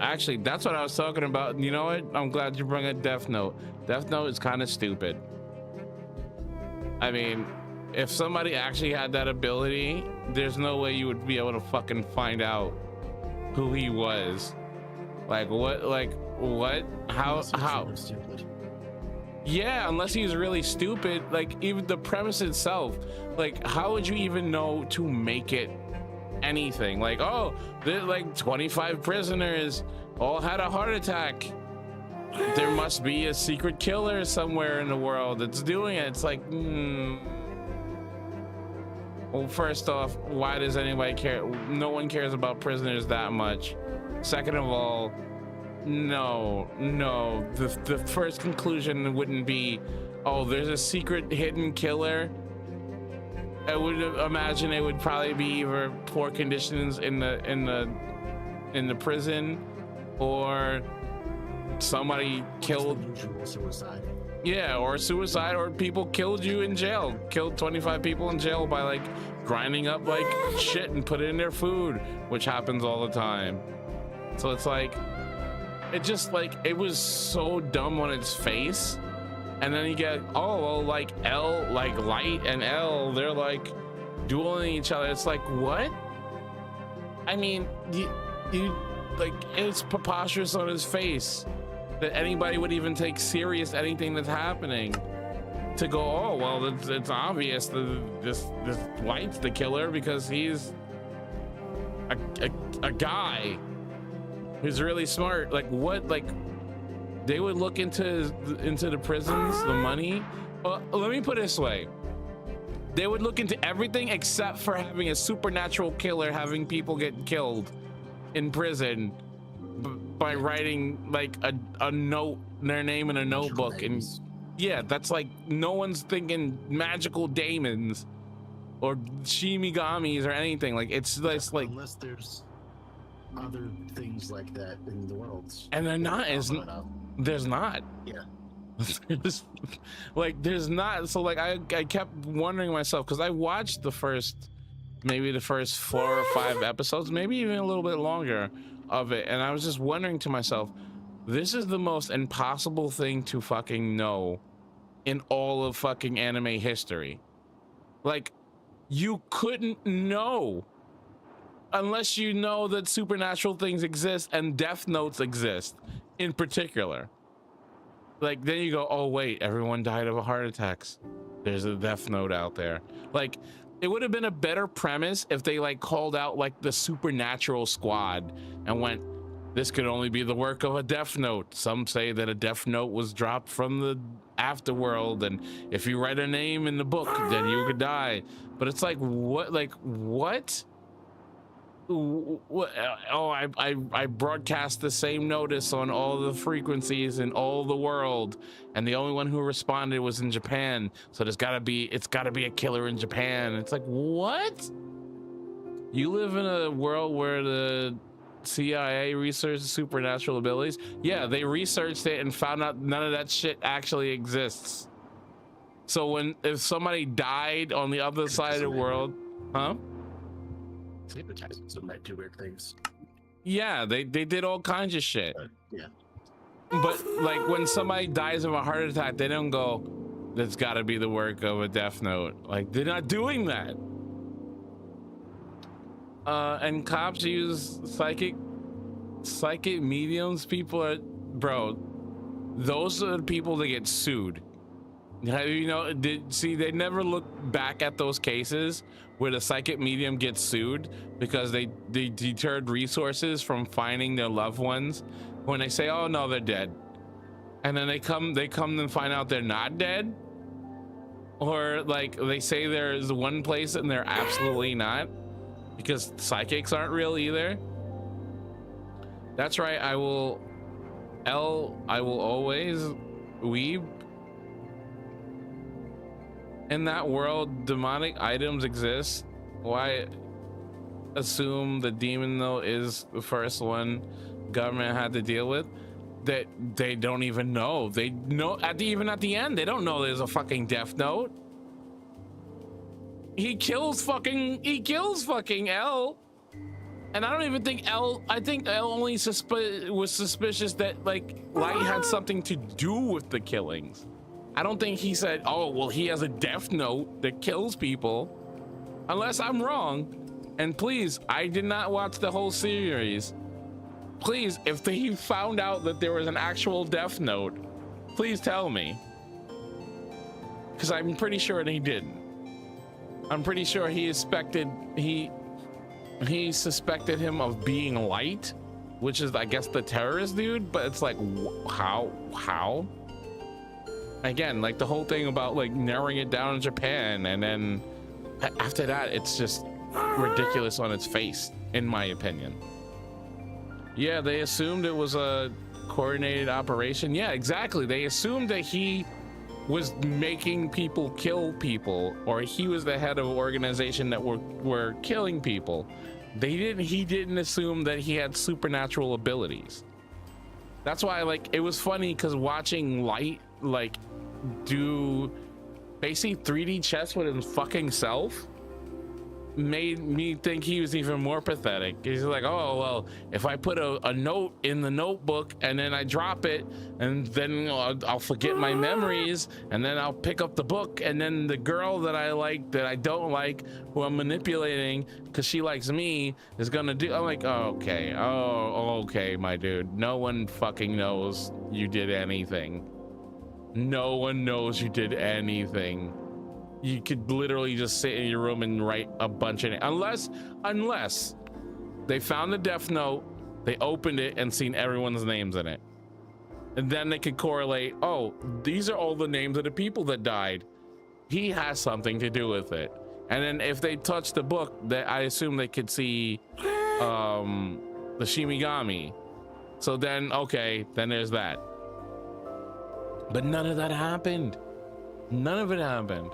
Actually, that's what I was talking about. You know what? I'm glad you brought a death note. Death note is kind of stupid. I mean, if somebody actually had that ability, there's no way you would be able to fucking find out who he was. Like what? Like what? How? Stupid. Yeah, unless he's really stupid. Like even the premise itself, like how would you even know to make it anything? Like, oh, there's like 25 prisoners all had a heart attack. There must be a secret killer somewhere in the world that's doing it. It's like, well, first off, why does anybody care? No one cares about prisoners that much. Second of all, no, the first conclusion wouldn't be, oh, there's a secret hidden killer. I would imagine it would probably be either poor conditions in the prison, or somebody killed. Suicide. Yeah, or suicide, or people killed you in jail. Killed 25 people in jail by like grinding up like shit and put it in their food, which happens all the time. So it's like, it just like, it was so dumb on its face. And then you get, oh, well, like L, like light and L, they're like dueling each other. It's like, what? I mean, you like, it's preposterous on his face that anybody would even take serious anything that's happening. To go, oh, well, it's obvious that this light's the killer because he's a guy who's really smart. Like what? Like, they would look into the prisons, the money. Well, let me put it this way. They would look into everything except for having a supernatural killer having people get killed in prison by writing like a note, their name in a notebook. And yeah, that's like, no one's thinking magical daemons or shimigamis or anything. Like it's like, unless there's other things like that in the world. And they're not, there's not. Yeah. There's not. So like I kept wondering myself, because I watched maybe the first 4 or 5 episodes, maybe even a little bit longer of it, and I was just wondering to myself, this is the most impossible thing to fucking know in all of fucking anime history. Like, you couldn't know unless you know that supernatural things exist and death notes exist in particular. Like, then you go, oh wait, everyone died of heart attacks. There's a death note out there. Like, it would have been a better premise if they like called out like the supernatural squad and went, this could only be the work of a death note. Some say that a death note was dropped from the afterworld, and if you write a name in the book, then you could die. But it's like, what? Like, what? What? Oh, I broadcast the same notice on all the frequencies in all the world, and the only one who responded was in Japan. So it's gotta be a killer in Japan. It's like, what? You live in a world where the CIA researches supernatural abilities? Yeah, they researched it and found out none of that shit actually exists. So if somebody died on the other side of the world, huh? Some might do weird things. Yeah, they did all kinds of shit. Yeah. But like when somebody dies of a heart attack, they don't go, that's gotta be the work of a death note. Like, they're not doing that. And cops use psychic mediums. People are, bro, those are the people that get sued. You know, they never look back at those cases where the psychic medium gets sued because they deterred resources from finding their loved ones when they say, oh no, they're dead, and then they come and find out they're not dead, or like they say there's one place and they're absolutely not, because psychics aren't real either. That's right. I will always weeb. In that world, demonic items exist. Why assume the demon though is the first one government had to deal with? That they don't even know. They know even at the end, they don't know there's a fucking death note. He kills fucking L. And I don't even think I think L only was suspicious that like Light had something to do with the killings. I don't think he said, oh, well, he has a death note that kills people, unless I'm wrong. And please, I did not watch the whole series. Please, if he found out that there was an actual death note, please tell me. Because I'm pretty sure that he didn't. I'm pretty sure he suspected him of being Light, which is, I guess, the terrorist dude. But it's like, how? Again, like the whole thing about like narrowing it down in Japan, and then after that, it's just ridiculous on its face, in my opinion. Yeah, they assumed it was a coordinated operation. Yeah, exactly. They assumed that he was making people kill people, or he was the head of an organization that were killing people. He didn't assume that he had supernatural abilities. That's why, like, it was funny because watching Light like do basically 3D chess with his fucking self made me think he was even more pathetic. He's like, oh well, if I put a note in the notebook and then I drop it, and then I'll forget my memories, and then I'll pick up the book, and then the girl that I like, that I don't like, who I'm manipulating because she likes me, is gonna do. I'm like, oh, okay, my dude. No one fucking knows you did anything. No one knows you did anything. You could literally just sit in your room and write a bunch of unless they found the death note, they opened it and seen everyone's names in it, and then they could correlate, oh, these are all the names of the people that died, he has something to do with it. And then if they touch the book, that I assume they could see the Shimigami. So then, okay, then there's that. But none of that happened. None of it happened.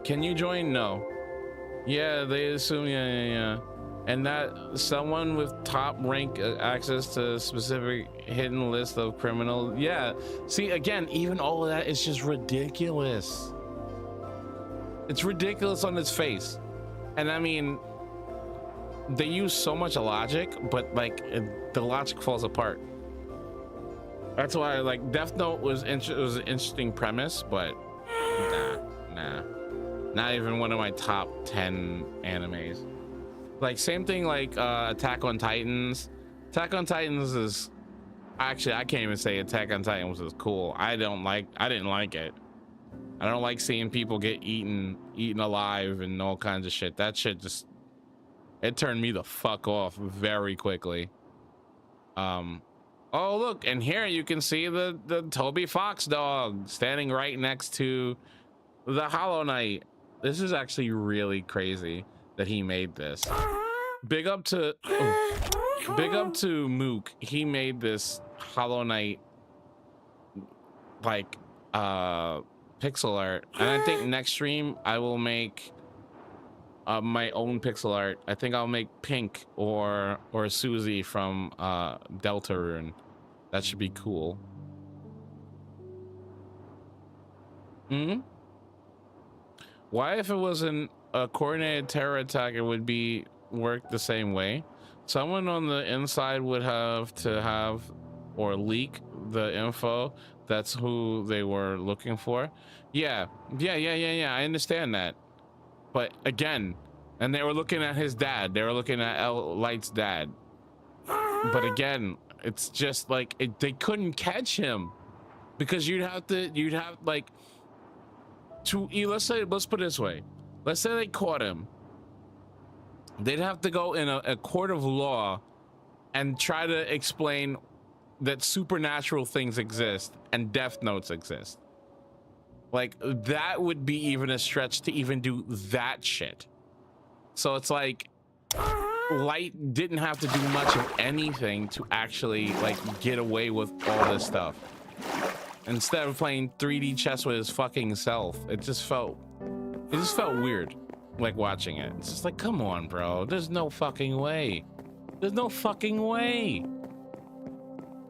Can you join? No. Yeah, they assume, yeah. And that someone with top rank access to specific hidden list of criminals. Yeah. See, again, even all of that is just ridiculous. It's ridiculous on its face. And I mean, they use so much logic, but like the logic falls apart. That's why, like, Death Note was an interesting premise, but nah, not even one of my top 10 animes. Like same thing like Attack on Titans. Attack on Titans is actually, I can't even say Attack on Titans was cool. I didn't like it. I don't like seeing people get eaten alive and all kinds of shit. That shit just, it turned me the fuck off very quickly. Oh look, and here you can see the Toby Fox dog standing right next to the Hollow Knight. This is actually really crazy that he made this. Big up to Mook. He made this Hollow Knight like pixel art, and I think next stream I will make my own pixel art. I think I'll make Pink or Susie from Deltarune. That should be cool. Why, if it wasn't a coordinated terror attack, it would be work the same way? Someone on the inside would have to have or leak the info. That's who they were looking for. Yeah. I understand that. But again, and they were looking at his dad. They were looking at Light's dad. But again, it's just like they couldn't catch him because you'd have like to, let's put it this way. Let's say they caught him. They'd have to go in a court of law and try to explain that supernatural things exist and death notes exist. Like, that would be even a stretch to even do that shit. So it's like Light didn't have to do much of anything to actually like get away with all this stuff. Instead of playing 3D chess with his fucking self, it just felt weird, like watching it. It's just like, come on, bro. There's no fucking way. There's no fucking way.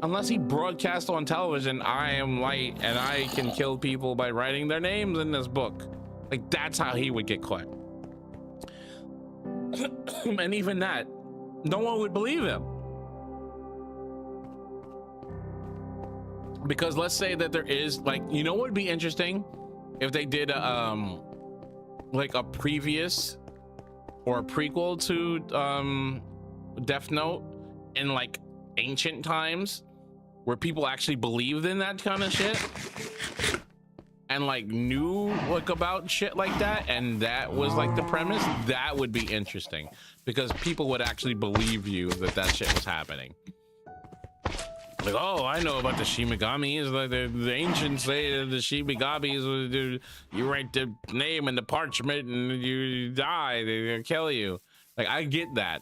Unless he broadcast on television, I am Light and I can kill people by writing their names in this book. Like, that's how he would get caught. And even that, no one would believe him. Because let's say that there is, like, you know what would be interesting? If they did like a previous or a prequel to Death Note in like ancient times where people actually believed in that kind of shit and like knew like about shit like that, and that was like the premise. That would be interesting because people would actually believe you that shit was happening. Like, oh, I know about the Shimigamis. Like the ancients say the Shimigamis, you write the name in the parchment and you die, they kill you. Like, I get that.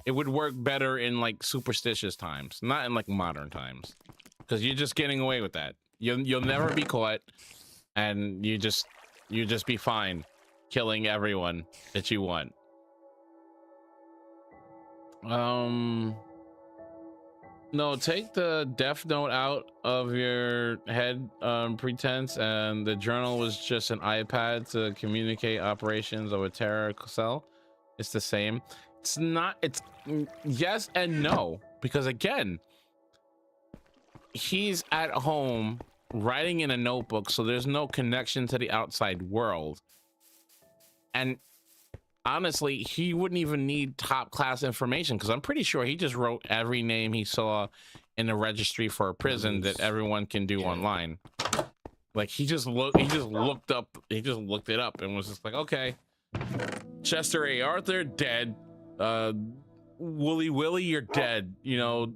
It would work better in like superstitious times, not in like modern times, because you're just getting away with that. You'll never be caught, and you just be fine killing everyone that you want. No, take the Death Note out of your head pretense, and the journal was just an iPad to communicate operations of a terror cell. It's the same. It's not. It's yes and no, because again, he's at home writing in a notebook, so there's no connection to the outside world. And honestly, he wouldn't even need top class information, because I'm pretty sure he just wrote every name he saw in the registry for a prison that everyone can do online. Like, he just looked it up and was just like, okay, Chester A. Arthur, dead. Wooly Willy, you're dead. You know,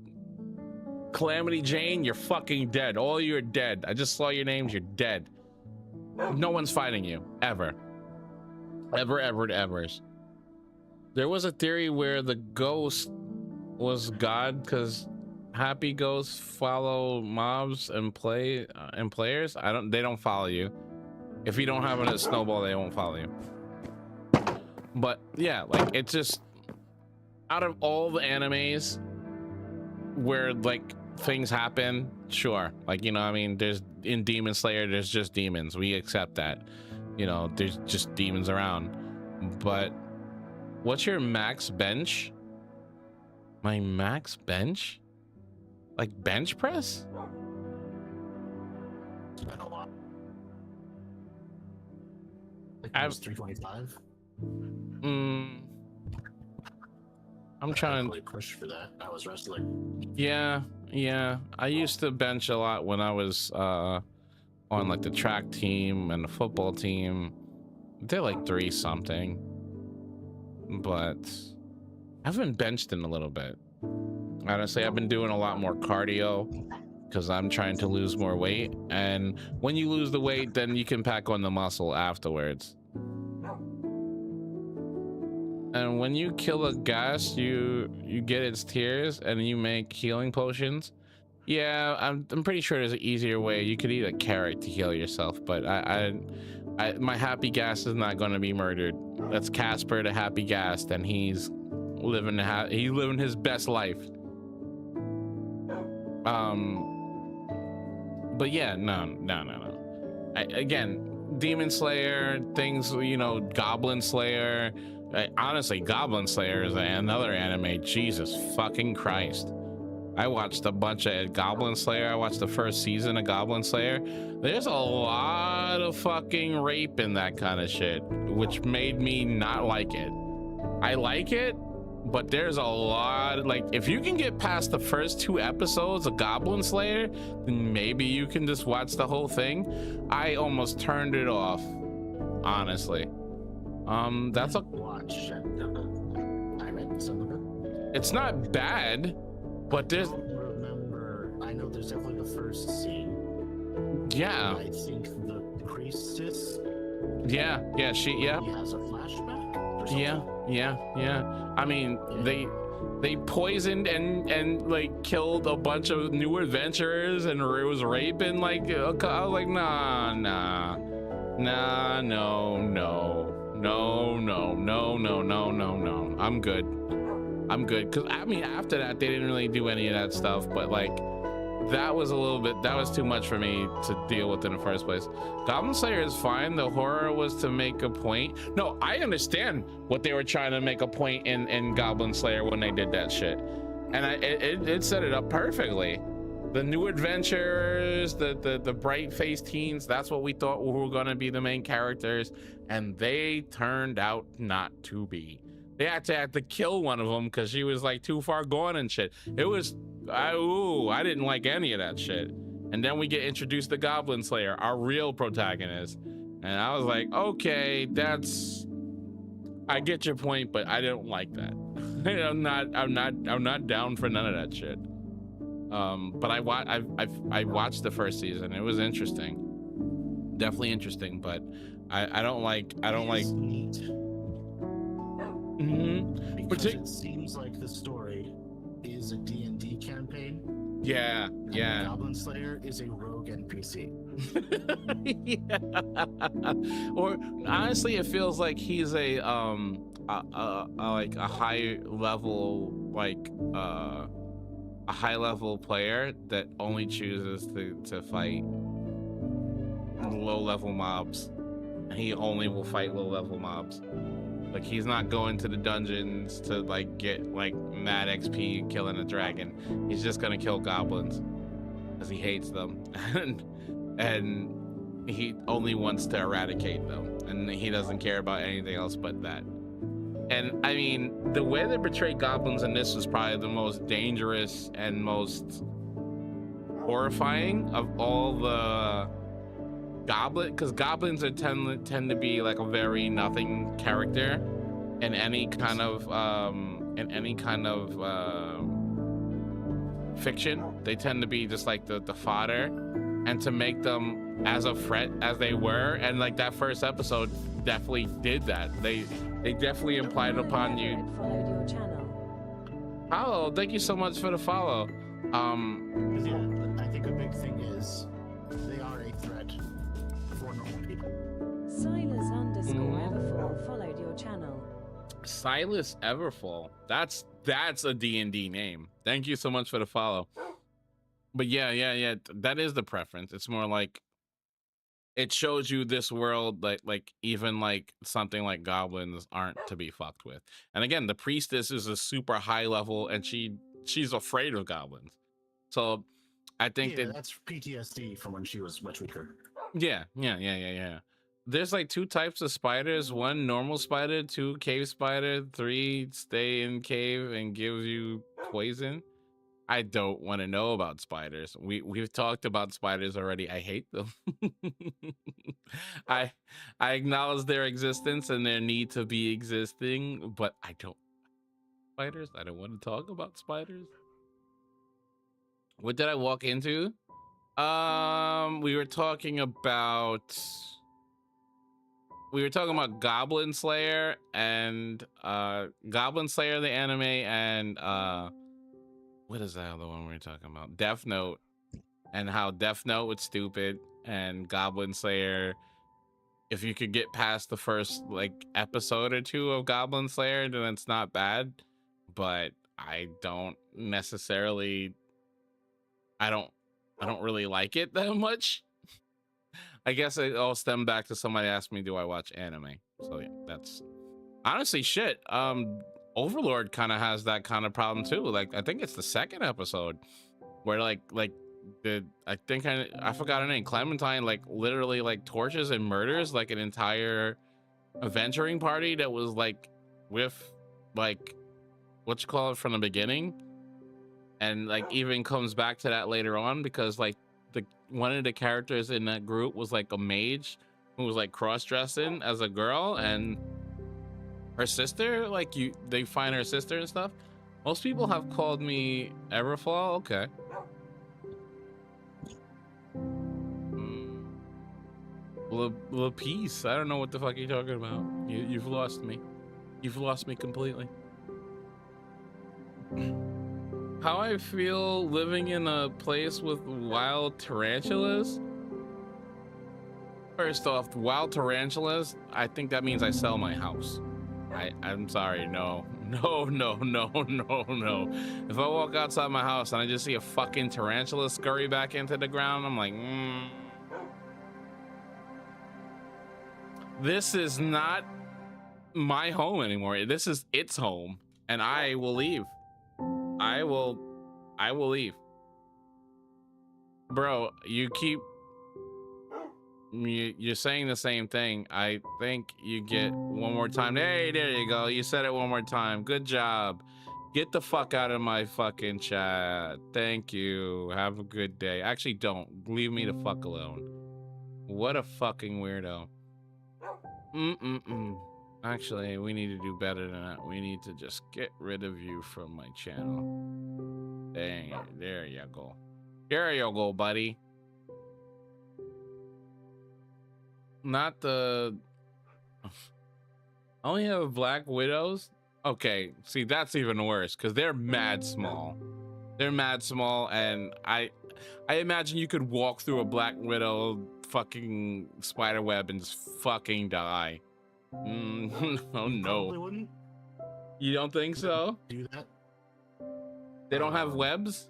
Calamity Jane, you're fucking dead. All of you are dead. I just saw your names, you're dead. No one's fighting you, ever. Ever. There was a theory where the ghost was God because happy ghosts follow mobs and players. They don't follow you. If you don't have a snowball, they won't follow you. But yeah, like, it's just, out of all the animes where like things happen, sure, like, you know, I mean, there's in Demon Slayer, there's just demons, we accept that, you know, there's just demons around. But what's your max bench? My max bench? Like bench press? It's been a lot. Like, I was 325. I'm I trying. really pushed for that. I was wrestling. Yeah, yeah. I used to bench a lot when I was on like the track team and the football team. I did like 3 something, but I haven't benched in a little bit. Honestly, I've been doing a lot more cardio because I'm trying to lose more weight. And when you lose the weight, then you can pack on the muscle afterwards. And when you kill a ghast, you get its tears and you make healing potions. Yeah, I'm pretty sure there's an easier way. You could eat a carrot to heal yourself, but my happy ghast is not going to be murdered. That's Casper, the happy ghast, and he's living his best life. But yeah, no. Again, Demon Slayer, things, you know, Goblin Slayer. Honestly, Goblin Slayer is another anime. Jesus fucking Christ. I watched a bunch of Goblin Slayer. I watched the first season of Goblin Slayer. There's a lot of fucking rape in that kind of shit, which made me not like it. I like it, but there's a lot, like, if you can get past the first 2 episodes of Goblin Slayer, then maybe you can just watch the whole thing. I almost turned it off, honestly. That's a watch. I read some of it. It's not bad, but there's. I don't remember. I know there's definitely the first scene. Yeah. I think the priestess. Yeah. She has a flashback. Or something. Yeah. I mean, they poisoned and like killed a bunch of new adventurers and it was raping. Like, I was like, nah, no. I'm good. Cause I mean, after that, they didn't really do any of that stuff, but like, that was too much for me to deal with in the first place. Goblin Slayer is fine. The horror was to make a point. No, I understand what they were trying to make a point in Goblin Slayer when they did that shit. And it set it up perfectly. The new adventurers, the bright-faced teens, that's what we thought were gonna be the main characters, and they turned out not to be. They actually had to kill one of them because she was like too far gone and shit. It was, I didn't like any of that shit. And then we get introduced to Goblin Slayer, our real protagonist. And I was like, okay, I get your point, but I don't like that. I'm not down for none of that shit. But I watched the first season. It was interesting, definitely interesting. But I don't like. Neat. Mm-hmm. Because it seems like the story is a D&D campaign. Yeah. Goblin Slayer is a rogue NPC. Yeah. Or honestly, it feels like he's a high level player that only chooses to fight low level mobs. He only will fight low level mobs. Like, he's not going to the dungeons to like get like mad XP killing a dragon. He's just gonna kill goblins because he hates them, and he only wants to eradicate them, and he doesn't care about anything else but that. And I mean, the way they portray goblins in this is probably the most dangerous and most horrifying of all the because goblins tend to be like a very nothing character in any kind of fiction. They tend to be just like the fodder, and to make them as a threat as they were, and like that first episode definitely did that. They definitely implied upon you. Followed your channel. Hello, thank you so much for the follow. Because I think a big thing is they are a threat for normal people. Silas_Everfall followed your channel. Silas Everfall. That's a D&D name. Thank you so much for the follow. But yeah, that is the preference. It's more like it shows you this world like even like something like goblins aren't to be fucked with. And again, the priestess is a super high level, and she's afraid of goblins. So I think that's PTSD from when she was much weaker. Yeah. there's like 2 types of spiders. 1 normal spider, 2 cave spider, 3 stay in cave and gives you poison. I don't want to know about spiders. We've talked about spiders already. I hate them. I I acknowledge their existence and their need to be existing, but I don't spiders. I don't want to talk about spiders. What did I walk into? We were talking about Goblin Slayer and Goblin Slayer the anime and what is that other one we were talking about? Death Note, and how Death Note was stupid, and Goblin Slayer, if you could get past the first like episode or 2 of Goblin Slayer, then it's not bad. But I don't necessarily, I don't really like it that much. I guess it all stemmed back to somebody asked me, do I watch anime? So yeah, that's honestly shit. Overlord kind of has that kind of problem too. Like I think it's the 2nd episode where like the I forgot her name, Clementine, like literally like tortures and murders like an entire adventuring party that was like with like what you call it from the beginning, and like even comes back to that later on because like one of the characters in that group was like a mage who was like cross-dressing as a girl, and her sister, like they find her sister and stuff. Most people have called me Everfall. Okay. La Peace. I don't know what the fuck you're talking about. You've lost me. You've lost me completely. How I feel living in a place with wild tarantulas? First off, wild tarantulas, I think that means I sell my house. I'm sorry, no. If I walk outside my house and I just see a fucking tarantula scurry back into the ground, I'm like, This is not my home anymore. This is its home, and I will leave. I will leave. Bro, you're saying the same thing. I think you get one more time. Hey, there you go. You said it one more time. Good job. Get the fuck out of my fucking chat. Thank you. Have a good day. Actually, don't. Leave me the fuck alone. What a fucking weirdo. Actually, we need to do better than that. We need to just get rid of you from my channel. Dang it. There you go. There you go, buddy. Not the... I only have Black Widows? Okay, see, that's even worse, because they're mad small. They're mad small, and I imagine you could walk through a Black Widow fucking spider web and just fucking die. Oh no. You don't think so? Do that? They don't have webs?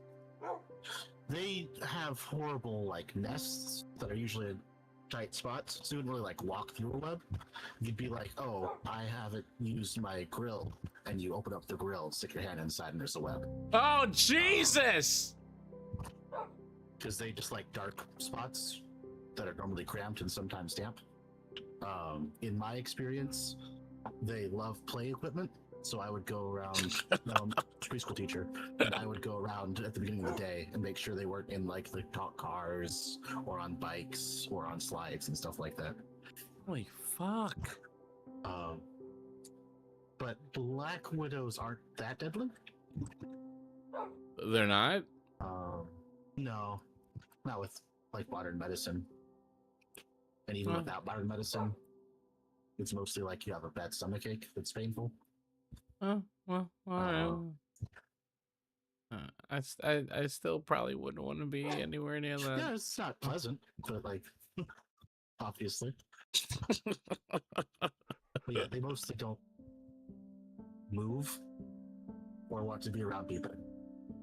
They have horrible like nests that are usually in tight spots, so you wouldn't really like walk through a web. You'd be like, oh, I haven't used my grill, and you open up the grill, stick your hand inside, and there's a web. Oh Jesus! Because they just like dark spots that are normally cramped and sometimes damp. In my experience, they love play equipment, so I would go around, preschool teacher, and I would go around at the beginning of the day and make sure they weren't in like the talk cars or on bikes or on slides and stuff like that. Holy fuck. But Black Widows aren't that deadly. They're not? No, not with like modern medicine. And even without modern medicine, it's mostly like you have a bad stomach ache that's painful. Oh, well, all right. I still probably wouldn't want to be anywhere near that. Yeah, it's not pleasant, but like, obviously. But yeah, they mostly don't move or want to be around people.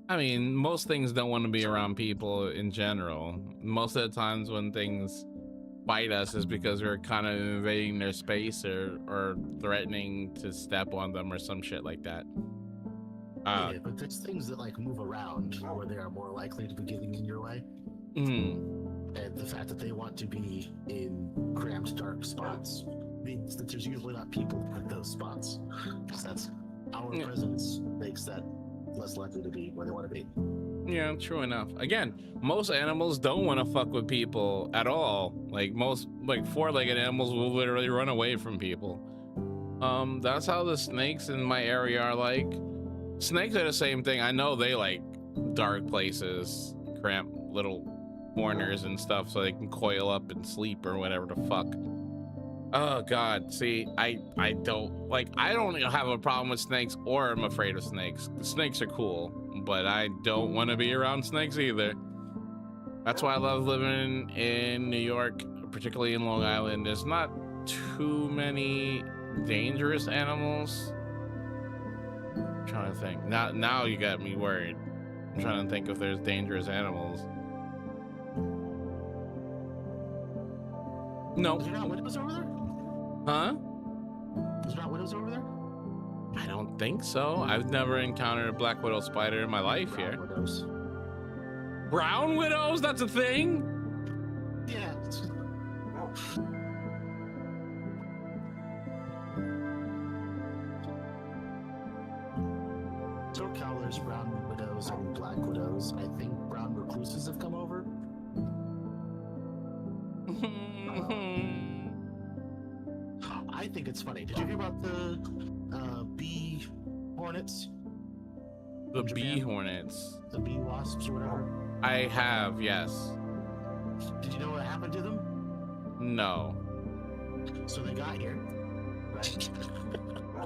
I mean, most things don't want to be around people in general. Most of the times when things bite us is because we're kind of invading their space or threatening to step on them or some shit like that. Yeah, but there's things that like move around where they are more likely to be getting in your way. And the fact that they want to be in cramped marked dark spots means that there's usually not people at those spots. Because that's our presence makes that less likely to be where they want to be. Yeah, true enough. Again, most animals don't want to fuck with people at all. Like most four-legged animals will literally run away from people. That's how the snakes in my area are like. Snakes are the same thing. I know they like dark places, cramped little corners and stuff so they can coil up and sleep or whatever the fuck. Oh god, see, I don't have a problem with snakes, or I'm afraid of snakes. The snakes are cool, but I don't want to be around snakes either. That's why I love living in New York, particularly in Long Island. There's not too many dangerous animals. I'm trying to think. Now you got me worried. I'm trying to think if there's dangerous animals. No. Is there not widows over there? Huh? Is there not widows over there? I don't think so. I've never encountered a black widow spider in my life Brown here. widows. Brown widows? That's a thing? Yeah. Throat cowlers, brown widows, and black widows. I think brown recluses have come over. I think it's funny. Did you hear about the bee hornets? The in bee Japan? hornets. The bee wasps or whatever? I have, yes. Did you know what happened to them? No. So they got here, right?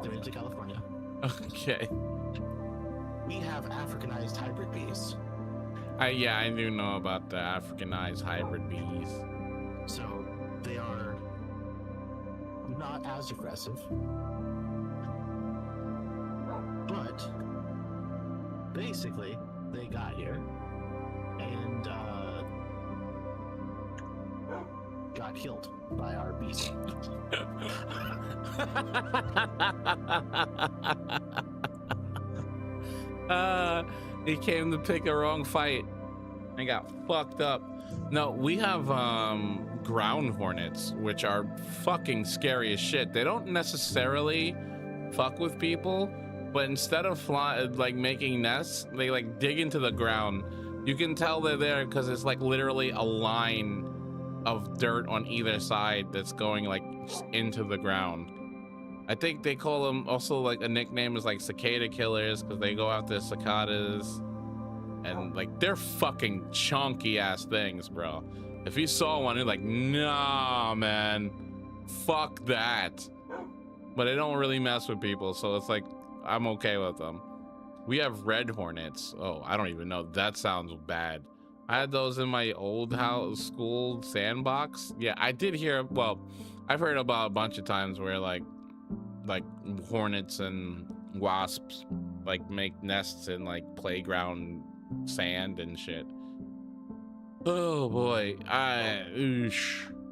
They went to California. Okay. We have Africanized hybrid bees. Yeah, I do know about the Africanized hybrid bees. So they are not as aggressive, but basically they got here and got killed by our bees. He came to pick a wrong fight and got fucked up. No, we have ground hornets, which are fucking scary as shit. They don't necessarily fuck with people, but instead of making nests, they like dig into the ground. You can tell they're there because it's like literally a line of dirt on either side that's going like into the ground. I think they call them also, like, a nickname is like cicada killers because they go after cicadas, and like they're fucking chunky ass things, bro. If you saw one, you're like, nah, man, fuck that. But they don't really mess with people, so it's like I'm okay with them. We have red hornets. Oh, I don't even know. That sounds bad. I had those in my old house school sandbox. Yeah, I did hear. Well, I've heard about a bunch of times where like hornets and wasps like make nests in like playground sand and shit. Oh boy, I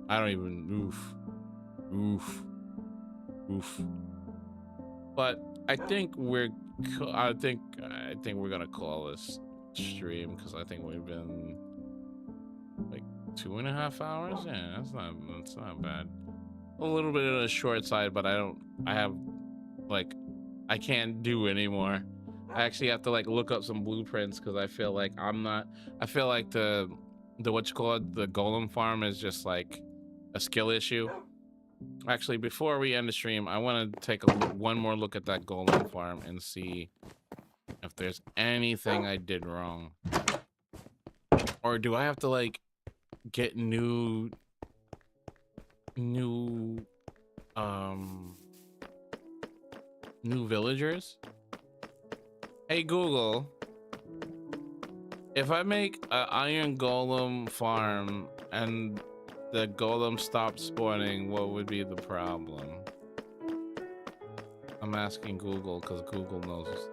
don't even oof. But I think we're gonna call this stream because I think we've been like 2.5 hours. Yeah, that's not bad. A little bit on the short side, but I can't do anymore. I actually have to like look up some blueprints because I feel like the the golem farm is just like a skill issue. Actually, before we end the stream, I want to take one more look at that golem farm and see if there's anything I did wrong. Or do I have to like get new villagers? Hey Google, if I make an iron golem farm and the golem stops spawning, what would be the problem? I'm asking Google because Google knows.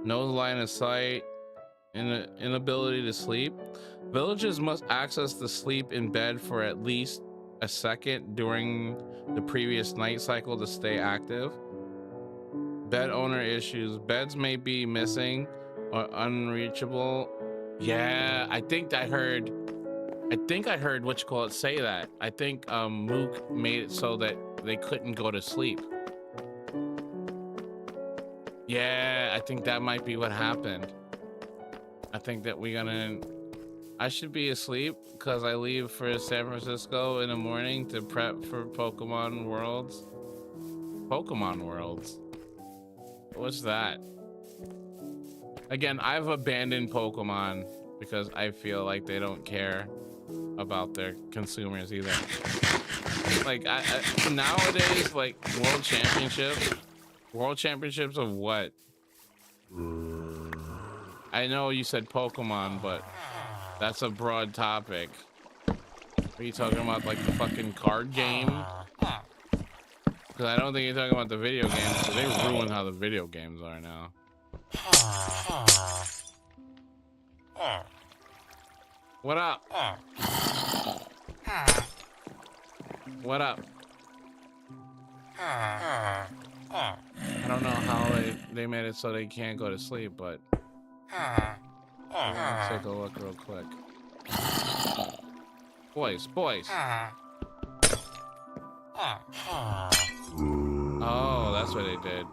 No line of sight, inability to sleep. Villagers must access the sleep in bed for at least a second during the previous night cycle to stay active. Bed owner issues. Beds may be missing or unreachable. Yeah, I think I heard I think I heard what you call it say that. I think Mook made it so that they couldn't go to sleep. Yeah, I think that might be what happened. I think that I should be asleep because I leave for San Francisco in the morning to prep for Pokemon Worlds. Pokemon Worlds? What's that? Again, I've abandoned Pokemon because I feel like they don't care about their consumers either. Like nowadays, like world championships of what? I know you said Pokemon, but that's a broad topic. Are you talking about like the fucking card game? Because I don't think you're talking about the video games, because they ruin how the video games are now. What up? What up? I don't know how they made it so they can't go to sleep, but let's take a look real quick. Boys. Oh, that's what they did.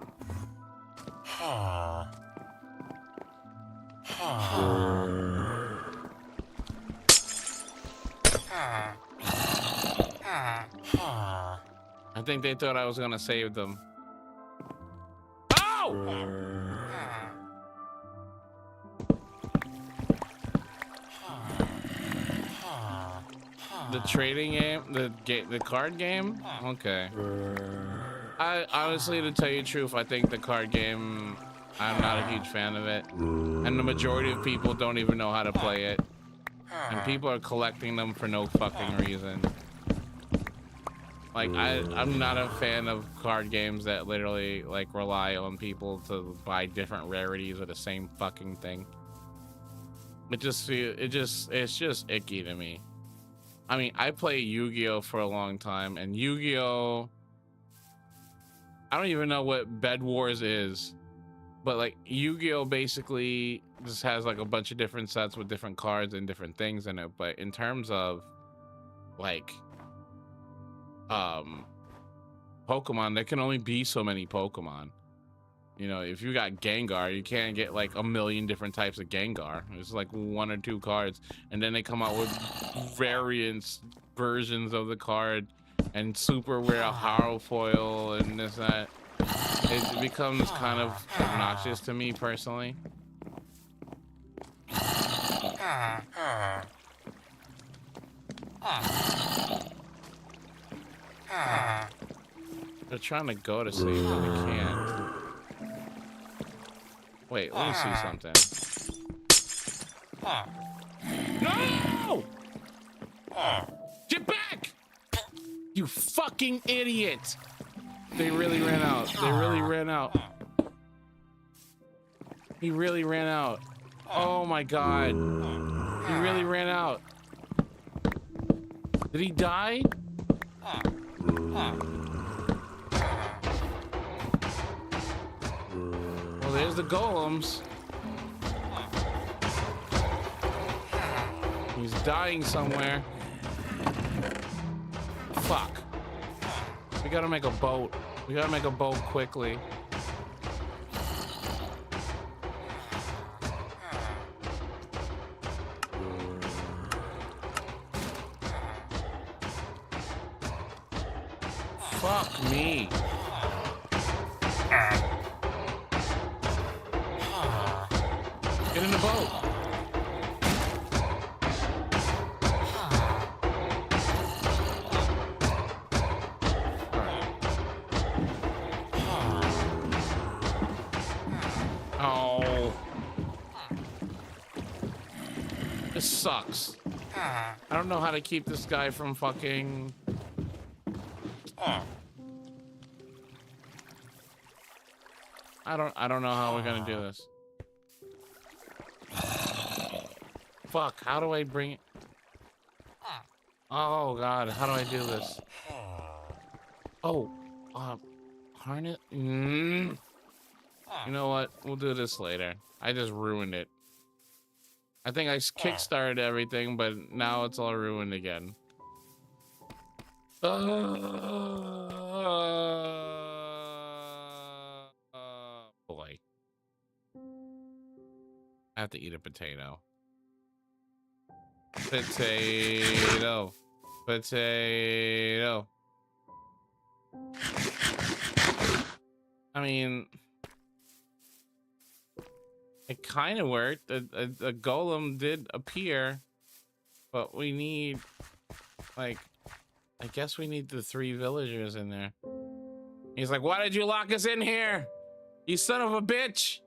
I think they thought I was gonna save them. Oh! The trading game, the card game. Okay. I honestly, to tell you the truth, I think the card game, I'm not a huge fan of it, and the majority of people don't even know how to play it, and people are collecting them for no fucking reason. Like I'm not a fan of card games that literally like rely on people to buy different rarities of the same fucking thing. It's just icky to me. I mean, I play Yu-Gi-Oh for a long time, and Yu-Gi-Oh, I don't even know what Bed Wars is, but like Yu-Gi-Oh basically just has like a bunch of different sets with different cards and different things in it. But in terms of like Pokemon, there can only be so many Pokemon. You know, if you got Gengar, you can't get like a million different types of Gengar. It's like 1 or 2 cards, and then they come out with versions of the card and super rare Haro and this that. It becomes kind of obnoxious to me personally. They're trying to go to sleep, but they can't. Wait, let me see something. No! Get back! You fucking idiot! They really ran out. They really ran out. He really ran out. Oh my god. He really ran out. Did he die? Well, there's the golems. He's dying somewhere. Fuck. We gotta make a boat. We gotta make a boat quickly. Fuck me. Get in the boat. Oh. This sucks. I don't know how to keep this guy from fucking... I don't know how we're gonna do this. Fuck, how do I bring it? Oh god, how do I do this? Oh, harness. You know what? We'll do this later. I just ruined it. I think I kickstarted everything, but now it's all ruined again. Boy. I have to eat a potato. Potato. Potato. I mean, it kind of worked. A golem did appear, but we need, like, I guess we need the 3 villagers in there. He's like, why did you lock us in here? You son of a bitch.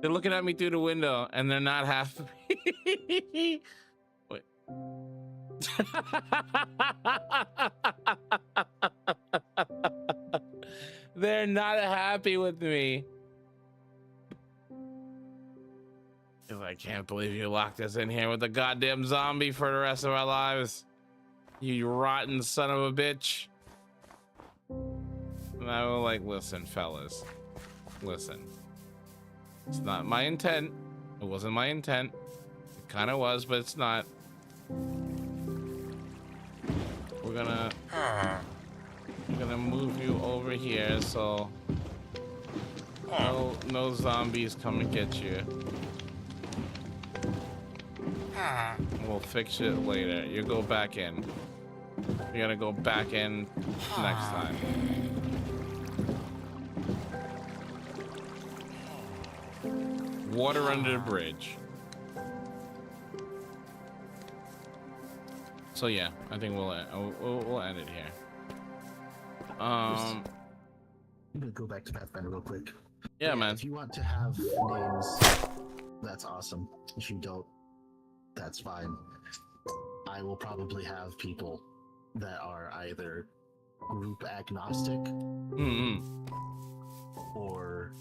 They're looking at me through the window and they're not happy. Wait. They're not happy with me. I can't believe you locked us in here with a goddamn zombie for the rest of our lives. You rotten son of a bitch. And I was like, listen, fellas. Listen. It's not my intent. It wasn't my intent. It kind of was, but it's not. We're gonna move you over here so no zombies come and get you. We'll fix it later. You go back in. You're gonna go back in next time. Water under the bridge. So yeah, I think we'll end it here. I'm gonna go back to Pathfinder real quick. Yeah, man. If you want to have names, that's awesome. If you don't, that's fine. I will probably have people that are either group agnostic or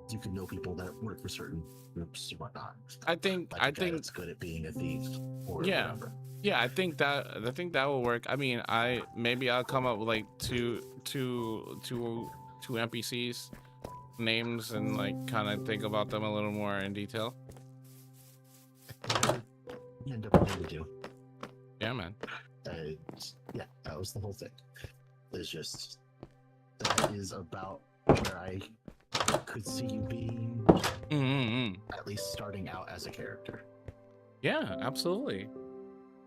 you can know people that work for certain groups and whatnot. I think it's good at being a thief or whatever. Yeah, I think that will work. I mean, maybe I'll come up with like two NPCs names and like kind of think about them a little more in detail. You end up having to do. Yeah, man. Yeah, that was the whole thing. It's just that is about where I could see you being, at least starting out as a character. Yeah, absolutely.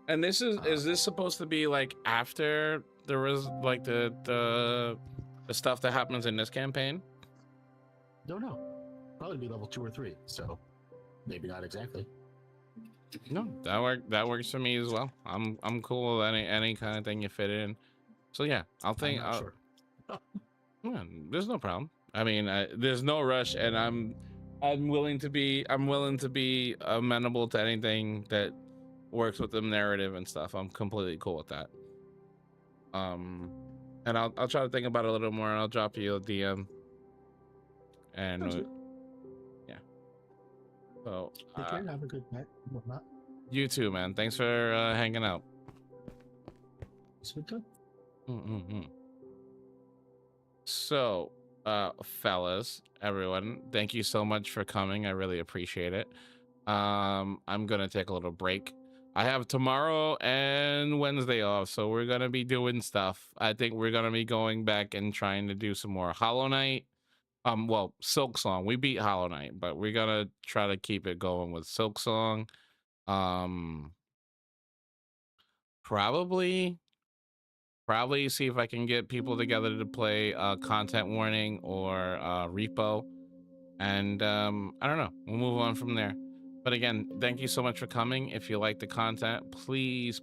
And this is this supposed to be like after there was like the stuff that happens in this campaign? Don't know. Probably be level 2 or 3, so maybe not exactly. No, that works for me as well. I'm cool with any kind of thing you fit in. So yeah, Sure. Yeah, there's no problem. I mean, there's no rush, and I'm willing to be amenable to anything that works with the narrative and stuff. I'm completely cool with that. And I'll try to think about it a little more, and I'll drop you a DM. And yeah. So take care. Have a good night. Whatnot. You too, man. Thanks for hanging out. So, fellas, everyone, thank you so much for coming. I really appreciate it. I'm gonna take a little break. I have tomorrow and Wednesday off, so we're gonna be doing stuff. I think we're gonna be going back and trying to do some more Hollow Knight. Well, Silk Song. We beat Hollow Knight, but we're gonna try to keep it going with Silk Song. Probably see if I can get people together to play Content Warning or Repo, and I don't know, we'll move on from there. But again, thank you so much for coming. If you like the content, please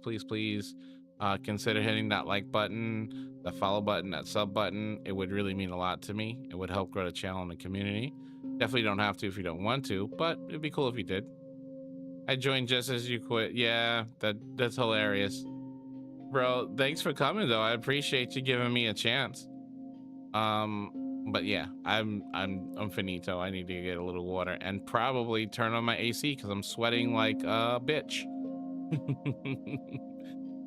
consider hitting that like button, the follow button, that sub button. It would really mean a lot to me. It would help grow the channel and the community. Definitely don't have to if you don't want to, but it'd be cool if you did. I joined just as you quit. Yeah, that's hilarious. Bro, thanks for coming though. I appreciate you giving me a chance. But yeah, I'm finito. I need to get a little water and probably turn on my AC because I'm sweating like a bitch.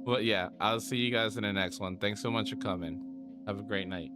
But yeah, I'll see you guys in the next one. Thanks so much for coming. Have a great night.